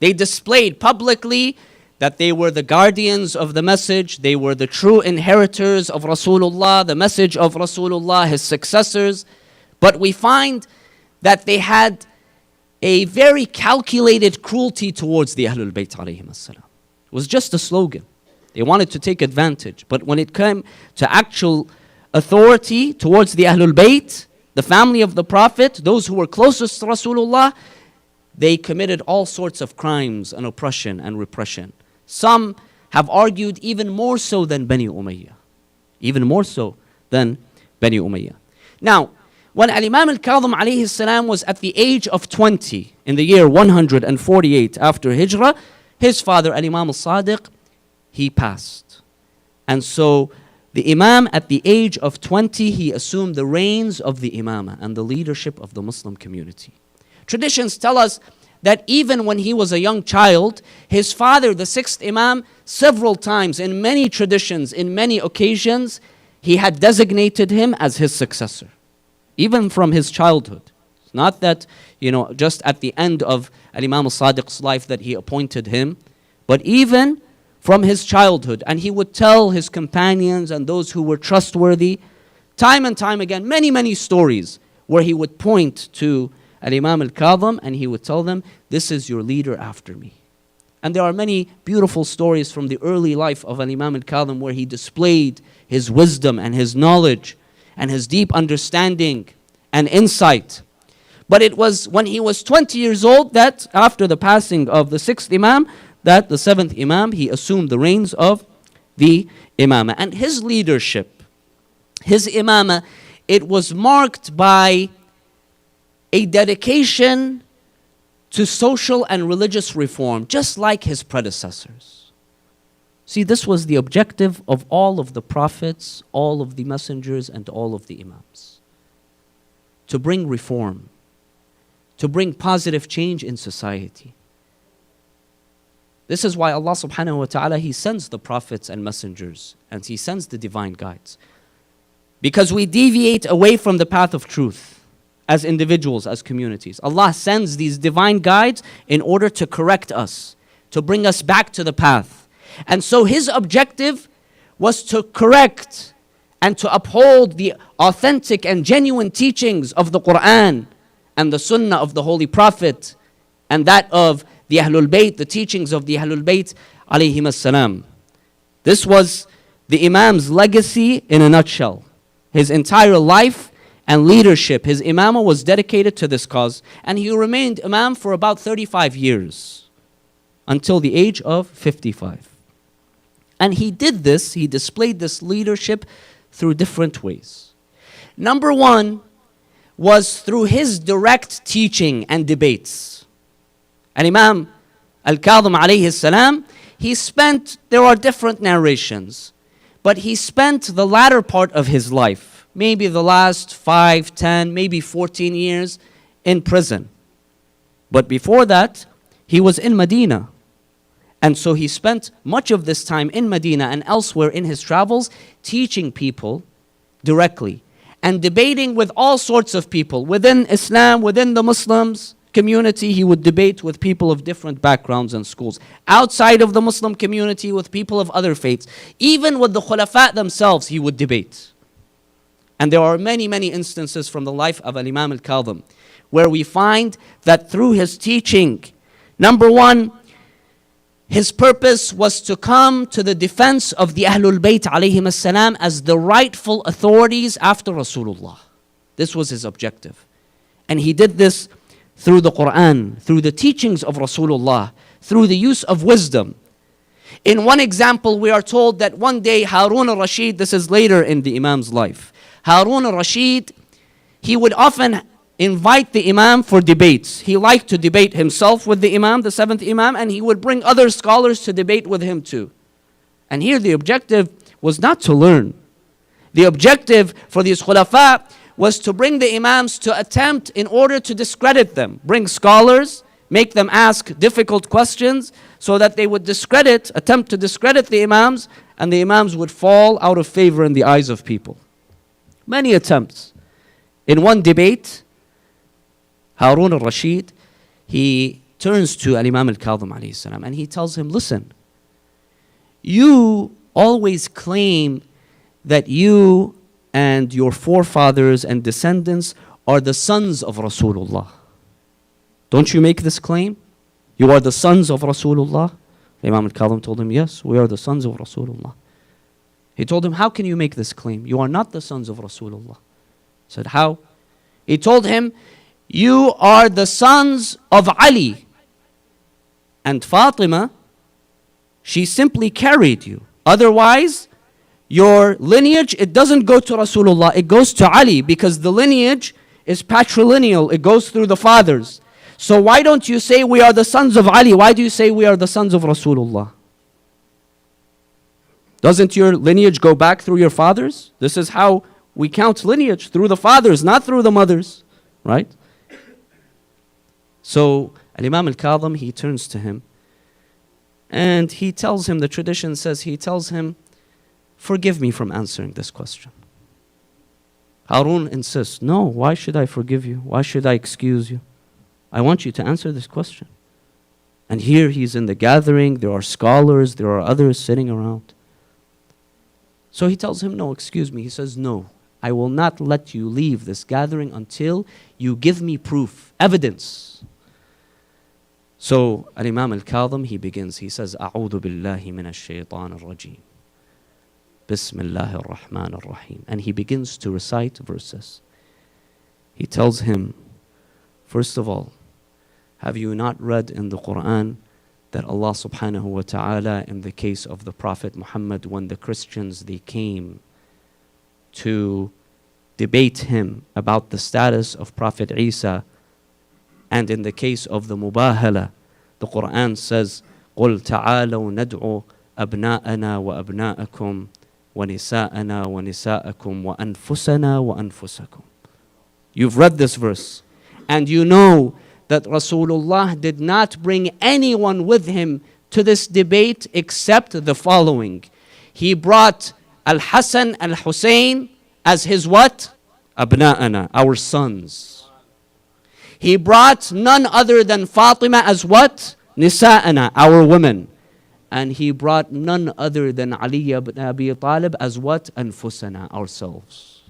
Speaker 7: They displayed publicly that they were the guardians of the message, they were the true inheritors of Rasulullah, the message of Rasulullah, his successors. But we find that they had a very calculated cruelty towards the Ahlul Bayt alayhim as-salam. It was just a slogan. They wanted to take advantage. But when it came to actual authority towards the Ahlul Bayt, the family of the Prophet, those who were closest to Rasulullah, they committed all sorts of crimes and oppression and repression. Some have argued even more so than Bani Umayyah. Even more so than Bani Umayyah. Now, when Imam al-Kazim alayhi salam was at the age of 20, in the year 148 after Hijrah, his father, Imam al-Sadiq, he passed. And so the Imam at the age of 20, he assumed the reins of the Imamah and the leadership of the Muslim community. Traditions tell us that even when he was a young child, his father, the sixth Imam, several times, in many traditions, in many occasions, he had designated him as his successor, even from his childhood. It's not that, just at the end of Imam al-Sadiq's life that he appointed him, but even from his childhood. And he would tell his companions and those who were trustworthy, time and time again, many, many stories where he would point to Imam al-Kazim and he would tell them, this is your leader after me. And there are many beautiful stories from the early life of Imam al-Kazim where he displayed his wisdom and his knowledge and his deep understanding and insight. But it was when he was 20 years old that after the passing of the sixth Imam, that the seventh Imam, he assumed the reins of the Imamah. And his leadership, his Imamah, it was marked by a dedication to social and religious reform, just like his predecessors. See, this was the objective of all of the prophets, all of the messengers, and all of the Imams. To bring reform, to bring positive change in society. This is why Allah subhanahu wa ta'ala, He sends the prophets and messengers, and He sends the divine guides. Because we deviate away from the path of truth as individuals, as communities. Allah sends these divine guides in order to correct us, to bring us back to the path. And so His objective was to correct and to uphold the authentic and genuine teachings of the Quran and the Sunnah of the Holy Prophet and that of the Ahlul Bayt, the teachings of the Ahlul Bayt alayhim as-salam. This was the Imam's legacy in a nutshell. His entire life and leadership, his Imamah was dedicated to this cause, and he remained Imam for about 35 years until the age of 55. And he did this, he displayed this leadership through different ways. Number one was through his direct teaching and debates. And Imam al-Kazim alayhi salam, there are different narrations, but he spent the latter part of his life, maybe the last 5, 10, maybe 14 years in prison. But before that, he was in Medina. And so he spent much of this time in Medina and elsewhere in his travels teaching people directly and debating with all sorts of people within Islam, within the Muslims community. He would debate with people of different backgrounds and schools. Outside of the Muslim community, with people of other faiths. Even with the Khulafa themselves, he would debate. And there are many, many instances from the life of Imam al-Kazim where we find that through his teaching, number one, his purpose was to come to the defense of the Ahlul Bayt alayhim as-salam as the rightful authorities after Rasulullah. This was his objective. And he did this through the Quran, through the teachings of Rasulullah, through the use of wisdom. In one example, we are told that one day Harun al-Rashid, this is later in the Imam's life, Harun al-Rashid, he would often invite the Imam for debates. He liked to debate himself with the Imam, the seventh Imam, and he would bring other scholars to debate with him too. And here the objective was not to learn. The objective for these khulafa was to bring the Imams to attempt in order to discredit them. Bring scholars, make them ask difficult questions so that they would attempt to discredit the Imams, and the Imams would fall out of favor in the eyes of people. Many attempts. In one debate, Harun al-Rashid, he turns to Imam al-Kazim alayhi salam and he tells him, listen, you always claim that you and your forefathers and descendants are the sons of Rasulullah. Don't you make this claim? You are the sons of Rasulullah? Imam al-Kazim told him, yes, we are the sons of Rasulullah. He told him, how can you make this claim? You are not the sons of Rasulullah. He said, how? He told him, you are the sons of Ali. And Fatima, she simply carried you. Otherwise, your lineage, it doesn't go to Rasulullah, it goes to Ali, because the lineage
Speaker 8: is patrilineal. It goes through the fathers. So why don't you say we are the sons of Ali? Why do you say we are the sons of Rasulullah? Doesn't your lineage go back through your fathers? This is how we count lineage, through the fathers, not through the mothers, right? So Imam al-Kazim, he turns to him and he tells him, the tradition says, he tells him, forgive me from answering this question. Harun insists, no, why should I forgive you? Why should I excuse you? I want you to answer this question. And here he's in the gathering, there are scholars, there are others sitting around. So he tells him, no, excuse me. He says, no, I will not let you leave this gathering until you give me proof, evidence. So Imam al-Kazim, he begins, he says, أعوذ بالله من الشيطان الرجيم. Bismillahir Rahmanir Rahim. And he begins to recite verses. He tells him, first of all, have you not read in the Quran that Allah subhanahu wa ta'ala, in the case of the Prophet Muhammad, when the Christians, they came to debate him about the status of Prophet Isa, and in the case of the Mubahala, the Quran says, قُلْ تَعَالَوْا نَدْعُوا أَبْنَاءَنَا وَأَبْنَاءَكُمْ وَنِسَاءَنَا وَنِسَاءَكُمْ وَأَنفُسَنَا وَأَنفُسَكُمْ. You've read this verse, and you know that Rasulullah did not bring anyone with him to this debate except the following. He brought Al-Hasan Al-Hussein as his what? Abna'ana, our sons. He brought none other than Fatima as what? Nisa'ana, our women. And he brought none other than Ali ibn Abi Talib as what? Anfusana, ourselves.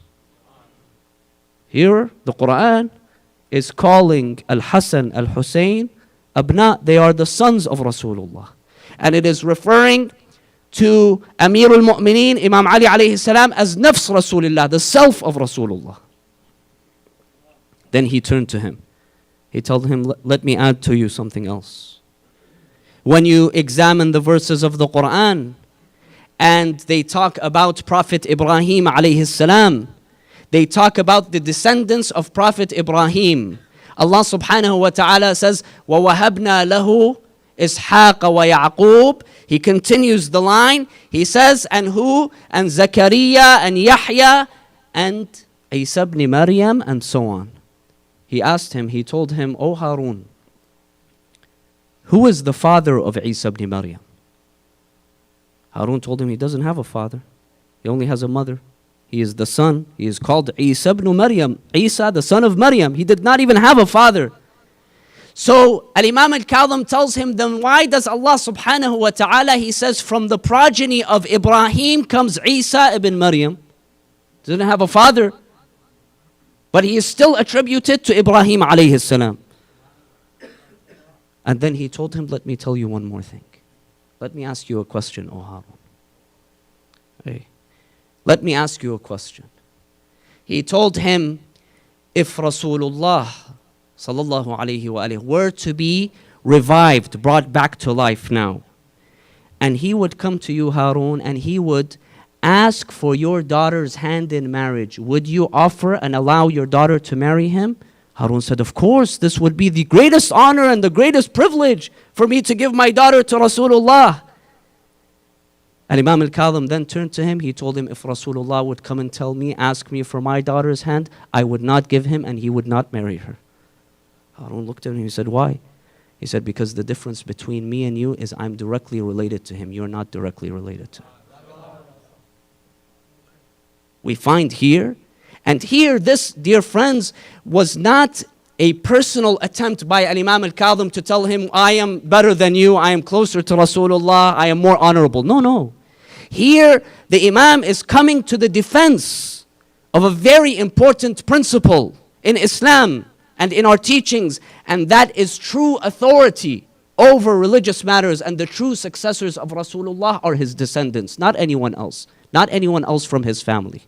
Speaker 8: Here, the Quran is calling Al-Hasan, Al-Hussein, Abna, they are the sons of Rasulullah. And it is referring to Amir al-Mu'mineen, Imam Ali alayhi salam, as Nafs Rasulullah, the self of Rasulullah. Then he turned to him. He told him, let me add to you something else. When you examine the verses of the Quran, and they talk about Prophet Ibrahim alayhi salam, they talk about the descendants of Prophet Ibrahim. Allah subhanahu wa ta'ala says, وَوَهَبْنَا لَهُ إِسْحَاقَ وَيَعْقُوبَ. He continues the line. He says, and who? And Zakaria and Yahya and Isa ibn Maryam and so on. He asked him, he told him, O Harun, who is the father of Isa ibn Maryam? Harun told him he doesn't have a father. He only has a mother. He is the son. He is called Isa ibn Maryam. Isa, the son of Maryam. He did not even have a father. So Al-Imam al-Kazim tells him, then why does Allah subhanahu wa ta'ala, he says, from the progeny of Ibrahim comes Isa ibn Maryam. Doesn't have a father. But he is still attributed to Ibrahim alayhi salam. And then he told him, let me tell you one more thing. Let me ask you a question, O Harun. Hey. Let me ask you a question. He told him, if Rasulullah sallallahu alayhi wa alayhi were to be revived, brought back to life now, and he would come to you, Harun, and he would ask for your daughter's hand in marriage, would you offer and allow your daughter to marry him? Harun said, of course, this would be the greatest honor and the greatest privilege for me to give my daughter to Rasulullah. And Imam al-Kazim then turned to him. He told him, if Rasulullah would come and tell me, ask me for my daughter's hand, I would not give him and he would not marry her. Harun looked at him and he said, why? He said, because the difference between me and you is I'm directly related to him. You're not directly related to him. We find here, and here this, dear friends, was not a personal attempt by Imam al-Kazim to tell him, I am better than you, I am closer to Rasulullah, I am more honorable. No, no. Here, the Imam is coming to the defense of a very important principle in Islam and in our teachings, and that is true authority over religious matters, and the true successors of Rasulullah are his descendants, not anyone else. Not anyone else from his family.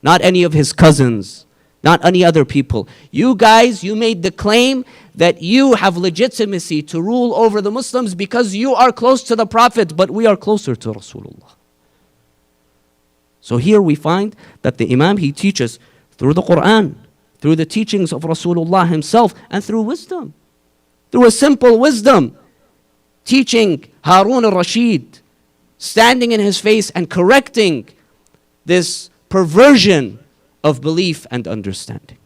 Speaker 8: Not any of his cousins. Not any other people. You guys, you made the claim that you have legitimacy to rule over the Muslims because you are close to the Prophet, but we are closer to Rasulullah. So here we find that the Imam, he teaches through the Quran, through the teachings of Rasulullah himself, and through wisdom. Through a simple wisdom. Teaching Harun al-Rashid, standing in his face and correcting this perversion of belief and understanding.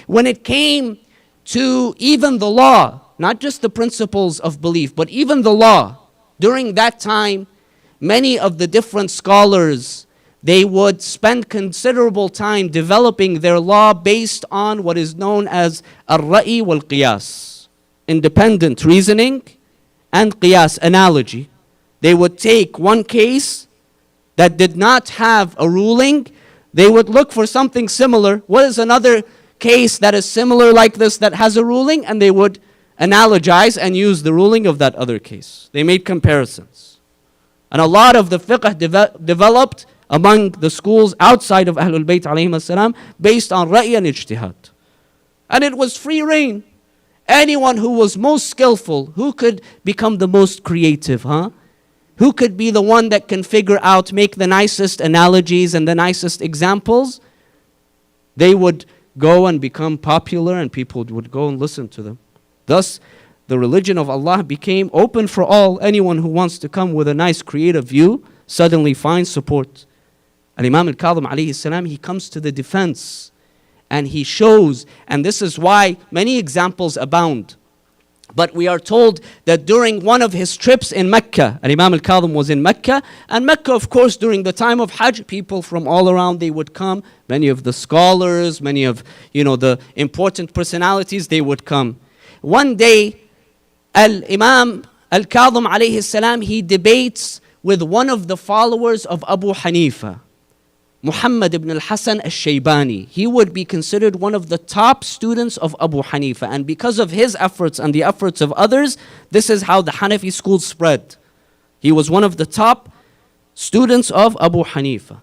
Speaker 8: When it came to even the law, not just the principles of belief, but even the law, during that time, many of the different scholars, they would spend considerable time developing their law based on what is known as al-ra'i wal-qiyas, independent reasoning and qiyas, analogy. They would take one case that did not have a ruling, they would look for something similar. What is another case that is similar like this that has a ruling? And they would analogize and use the ruling of that other case. They made comparisons. And a lot of the fiqh developed among the schools outside of Ahlul Bayt alayhim as-salam based on ra'i and ijtihad. And it was free reign. Anyone who was most skillful, who could become the most creative, who could be the one that can figure out, make the nicest analogies and the nicest examples, they would go and become popular and people would go and listen to them. Thus, the religion of Allah became open for all. Anyone who wants to come with a nice creative view suddenly finds support. And Imam al-Kazim alayhi salam, he comes to the defense and he shows, and this is why many examples abound. But we are told that during one of his trips in Mecca, and Imam al-Kazim was in Mecca, and Mecca, of course, during the time of Hajj, people from all around, they would come. Many of the scholars, many of, the important personalities, they would come. One day, Imam al-Kazim alayhi salam, he debates with one of the followers of Abu Hanifa, Muhammad ibn al-Hasan al-Shaybani. He would be considered one of the top students of Abu Hanifa. And because of his efforts and the efforts of others, this is how the Hanafi school spread. He was one of the top students of Abu Hanifa.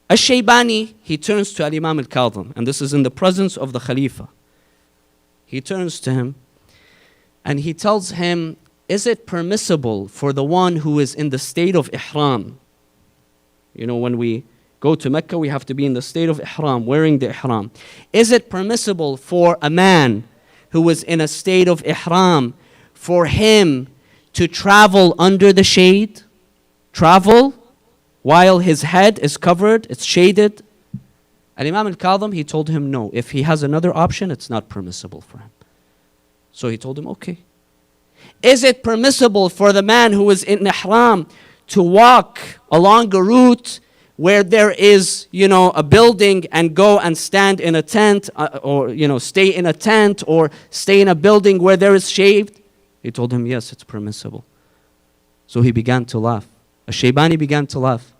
Speaker 8: Al-Shaybani, he turns to Al-Imam al-Kazim, and this is in the presence of the Khalifa. He turns to him and he tells him, is it permissible for the one who is in the state of ihram? When we go to Mecca, we have to be in the state of ihram, wearing the ihram. Is it permissible for a man who is in a state of ihram, for him to travel under the shade? Travel while his head is covered, it's shaded? And Imam al-Kazim, he told him no. If he has another option, it's not permissible for him. So he told him, okay. Is it permissible for the man who is in ihram to walk along a route where there is, a building and go and stand in a tent or stay in a tent or stay in a building where there is shade? He told him, yes, it's permissible. So he began to laugh. Al-Shaybani began to laugh.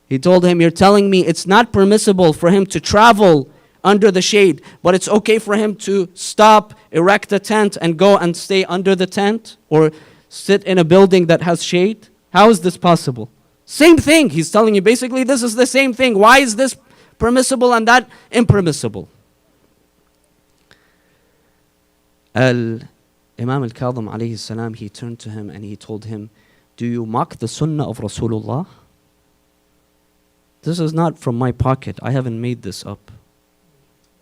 Speaker 8: He told him, you're telling me it's not permissible for him to travel under the shade, but it's okay for him to stop, erect a tent and go and stay under the tent or sit in a building that has shade? How is this possible? Same thing. He's telling you basically this is the same thing. Why is this permissible and that impermissible? Imam al-Kazim alayhi salam, he turned to him and he told him, do you mock the sunnah of Rasulullah? This is not from my pocket. I haven't made this up.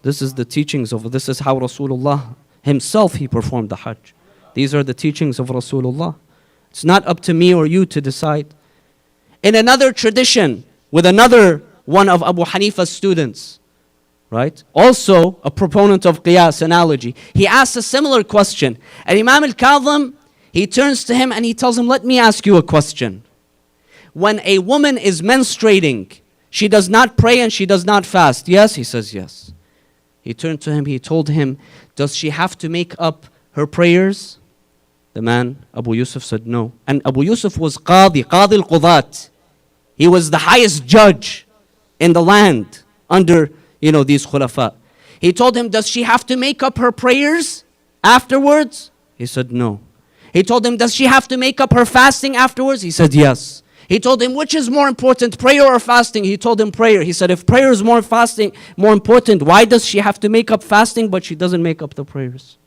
Speaker 8: This is the teachings this is how Rasulullah himself, he performed the Hajj. These are the teachings of Rasulullah. It's not up to me or you to decide. In another tradition, with another one of Abu Hanifa's students, right? Also a proponent of qiyas, analogy. He asks a similar question. And Imam al-Kazim, he turns to him and he tells him, let me ask you a question. When a woman is menstruating, she does not pray and she does not fast. Yes? He says yes. He turned to him, he told him, does she have to make up her prayers? The man, Abu Yusuf, said no. And Abu Yusuf was Qadi al-Qudat. He was the highest judge in the land under, these khulafa. He told him, does she have to make up her prayers afterwards? He said no. He told him, does she have to make up her fasting afterwards? He said yes. He told him, which is more important, prayer or fasting? He told him prayer. He said, if prayer is more important, why does she have to make up fasting but she doesn't make up the prayers?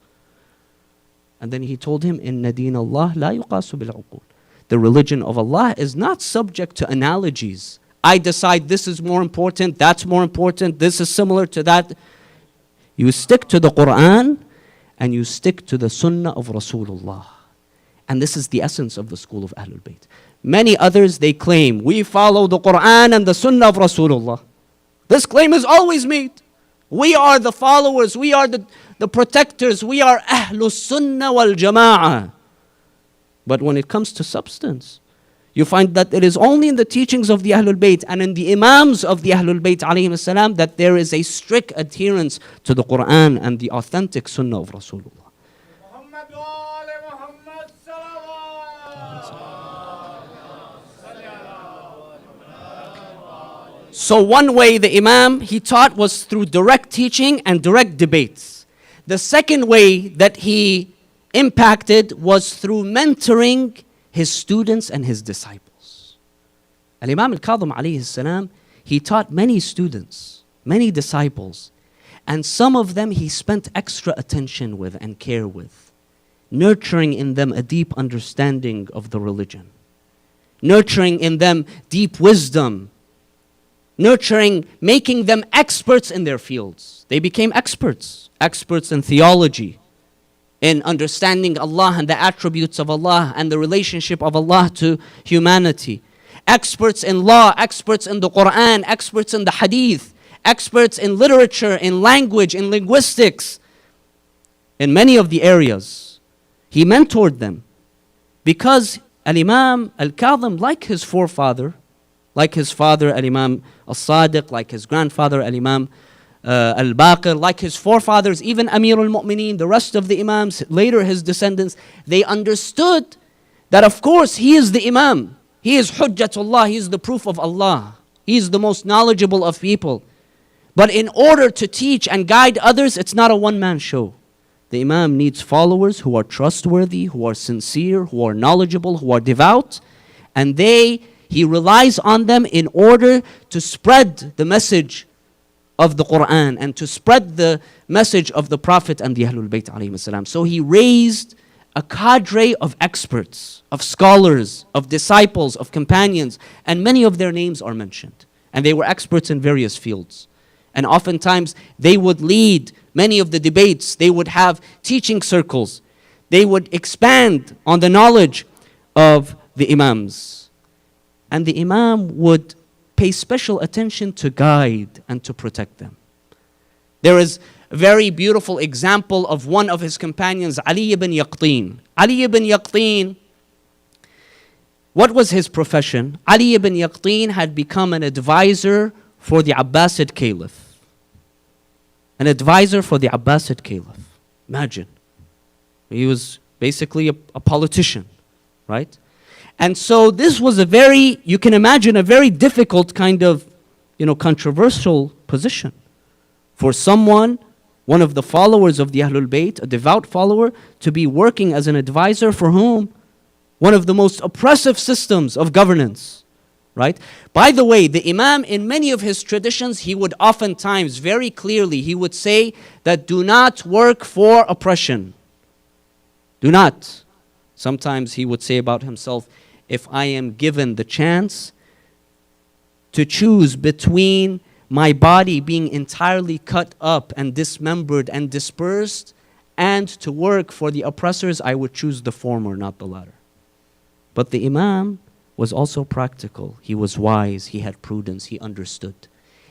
Speaker 8: And then he told him, Inna deen Allah la yuqasu bil uqul. The religion of Allah is not subject to analogies. I decide this is more important, that's more important, this is similar to that. You stick to the Quran and you stick to the Sunnah of Rasulullah. And this is the essence of the school of Ahlul Bayt. Many others, they claim, we follow the Quran and the Sunnah of Rasulullah. This claim is always made. We are the followers, we are the protectors, we are Ahlus Sunnah wal Jama'ah. But when it comes to substance, you find that it is only in the teachings of the Ahlul Bayt and in the Imams of the Ahlul Bayt alayhim salam that there is a strict adherence to the Quran and the authentic Sunnah of Rasulullah. So one way the Imam, he taught was through direct teaching and direct debates. The second way that he impacted was through mentoring his students and his disciples. Al-Imam Al-Kazim alayhi salam, he taught many students, many disciples, and some of them he spent extra attention with and care with, nurturing in them a deep understanding of the religion, nurturing in them deep wisdom, nurturing, making them experts in their fields. They became experts in theology, in understanding Allah and the attributes of Allah and the relationship of Allah to humanity. Experts in law, experts in the Quran, experts in the hadith, experts in literature, in language, in linguistics, in many of the areas. He mentored them because Al-Imam Al-Kazim, like his forefather, like his father Al-Imam Al-Sadiq, like his grandfather Al-Imam Al-Baqir, like his forefathers, even Amir al-Mu'mineen, the rest of the Imams, later his descendants, they understood that of course he is the Imam. He is Hujjatullah, he is the proof of Allah. He is the most knowledgeable of people. But in order to teach and guide others, it's not a one-man show. The Imam needs followers who are trustworthy, who are sincere, who are knowledgeable, who are devout, and he relies on them in order to spread the message of the Quran and to spread the message of the Prophet and the Ahlul Bayt alayhim salam. So he raised a cadre of experts, of scholars, of disciples, of companions, and many of their names are mentioned. And they were experts in various fields. And oftentimes they would lead many of the debates, they would have teaching circles, they would expand on the knowledge of the Imams. And the Imam would pay special attention to guide and to protect them. There is a very beautiful example of one of his companions, Ali ibn Yaqteen. Ali ibn Yaqteen, what was his profession? Ali ibn Yaqteen had become an advisor for the Abbasid Caliph. An advisor for the Abbasid Caliph. Imagine. He was basically a politician, right? And so this was you can imagine, a very difficult kind of, controversial position for someone, one of the followers of the Ahlul Bayt, a devout follower, to be working as an advisor for whom? One of the most oppressive systems of governance, right? By the way, the Imam, in many of his traditions, he would oftentimes, very clearly, he would say that do not work for oppression. Do not. Sometimes he would say about himself, if I am given the chance to choose between my body being entirely cut up and dismembered and dispersed and to work for the oppressors, I would choose the former, not the latter. But the Imam was also practical. He was wise, he had prudence, he understood.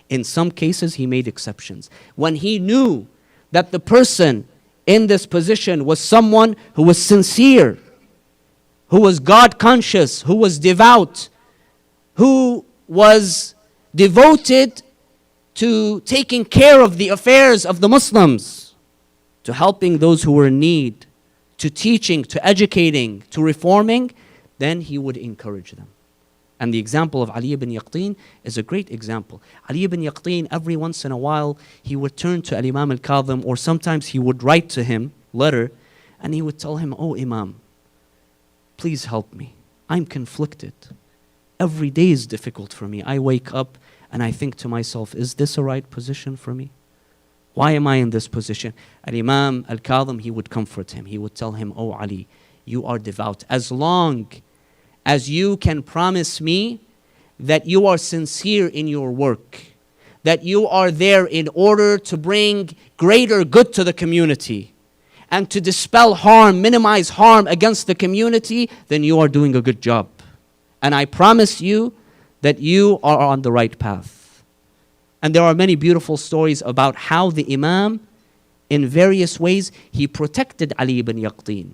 Speaker 8: In some cases, he made exceptions. When he knew that the person in this position was someone who was sincere, who was God conscious, who was devout, who was devoted to taking care of the affairs of the Muslims, to helping those who were in need, to teaching, to educating, to reforming, then he would encourage them. And the example of Ali ibn Yaqteen is a great example. Ali ibn Yaqteen, every once in a while, he would turn to Al-Imam Al-Kazim, or sometimes he would write to him a letter, and he would tell him, "Oh Imam, please help me. I'm conflicted. Every day is difficult for me. I wake up and I think to myself, is this a right position for me? Why am I in this position?" Al-Imam Al-Kazim, he would comfort him. He would tell him, "Oh Ali, you are devout. As long as you can promise me that you are sincere in your work, that you are there in order to bring greater good to the community and to dispel harm, minimize harm against the community, then you are doing a good job. And I promise you that you are on the right path. And there are many beautiful stories about how the Imam, in various ways, he protected Ali ibn Yaqtin.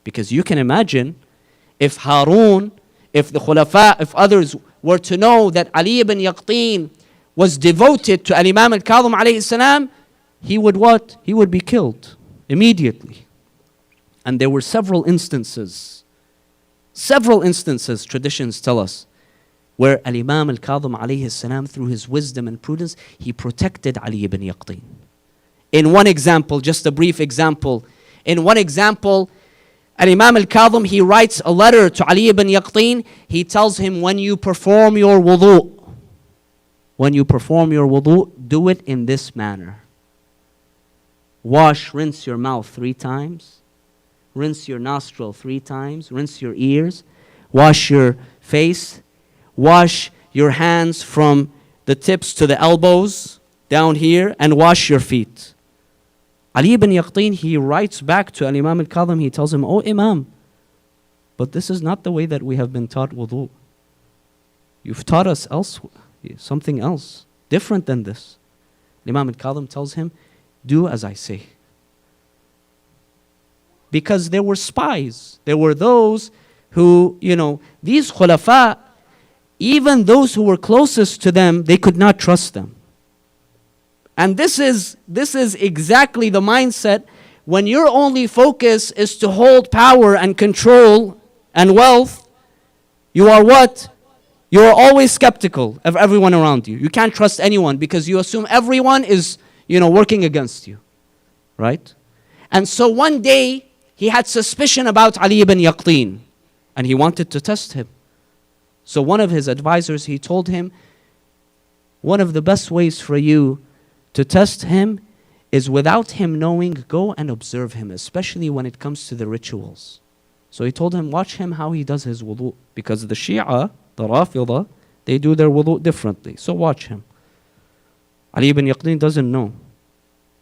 Speaker 8: Because you can imagine, if Harun, if the Khulafa, if others were to know that Ali ibn Yaqtin was devoted to Al-Imam Al-Kazim alayhi salam, he would what? He would be killed immediately. And there were several instances, traditions tell us, where Al-Imam Al-Kazim alayhi salam, through his wisdom and prudence, he protected Ali ibn Yaqtin. In one example, just a brief example, Al-Imam Al-Kazim, he writes a letter to Ali ibn Yaqtin. He tells him, when you perform your wudu, do it in this manner. Rinse your mouth 3 times. Rinse your nostril 3 times. Rinse your ears. Wash your face. Wash your hands from the tips to the elbows down here, and wash your feet. Ali ibn Yaqtin, he writes back to Al-Imam Al-Kazim, he tells him, "Oh Imam, but this is not the way that we have been taught wudu. You've taught us something else, different than this." Imam Al-Kazim tells him, "Do as I say." Because there were spies. There were those who, these khulafa, even those who were closest to them, they could not trust them. And this is exactly the mindset when your only focus is to hold power and control and wealth. You are what? You are always skeptical of everyone around you. You can't trust anyone because you assume everyone is, working against you. Right? And so one day, he had suspicion about Ali ibn Yaqtin, and he wanted to test him. So one of his advisors, he told him, one of the best ways for you to test him is without him knowing, go and observe him, especially when it comes to the rituals. So he told him, watch him how he does his wudu. Because the Shia, the Rafidah, they do their wudu differently. So watch him. Ali ibn Yaqtin doesn't know.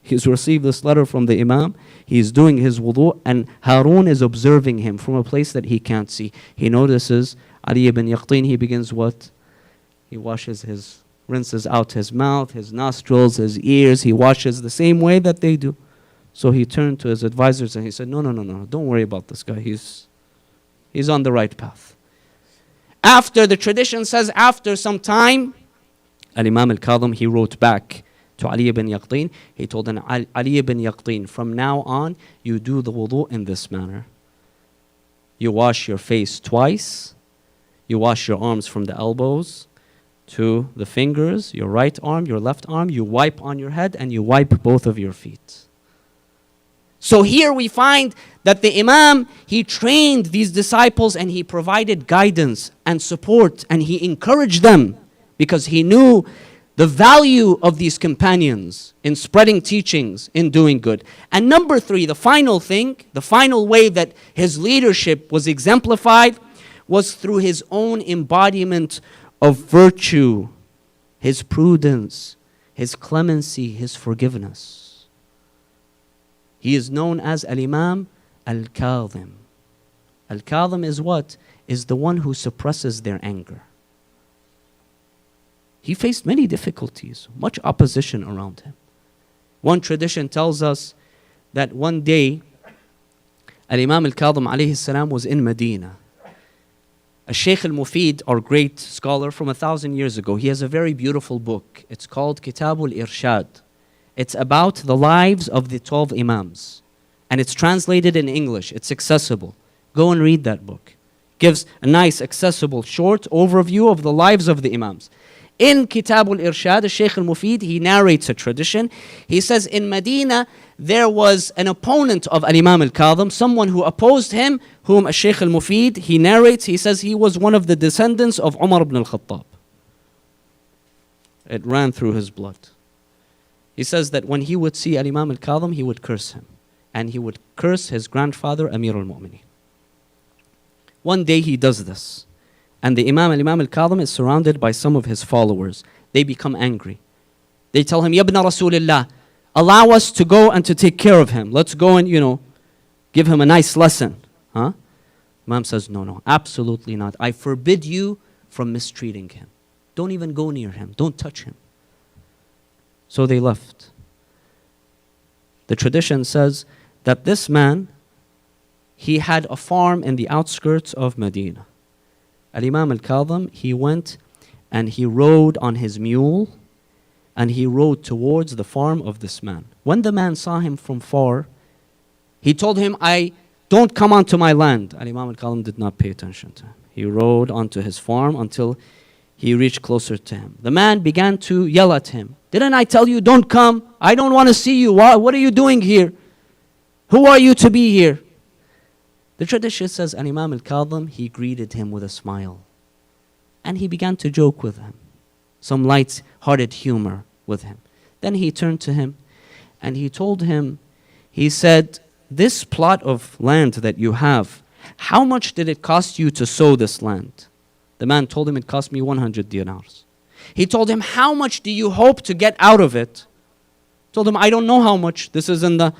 Speaker 8: He's received this letter from the Imam. He's doing his wudu, and Harun is observing him from a place that he can't see. He notices Ali ibn Yaqtin, he begins what? He rinses out his mouth, his nostrils, his ears. He washes the same way that they do. So he turned to his advisors and he said, no, don't worry about this guy. He's on the right path. The tradition says, after some time, Al-Imam Al-Kazim, he wrote back to Ali ibn Yaqtin. He told him, Ali ibn Yaqtin, from now on, you do the wudu in this manner. You wash your face twice. You wash your arms from the elbows to the fingers, your right arm, your left arm. You wipe on your head and you wipe both of your feet. So here we find that the Imam, he trained these disciples and he provided guidance and support and he encouraged them because he knew the value of these companions in spreading teachings, in doing good. And number 3, the final thing, the final way that his leadership was exemplified was through his own embodiment of virtue, his prudence, his clemency, his forgiveness. He is known as Al-Imam Al-Kazim. Al-Kazim is what? Is the one who suppresses their anger. He faced many difficulties, much opposition around him. One tradition tells us that one day, Al-Imam Al-Kazim alayhi salam was in Medina. Shaykh al-Mufid, our great scholar from 1,000 years ago, he has a very beautiful book. It's called Kitabul Irshad. It's about the lives of the 12 Imams. And it's translated in English. It's accessible. Go and read that book. Gives a nice, accessible, short overview of the lives of the Imams. In Kitabul Irshad, Shaykh al-Mufid, he narrates a tradition. He says in Medina, there was an opponent of Al-Imam Al-Kazim, someone who opposed him, whom Shaykh al-Mufid, he narrates, he says he was one of the descendants of Umar ibn al-Khattab. It ran through his blood. He says that when he would see Al-Imam Al-Kazim, he would curse him. And he would curse his grandfather, Amir al-Mu'minin. One day he does this. And the Imam al-Kazim is surrounded by some of his followers. They become angry. They tell him, Yabna Rasulillah, allow us to go and to take care of him. Let's go and, give him a nice lesson. Huh? Imam says, no, absolutely not. I forbid you from mistreating him. Don't even go near him. Don't touch him. So they left. The tradition says that this man, he had a farm in the outskirts of Medina. Al-Imam al-Kazim, he went and he rode on his mule and he rode towards the farm of this man. When the man saw him from far, he told him, don't come onto my land. Al-Imam al-Kazim did not pay attention to him. He rode onto his farm until he reached closer to him. The man began to yell at him. Didn't I tell you, don't come? I don't want to see you. What are you doing here? Who are you to be here? The tradition says Imam al-Kazim, he greeted him with a smile. And he began to joke with him. Some light-hearted humor with him. Then he turned to him and he told him, he said, this plot of land that you have, how much did it cost you to sow this land? The man told him it cost me 100 dinars. He told him, how much do you hope to get out of it? Told him, I don't know how much. This is in the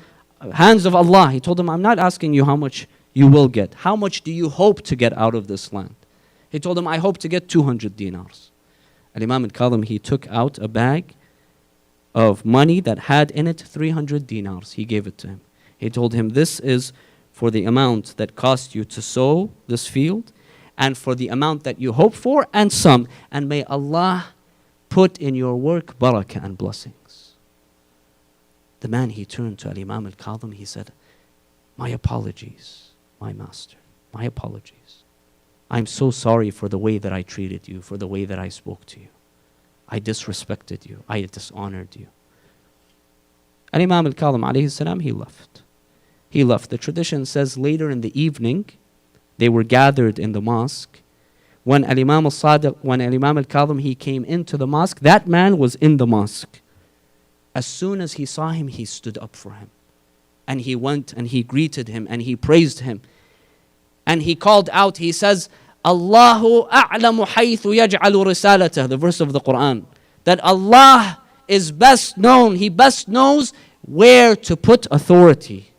Speaker 8: hands of Allah. He told him, I'm not asking you how much you will get. How much do you hope to get out of this land? He told him, I hope to get 200 dinars. And Imam al-Kazim, he took out a bag of money that had in it 300 dinars. He gave it to him. He told him, this is for the amount that cost you to sow this field, and for the amount that you hope for, and some. And may Allah put in your work barakah and blessings. The man, he turned to Imam al-Kazim, he said, my apologies, my master, my apologies. I'm so sorry for the way that I treated you, for the way that I spoke to you. I disrespected you, I dishonored you. And Imam al-Kazim alayhi salam, he left. He left. The tradition says later in the evening, they were gathered in the mosque. When Imam al-Kazim, he came into the mosque, that man was in the mosque. As soon as he saw him, he stood up for him. And he went and he greeted him and he praised him. And he called out, he says, Allahu a'lamu haythu yaj'alu risalatah, the verse of the Quran. That Allah is best known, He best knows where to put authority.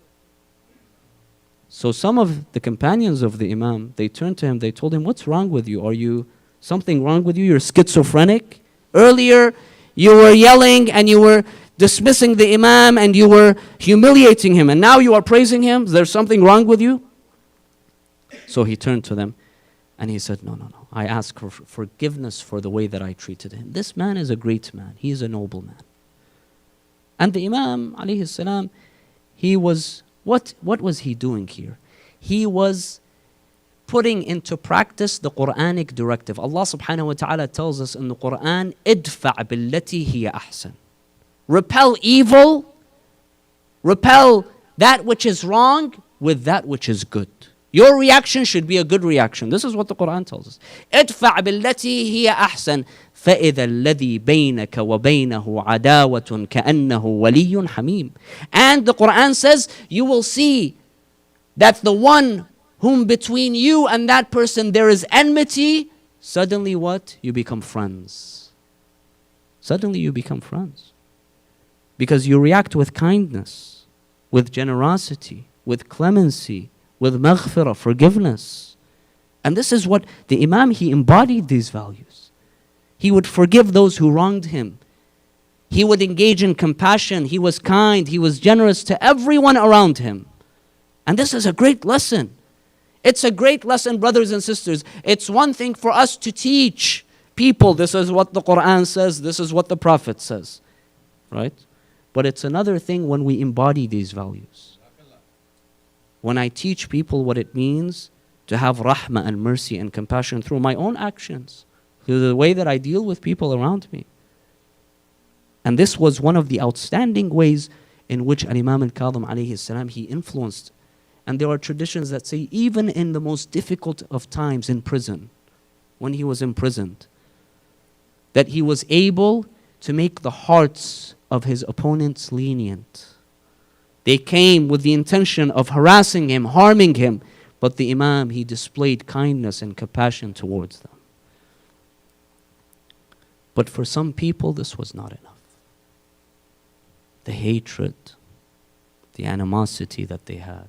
Speaker 8: So some of the companions of the Imam, they turned to him, they told him, what's wrong with you? Are you something wrong with you? You're schizophrenic? Earlier, you were yelling and you were dismissing the Imam and you were humiliating him, and now you are praising him. Is there something wrong with you? So he turned to them and he said, no. I ask for forgiveness for the way that I treated him. This man is a great man. He is a noble man. And the Imam, alayhi salam, he was, what was he doing here? He was putting into practice the Quranic directive. Allah subhanahu wa ta'ala tells us in the Quran, idfa' billati hiya ahsan. Repel evil, repel that which is wrong with that which is good. Your reaction should be a good reaction. This is what the Quran tells us. ادفع بالتي هي أحسن فإذا الذي بينك وبينه عداوة كأنه ولي حميم. And the Quran says, you will see that the one whom between you and that person there is enmity, suddenly what? You become friends. Suddenly you become friends. Because you react with kindness, with generosity, with clemency, with maghfirah, forgiveness. And this is what the Imam, he embodied these values. He would forgive those who wronged him. He would engage in compassion. He was kind. He was generous to everyone around him. And this is a great lesson. It's a great lesson, brothers and sisters. It's one thing for us to teach people, this is what the Quran says, this is what the Prophet says. Right? But it's another thing when we embody these values. When I teach people what it means to have rahmah and mercy and compassion through my own actions, through the way that I deal with people around me. And this was one of the outstanding ways in which Imam al-Kazim alayhi salam, he influenced. And there are traditions that say even in the most difficult of times in prison, when he was imprisoned, that he was able to make the hearts of his opponents lenient. They came with the intention of harassing him, harming him, but the Imam, he displayed kindness and compassion towards them. But for some people, this was not enough. The hatred, the animosity that they had,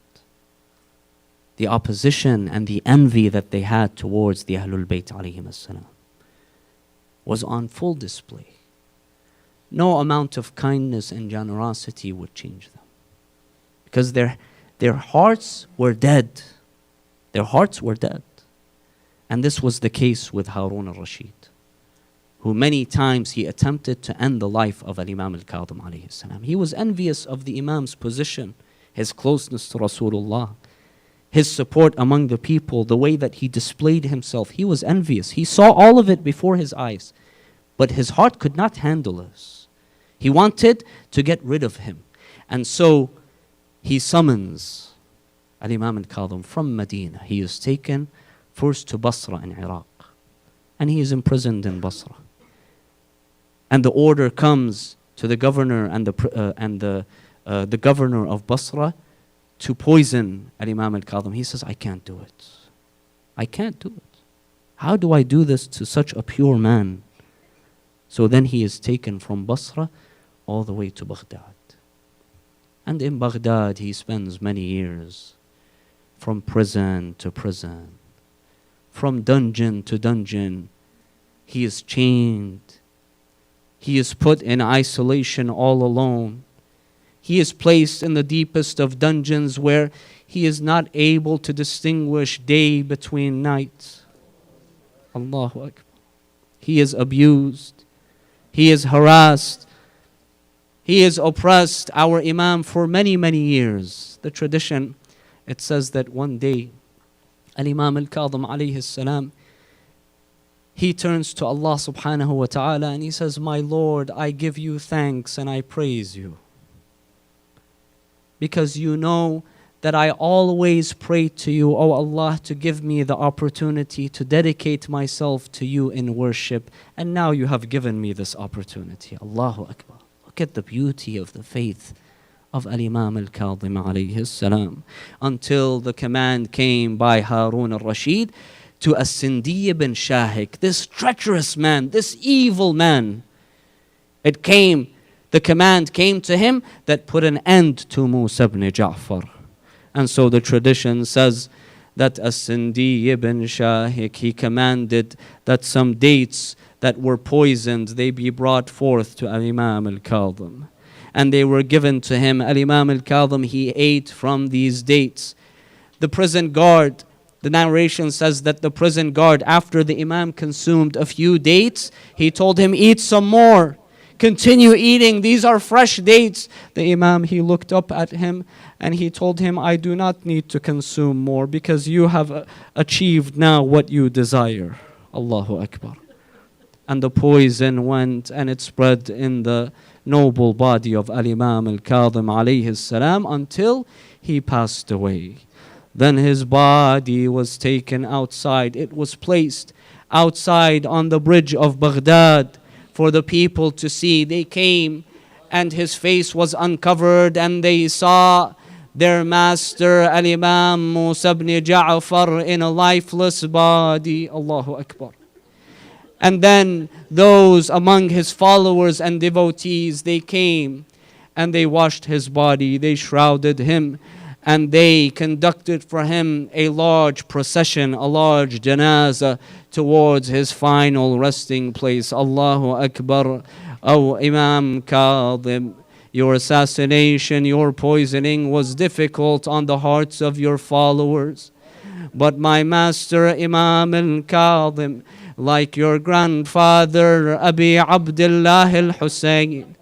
Speaker 8: the opposition and the envy that they had towards the Ahlul Bayt alayhim as-salam was on full display. No amount of kindness and generosity would change them. Because their hearts were dead. Their hearts were dead. And this was the case with Harun al-Rashid, who many times he attempted to end the life of Imam al-Kazim alayhi salam. He was envious of the Imam's position, his closeness to Rasulullah, his support among the people, the way that he displayed himself. He was envious. He saw all of it before his eyes, but his heart could not handle this. He wanted to get rid of him. And so he summons Imam al-Kazim from Medina. He is taken first to Basra in Iraq, and he is imprisoned in Basra. And the order comes to the governor and the governor of Basra to poison Imam al-Kazim. He says, I can't do it. I can't do it. How do I do this to such a pure man? So then he is taken from Basra all the way to Baghdad. And in Baghdad he spends many years, from prison to prison, from dungeon to dungeon. He is chained. He is put in isolation all alone. He is placed in the deepest of dungeons where he is not able to distinguish day between night. Allahu Akbar. He is abused. He is harassed. He is oppressed, our Imam, for many, many years. The tradition, it says that one day, Imam al-Kazim alayhi salam, he turns to Allah subhanahu wa ta'ala and he says, my Lord, I give you thanks and I praise you, because you know that I always pray to you, O Allah, to give me the opportunity to dedicate myself to you in worship. And now you have given me this opportunity. Allahu Akbar. Look at the beauty of the faith of Imam al-Kazim alayhi salam. Until the command came by Harun al-Rashid to As-Sindi ibn Shahik, this treacherous man, this evil man. The command came to him that put an end to Musa ibn Ja'far. And so the tradition says that As-Sindi ibn Shahik, he commanded that some dates that were poisoned, they be brought forth to Imam al-Kazim. And they were given to him. Imam al-Kazim, he ate from these dates. The prison guard, the narration says that the prison guard, after the Imam consumed a few dates, he told him, eat some more. Continue eating. These are fresh dates. The Imam, he looked up at him and he told him, I do not need to consume more because you have achieved now what you desire. Allahu Akbar. And the poison went and it spread in the noble body of Imam al-Kazim alayhi salam until he passed away. Then his body was taken outside. It was placed outside on the bridge of Baghdad for the people to see. They came and his face was uncovered and they saw their master Imam Musa ibn Ja'far in a lifeless body. Allahu Akbar. And then those among his followers and devotees, they came and they washed his body, they shrouded him, and they conducted for him a large procession, a large janazah towards his final resting place. Allahu Akbar. Oh Imam Kazim, your assassination, your poisoning was difficult on the hearts of your followers. But my master Imam al-Kazim, like your grandfather Abi Abdullah al-Husayn,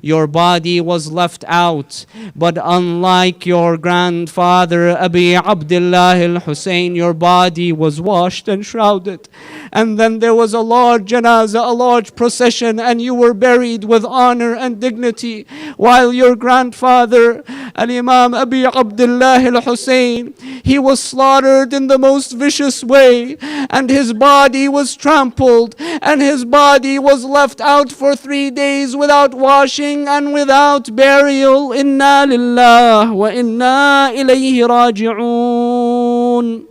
Speaker 8: your body was left out. But unlike your grandfather Abi Abdullah al-Husayn, your body was washed and shrouded. And then there was a large janazah, a large procession, and you were buried with honor and dignity. While your grandfather Al-Imam Abi Abdullah al-Husayn, he was slaughtered in the most vicious way, and his body was trampled, and his body was left out for 3 days without washing and without burial. Inna lillah wa inna ilayhi raji'un.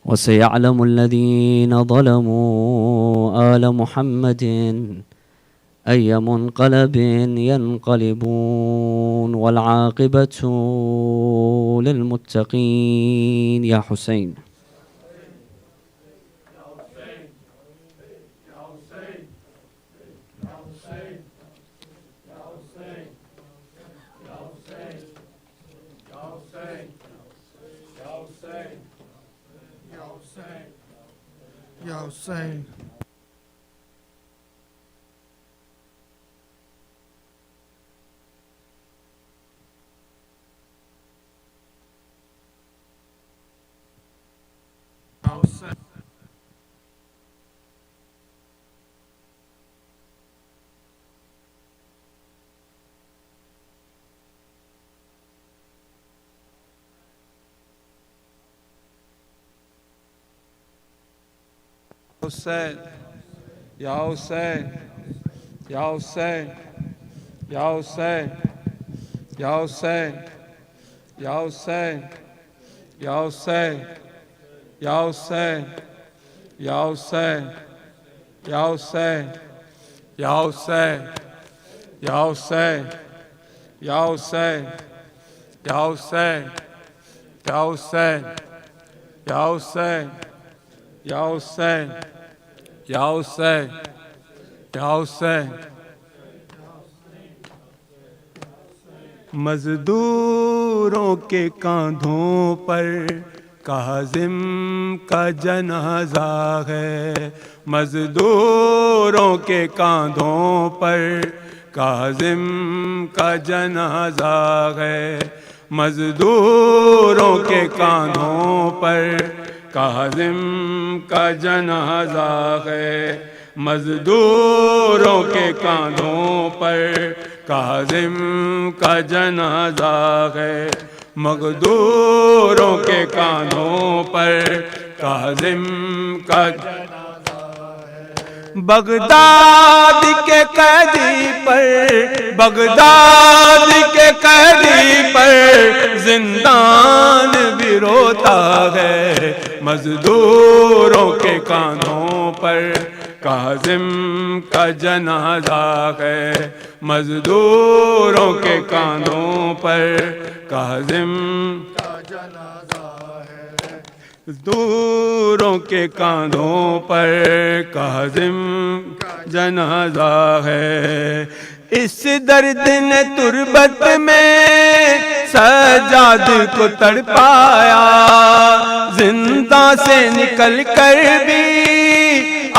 Speaker 7: وسيعلم الذين ظلموا آل محمد أي منقلب ينقلبون والعاقبة للمتقين. يا حسين.
Speaker 1: Ya Hussein.
Speaker 9: Hussein, Ya Hussein, Ya Hussein, Ya Hussein, Ya Hussein, Ya Hussein, Ya Hussein, Ya Hussein, Ya Hussein, Ya Hussein, Ya Hussein, Ya Hussein, Ya Hussein, Ya Hussein, Ya Hussein, Ya Hussein, Ya Hussein, Ya Hussein, Ya Hussein.
Speaker 3: مزدوروں کے کاندھوں پر کاظم کا جنازہ ہے، مزدوروں کے کاندھوں پر کاظم کا جنازہ ہے، مزدوروں کے کاندھوں پر کاظم کا جنازہ ہے، مزدوروں کے کاندھوں پر کاظم کا جنازہ ہے، مزدوروں کے کاندھوں پر کاظم کا جنازہ ہے۔ بغداد کے قیدی پر، بغداد کے قیدی پر زندان بھی روتا ہے، مزدوروں کے کاندھوں پر کاظم کا جنازہ ہے، مزدوروں کے کاندھوں پر کاظم کا جنازہ ہے، مزدوروں کے کاندھوں پر کاظم کا جنازہ ہے۔ اس درد نے تربت میں سجاد کو تڑپایا، زندہ سے نکل کر بھی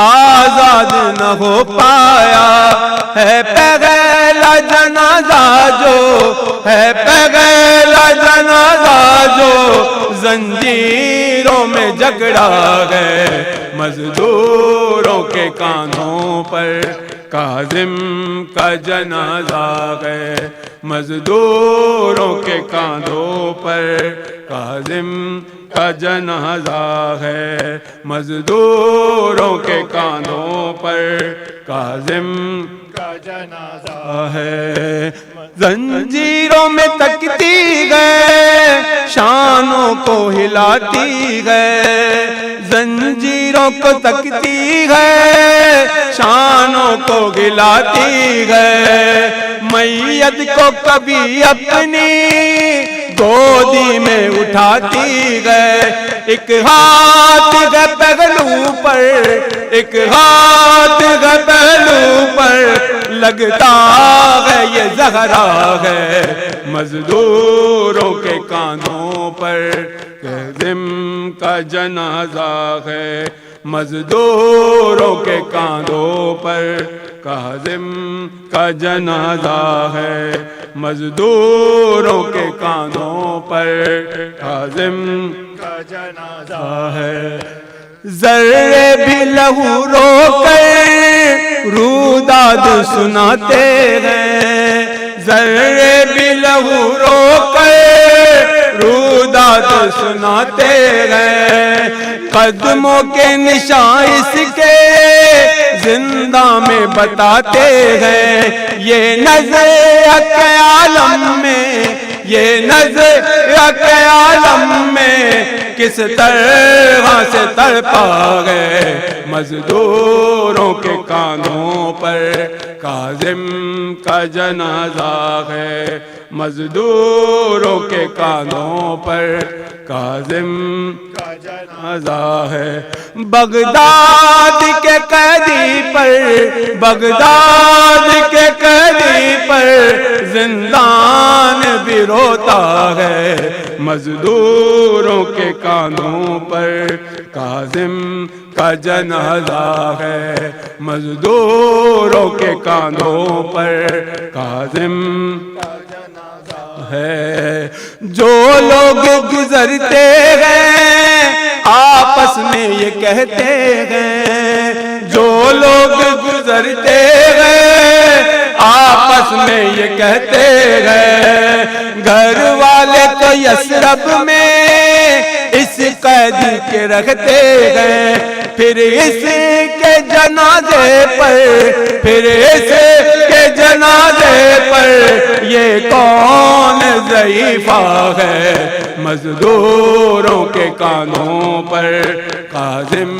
Speaker 3: آزاد نہ ہو پایا، ہے پہلا جنازہ جو، ہے پہلا جنازہ جو زنجیروں میں جکڑا ہے، مزدوروں کے کاندھوں پر کاظم کا جنازہ ہے، مزدوروں کے کاندھوں پر کاظم کا جنازہ ہے، مزدوروں کے کاندھوں پر کاظم کا جنازہ ہے۔ زنجیروں میں تکتی ہے، شانوں کو ہلاتی ہے، زنجیروں کو تکتی ہے، شانوں کو ہلاتی ہے، میت کو کبھی اپنی گودی میں اٹھاتی ہے، ایک ہاتھ ہے پہلو پر، ایک ہاتھ ہے پہلو پر، لگتا ہے یہ زہرا ہے، مزدوروں کے کاندھوں پر کاظم کا جنازہ ہے، مزدوروں کے کاندھوں پر کاظم کا جنازہ ہے، مزدوروں کے کاندھوں پر کاظم کا جنازہ ہے۔ ذرے بھی لہو رو کر روداد سناتے ہیں، ذرے بھی لہو رو کر روداد سناتے ہیں، قدموں کے نشان اس کے زندہ میں بتاتے ہیں، یہ نظر حق عالم میں، یہ نظر کے عالم میں کس طرح سے تڑپا گئے، مزدوروں کے کاندھوں پر کاظم کا جنازہ ہے، مزدوروں کے کاندھوں پر کاظم کا جنازہ ہے۔ بغداد کے قیدی پر، بغداد کے قیدی پر زندان بھی روتا ہے، مزدوروں کے کاندھوں پر کاظم کا جنازہ ہے، مزدوروں کے کاندھوں پر کاظم کا جنازہ ہے۔ جو لوگ گزرتے ہیں آپس میں یہ کہتے ہیں، جو لوگ گزرتے ہیں آپس میں یہ کہتے ہیں، گھر والے تو یثرب میں اس قیدی کے رکھتے ہیں، پھر اس کے جنازے پر، پھر اس کے جنازے پر یہ کون ضعیفہ ہے، مزدوروں کے کاندھوں پر کاظم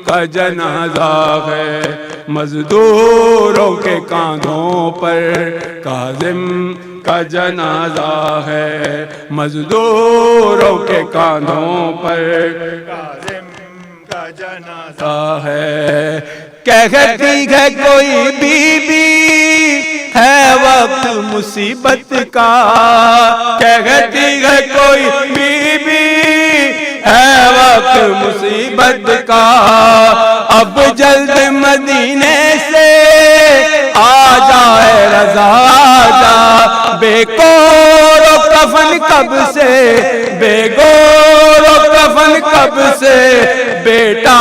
Speaker 3: کا جنازہ ہے، مزدوروں کے کاندھوں پر کاظم کا جنازہ ہے، مزدوروں کے کاندھوں پر کاظم کا جنازہ ہے۔ کہتی ہے کوئی بی بی ہے وقت مصیبت کا، کہتی ہے کوئی بی بی ہے وقت مصیبت کا، اب جلد مدینے سے آ جائے رضا جا، بے گور و کفن کب سے، بے گور و کفن کب سے، بیٹا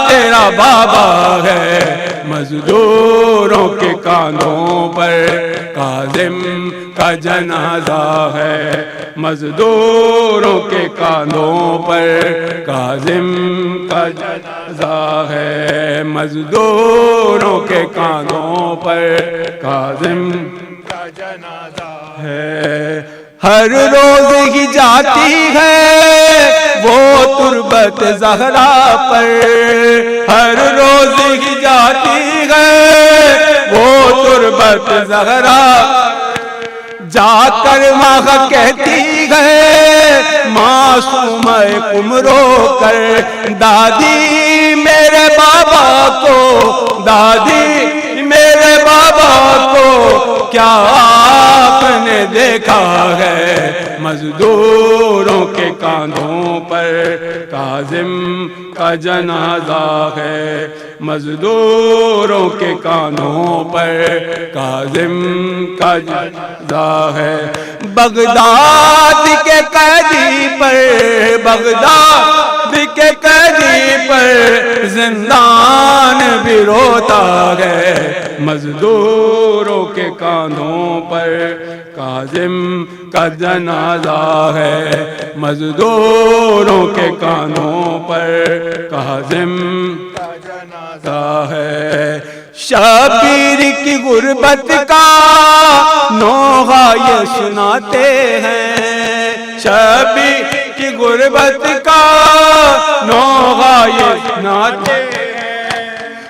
Speaker 3: تیرا بابا ہے، مزدوروں کے کاندھوں پر کاظم کا جنازہ ہے، مزدوروں کے کاندھوں پر کاظم کا جنازہ ہے، مزدوروں کے کاندھوں پر کاظم کا جنازہ ہے۔ ہر روز ہی جاتی ہے وہ تربت زہرا پر، ہر روز ہی جاتی ہے وہ تربت زہرا، جا کر ماں کہتی ہے معصوم قم رو کر، دادی میرے بابا کو، دادی میرے بابا کو کیا آپ نے دیکھا ہے، مزدوروں کے کاندھوں پر کاظم کا جنازہ ہے، مزدوروں کے کاندھوں پر کاظم کا جنازہ ہے۔ بغداد کے قیدی پر، بغداد کے قیدی پر زندان بھی روتا ہے، مزدوروں کے کاندھوں پر کاظم کا جنازہ ہے، مزدوروں کے کاندھوں پر کاظم کا جنازہ ہے۔ شبیر کی غربت کا نوحہ یہ سناتے ہیں، شبیر کی غربت کا نوحہ یہ سناتے ہیں،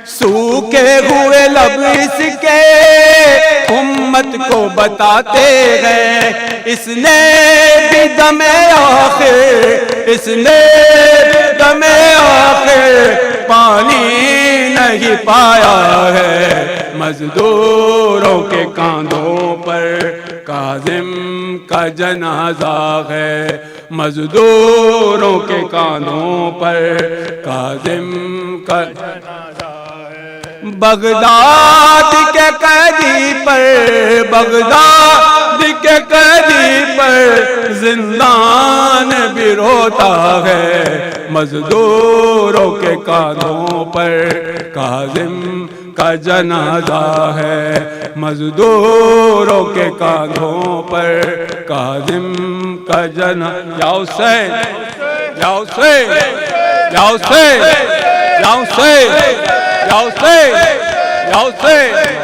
Speaker 3: سوکھے ہوئے لب اس کے امت کو بتاتے ہیں، اس نے بھی دم آخر، اس نے دم آخر پانی نہیں پایا ہے، مزدوروں کے کاندھوں پر کاظم کا جنازہ ہے، مزدوروں کے کاندھوں پر کاظم کا جنازہ ہے۔ بغداد کے قیدی پر، بغداد کے قیدی پر زندان بھی روتا ہے، مزدوروں کے کاندھوں پر کاظم کا جنازہ ہے، مزدوروں کے کاندھوں پر کاظم کا جنازہ۔ یا حسین یا حسین یا حسین یا حسین یا حسین یا حسین۔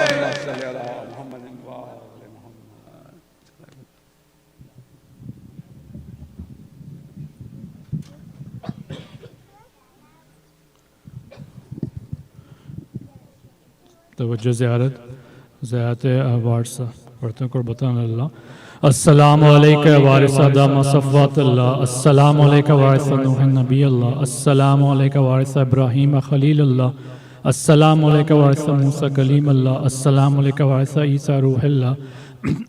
Speaker 10: توجہ زیارت وارثہ عورتوں کو بطن اللہ السلام علیکہ وارث دام صفوات اللہ السلام علیکہ وارث نوح نبی اللہ السلام علیکہ وارث ابراہیم خلیل اللہ السلام علیکہ وارث موسیٰ کلیم اللہ السلام علیکہ وارث عیسیٰ روح اللہ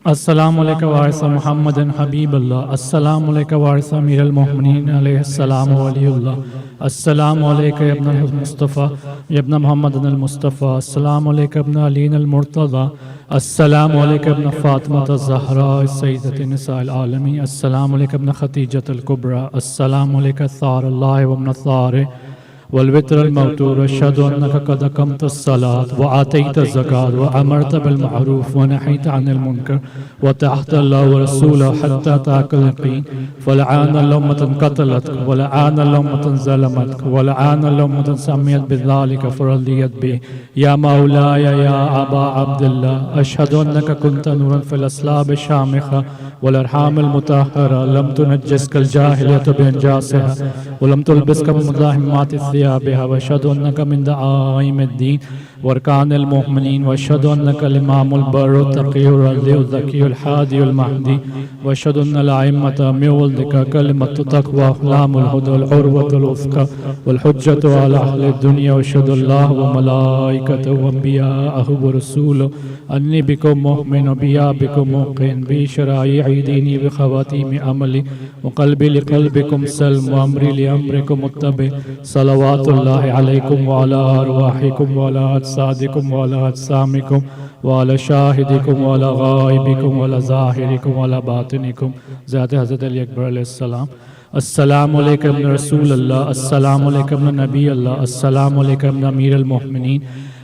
Speaker 10: السلام علیکہ وارث محمد حبیب اللہ السلام علیکہ وارث امیر المؤمنین علیہ السلام ولی اللہ السلام علیکہ ابن المصطفیٰ ابن محمد المصطفیٰ السلام علیکہ ابن علی المرتضی السلام علیکہ ابن فاطمہ الزہراء سیدۃ نساء العالمین السلام علیکہ ابن خدیجۃ الکبریٰ السلام علیکہ ثار اللہ وابن ثار والوتر الموتور اشهد انك قد اقمت الصلاة وآتيت الزكاة وأمرت بالمعروف ونهيت عن المنكر وطاعت الله ورسوله حتى أتاك اليقين فلعان اللهم قتلتك ولعان اللهم ظلمتك ولعان اللهم سميت بذلك فرضيت به يا مولاي يا أبا عبد الله أشهد أنك كنت نورا في الأصلاب الشامخة والأرحام المطهرة لم تنجسك الجاهلية بإنجاسها ولم تلبسك بمزاحمات ثيابها واشهد انك من دعائم الدين واركان المؤمنين واشهد انك الامام البر التقي الرضي الذكي الحادي المهدي واشهد ان الائمه من ولدك كلمه التقوى احلام الهدى العروه الوثقى والحجه على اهل الدنيا واشهد الله وملائكته وانبياءه ورسوله اني بكم مؤمن وبيا بكم موقن بشرائع ديني بخواتيم عملي وقلبي لقلبكم سلم وامري لامركم متبع صلوات الله عليكم وعلى ارواحكم وعلى أجسادكم وعلى أجسامكم وعلى شاهدكم وعلى غائبكم وعلى ظاهركم وعلى باطنكم ذات حضرت علی اکبر علیہ السلام السلام علیکم ابن رسول اللہ السلام علیکم ابن نبی اللہ السلام علیکم ابن امیر المؤمنین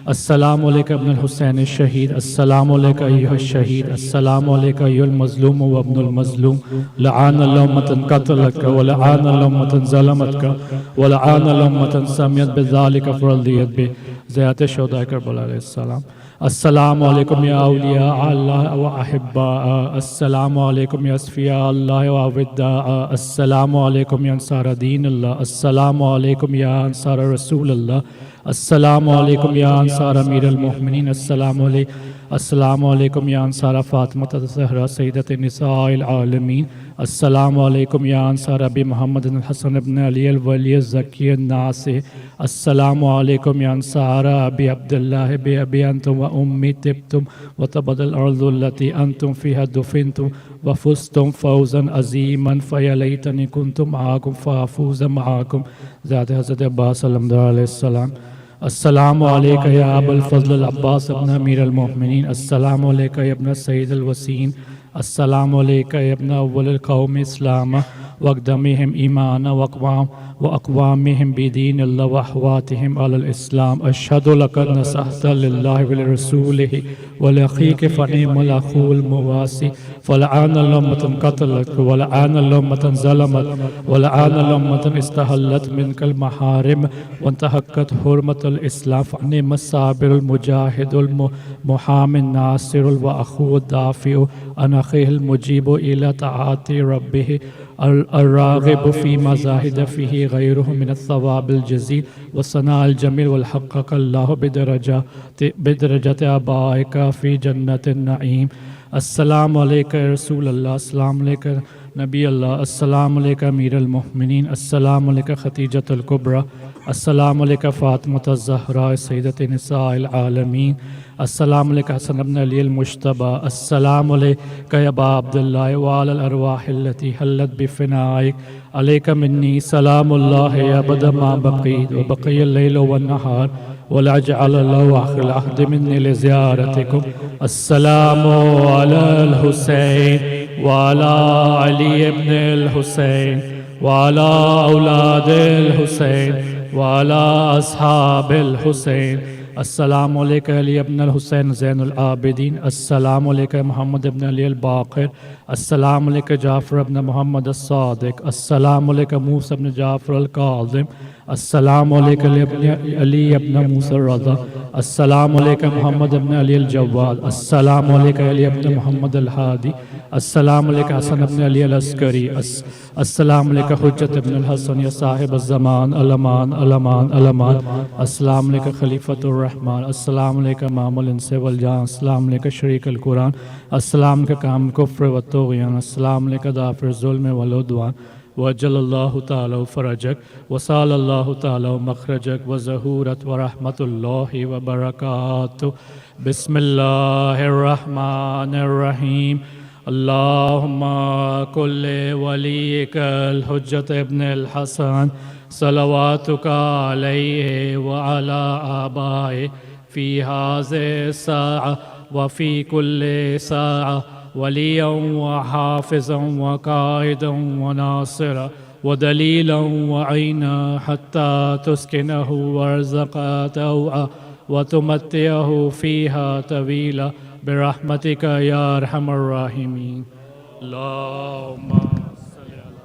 Speaker 10: السلام علیکم ابن الحسین الشہید السلام علیکم ایہا الشہید السلام علیکم ایہا المظلوم وابن المظلوم لعان اللہ من قتلک ولعان اللہ من ظلمتک ولعان اللہ من سمیت بذالک فرضیت بے زیادت شہداء کربلا علیہ السلام السلام علیکم یا اولیاء اللہ و احباء السلام علیکم یا اصفیاء اللہ و اوداء السلام علیکم یا انصار دین اللہ السلام علیکم یا انصار رسول اللہ السلام علیکم یا انصار امیر المؤمنین السلام علیکم یا انصار فاطمہ الزہراء سیدۃ نساء العالمین السلام علیکم یا انصار ابی محمد الحسن ابن علی الولی الزکی الناصح السلام علیکم یا انصار ابی عبداللہ بی ابی انتم و امی تبتم وطبد الارض التي انتم فيها دفنتم وفزتم فوزا عظیما فیا لیتنی کنتم معاکم فافوز معاکم ذات حضرت عباس علیہ السلام السلام علیکہ یا ابا الفضل العباس ابن امیر المؤمنین السلام علیکہ یا ابن سید الوسین السلام علیکہ یا ابن اول القوم اسلام واقدمہم ایمان واقوامہم بدین اللہ واحواتہم علی الاسلام اشہد لقد نصحت للہ ولرسولہ ولأخیک فنعم الاخو المواسی فلعان اللہ من قتلک ولعان اللہ من ظلمت ولعان اللہ من استحلت منک المحارم وانتحقت حرمت الاسلام فنعم الصابر المجاہد المحام الناصر واخو الدافع عن اخیہ المجیب الى طاعت ربہ الراغب فيما زاهد فيه غيره من الثواب الجزيل والثناء الجميل والحقق الله بدرجة آبائك في جنة النعيم السلام عليك يا رسول الله السلام عليك نبی اللہ السلام علیکہ امیر المؤمنین السلام علیکہ خدیجۃ الکبریٰ السلام علیکہ فاطمۃ الزہراء سیدۃ نساء العالمین السلام علیکہ حسن ابن علی المجتبی السلام علیکہ یا ابا عبداللہ وعلی الارواح التي حلت بفنائک علیکہ منی سلام اللہ یا بد ما بقید وبقی اللیل والنہار ولا جعل الله آخر العهد مني لزيارتكم السلام على الحسين وعلى علي بن الحسين وعلى أولاد الحسين وعلى أصحاب الحسين السلام علیکہ علی ابن الحسین زین العابدین السلام علیکہ محمد ابن علی الباقر السلام علیکہ جعفر ابن محمد الصادق السلام علیکہ موسیٰ ابن جعفر الکاظم السلام علیکم علی ابن موسیٰ الرضا، السلام علیکم محمد ابن علی الجواد، السلام علیکم علی ابن محمد الحادی، السلام علیکم حسن ابن علی العسکری، السلام علیکم حجت ابن الحسن یا صاحب الزمان الامان الامان الامان، السلام علیکم خلیفۃ الرحمن، السلام علیکم امام الانس والجان، السلام علیکم شریک القرآن، السلام علیکم کام کفر و طغیان، السلام علیکم دافر ظلم والعدوان، وجل اللہ تعالی فرجک وصال اللہ تعالی مخرجک وظہورت ورحمت اللہ وبرکاتہ. بسم اللہ الرحمن الرحیم. اللہم کل ولیک الحجت ابن الحسن صلواتک علیہ وعلی آبائہ فی هذه الساعة وفی کل ساعة وليا وحافظا وقائدا وناصرا ودليلا وعينا حتى تسكنه وارزقا توعا وتمتعه فيها طويلا برحمتك يا أرحم الراحمين. اللهم صل على